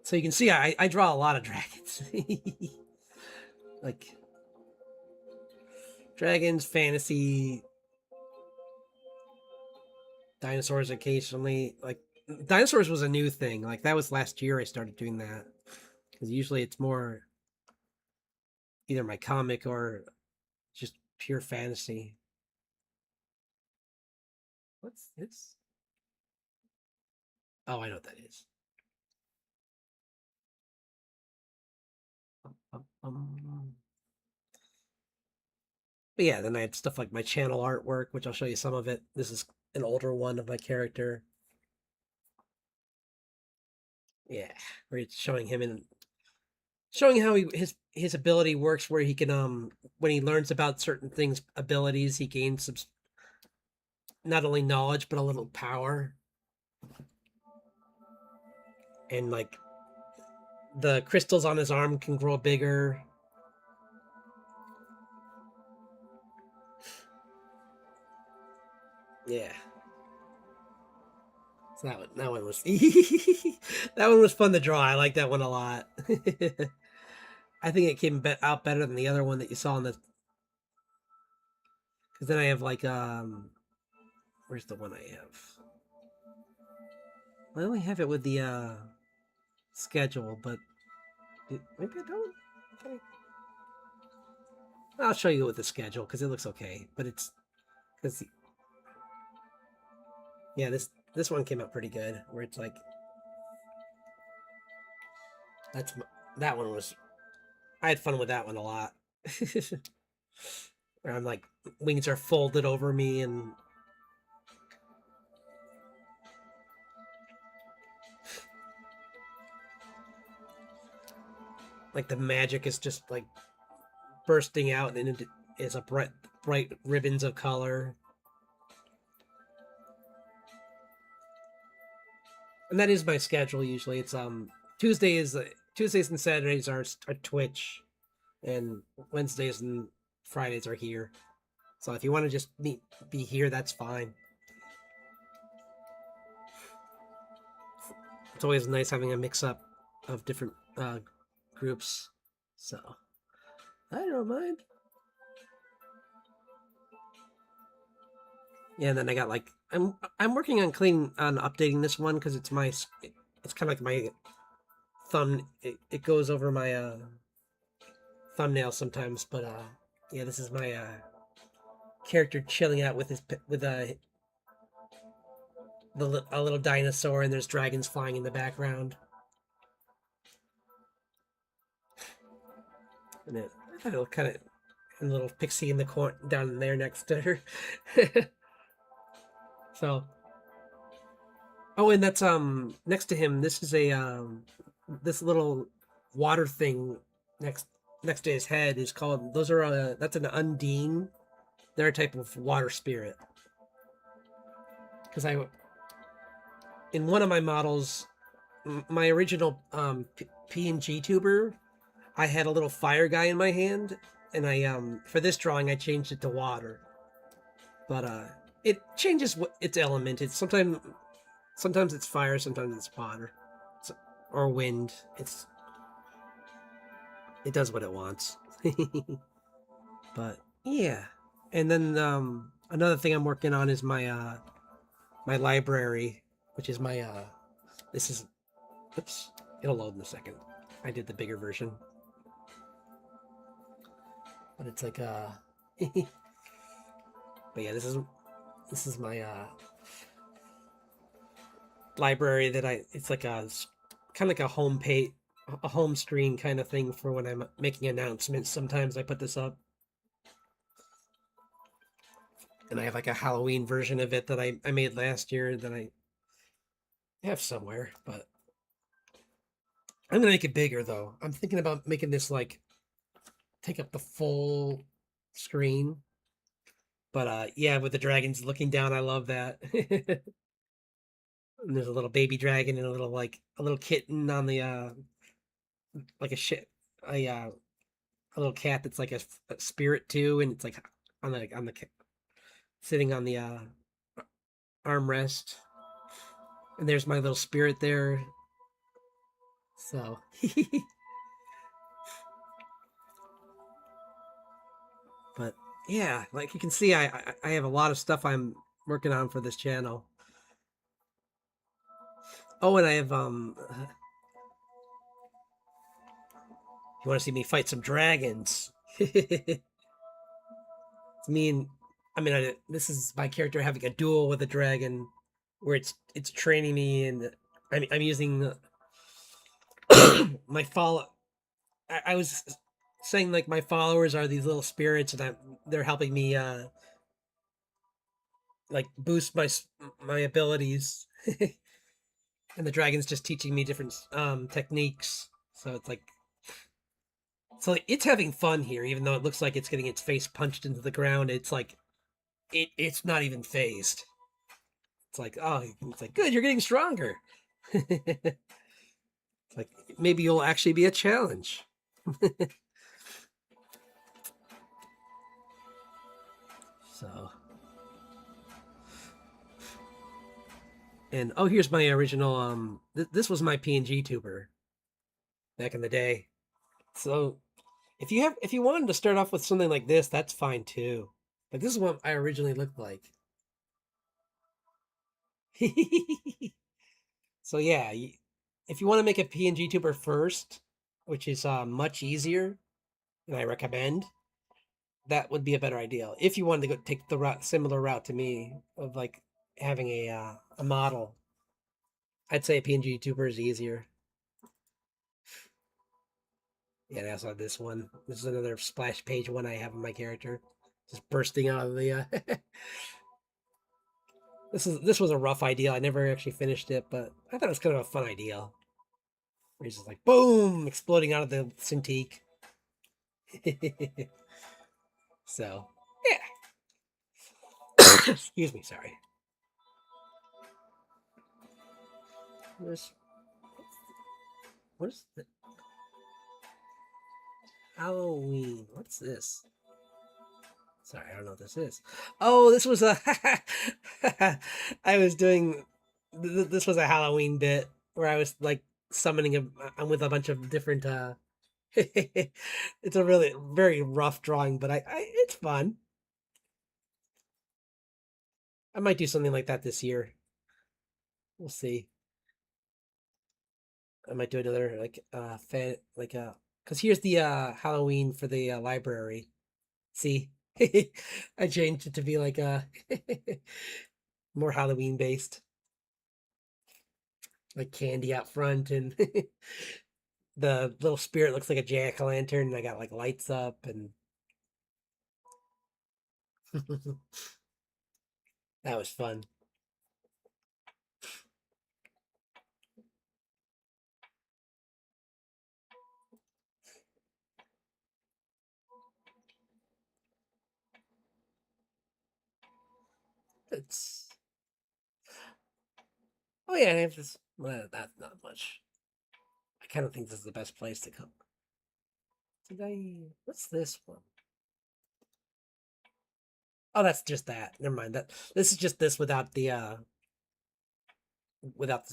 so you can see I draw a lot of dragons. Like, dragons, fantasy, dinosaurs occasionally. Like, dinosaurs was a new thing. Like, that was last year I started doing that. Because usually it's more either my comic or just pure fantasy. What's this? Oh, I know what that is. But yeah, then I had stuff like my channel artwork, which I'll show you some of it. This is an older one of my character. Yeah, where it's showing him in showing how his ability works, where he can when he learns about certain things, abilities, he gains some not only knowledge but a little power. And like the crystals on his arm can grow bigger. Yeah. So that one was that one was fun to draw. I like that one a lot. I think it came out better than the other one that you saw in the. Because then I have like where's the one I have? I only have it with the schedule, but maybe I don't. Okay. I'll show you with the schedule because it looks okay, but it's because yeah, this one came out pretty good. Where it's like that's that one was I had fun with that one a lot. Where I'm like wings are folded over me and like the magic is just like bursting out and it is a bright ribbons of color. And that is my schedule usually. It's Tuesdays and Saturdays are Twitch, and Wednesdays and Fridays are here. So if you want to just be here, that's fine. It's always nice having a mix up of different groups. So I don't mind. Yeah, and then I got like I'm working on updating this one because it's kind of like my thumb. It goes over my thumbnail sometimes, but yeah, this is my character chilling out with a little dinosaur, and there's dragons flying in the background. And I thought it looked kind of a little pixie in the corner down there next to her. So, oh, and that's next to him. This is a this little water thing next next to his head is called. Those are that's an undine. They're a type of water spirit. Because in one of my models, my original PNG tuber, I had a little fire guy in my hand, and I for this drawing I changed it to water. But it changes its element. It's sometimes it's fire, sometimes it's water, or wind. It does what it wants. But yeah. And then another thing I'm working on is my library, which is my this is oops, it'll load in a second. I did the bigger version. But it's like but yeah, this is my library that it's like a kind of like a home page, a home screen kind of thing for when I'm making announcements. Sometimes I put this up, and I have like a Halloween version of it that I made last year that I have somewhere, but I'm gonna make it bigger though. I'm thinking about making this like take up the full screen. But yeah, with the dragons looking down, I love that. And there's a little baby dragon and a little kitten on the like a shit a little cat that's like a spirit too, and it's like on the sitting on the armrest. And there's my little spirit there. So, but yeah, like you can see, I have a lot of stuff I'm working on for this channel. Oh, and I have you want to see me fight some dragons? It's me and I mean, this is my character having a duel with a dragon, where it's training me, and I'm using my follow. I was saying like my followers are these little spirits, and they're helping me like boost my abilities, and the dragon's just teaching me different techniques. So it's having fun here, even though it looks like it's getting its face punched into the ground. It's like it's not even phased. It's like, oh, it's like good, you're getting stronger. It's like maybe you'll actually be a challenge. So, and oh, here's my original. This was my PNG tuber back in the day. So if you wanted to start off with something like this, that's fine too. Like this is what I originally looked like. So yeah, if you want to make a PNG tuber first, which is much easier, and I recommend, that would be a better idea. If you wanted to go take the similar route to me of like having a model, I'd say a PNG tuber is easier. Yeah, and I also have this one. This is another splash page one I have of my character, just bursting out of the. This was a rough idea. I never actually finished it, but I thought it was kind of a fun idea. Where he's just like boom, exploding out of the Cintiq. So yeah. Excuse me, sorry. Where's what is the Halloween? What's this? Sorry, I don't know what this is. Oh, this was a. I was doing. This was a Halloween bit where I was like summoning I'm with a bunch of different. It's a really very rough drawing, but I it's fun. I might do something like that this year. We'll see. I might do another like fan like because here's the Halloween for the library. See, I changed it to be like more Halloween based, like candy out front, and the little spirit looks like a jack o' lantern. And I got like lights up, and that was fun. It's oh yeah, I have this. Well, that's not much. I kind of think this is the best place to come. Did I? What's this one? Oh, that's just that. Never mind. That this is just this without the without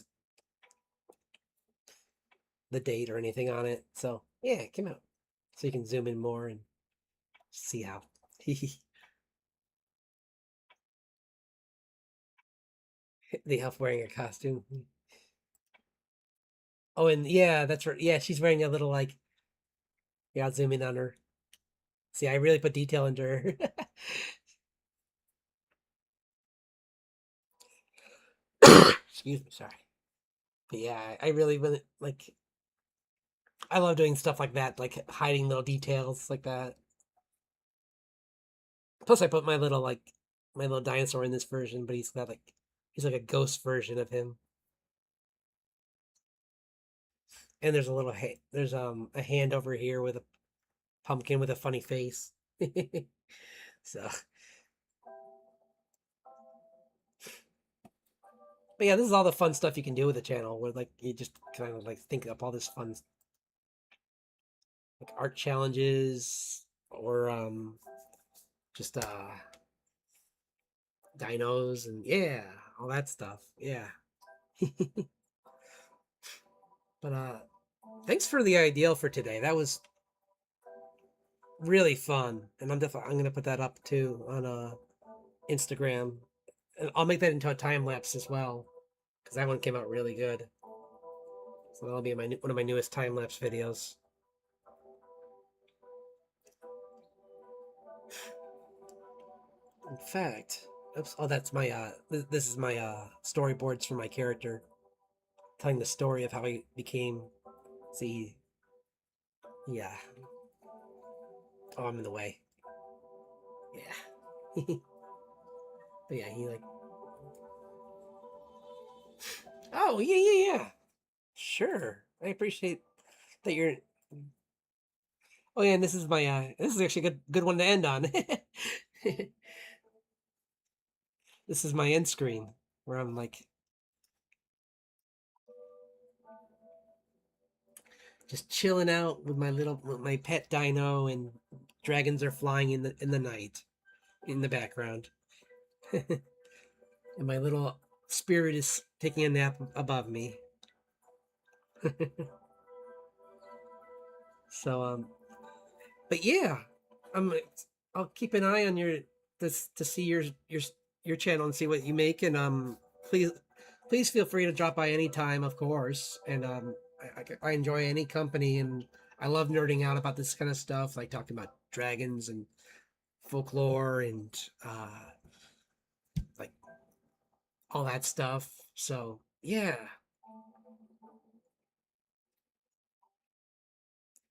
the date or anything on it. So yeah, it came out. so you can zoom in more and see how. The elf wearing a costume. Oh, and yeah, that's right. Yeah, she's wearing a little like. Yeah, I'll zoom in on her. See, I really put detail into her. Excuse me, sorry. But yeah, I really like. I love doing stuff like that, like hiding little details like that. Plus, I put my little dinosaur in this version, but he's like a ghost version of him. And there's a little there's a hand over here with a pumpkin with a funny face. So, but yeah, this is all the fun stuff you can do with the channel, where like you just kind of like think up all this fun like art challenges or just dinos and yeah, all that stuff. Yeah. But thanks for the ideal for today. That was really fun, and I'm gonna put that up too on Instagram. And I'll make that into a time lapse as well because that one came out really good. So that'll be one of my newest time lapse videos. In fact, oops, oh, that's my this is my storyboards for my character, telling the story of how he became. See, yeah. Oh, I'm in the way. Yeah. But yeah, he like. Oh yeah, yeah, yeah. Sure, I appreciate that you're. Oh yeah, and this is my this is actually a good one to end on. This is my end screen where I'm like just chilling out with my pet dino, and dragons are flying in the night in the background. And my little spirit is taking a nap above me. So but yeah, I'm I'll keep an eye on this to see your channel and see what you make, and please feel free to drop by anytime, of course. And I enjoy any company, and I love nerding out about this kind of stuff, like talking about dragons and folklore and like all that stuff. So yeah,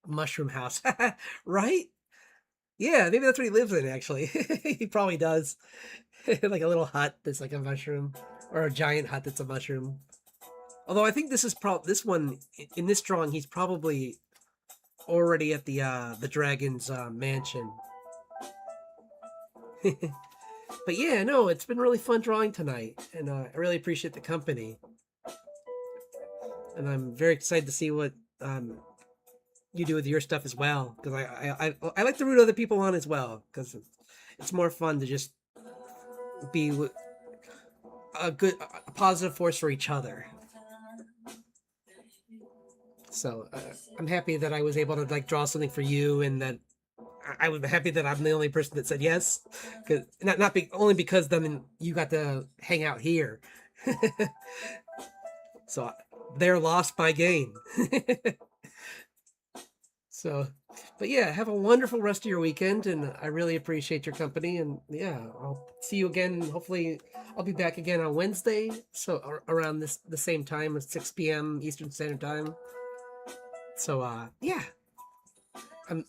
mushroom house, right? Yeah, maybe that's what he lives in. Actually, he probably does. Like a little hut that's like a mushroom, or a giant hut that's a mushroom. Although I think this one in this drawing, he's probably already at the dragon's mansion. But yeah, no, it's been really fun drawing tonight, and I really appreciate the company, and I'm very excited to see what you do with your stuff as well, because I like to root other people on as well, because it's more fun to just be a positive force for each other. So I'm happy that I was able to like draw something for you, and that I was happy that I'm the only person that said yes, because only because then you got to hang out here. So they're lost by gain. So, but yeah, have a wonderful rest of your weekend, and I really appreciate your company. And yeah, I'll see you again. Hopefully, I'll be back again on Wednesday, so around the same time as 6 p.m. Eastern Standard Time. So yeah, I'm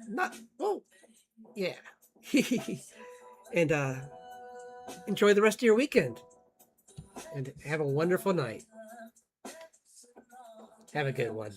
not. Oh, yeah, and enjoy the rest of your weekend, and have a wonderful night. Have a good one.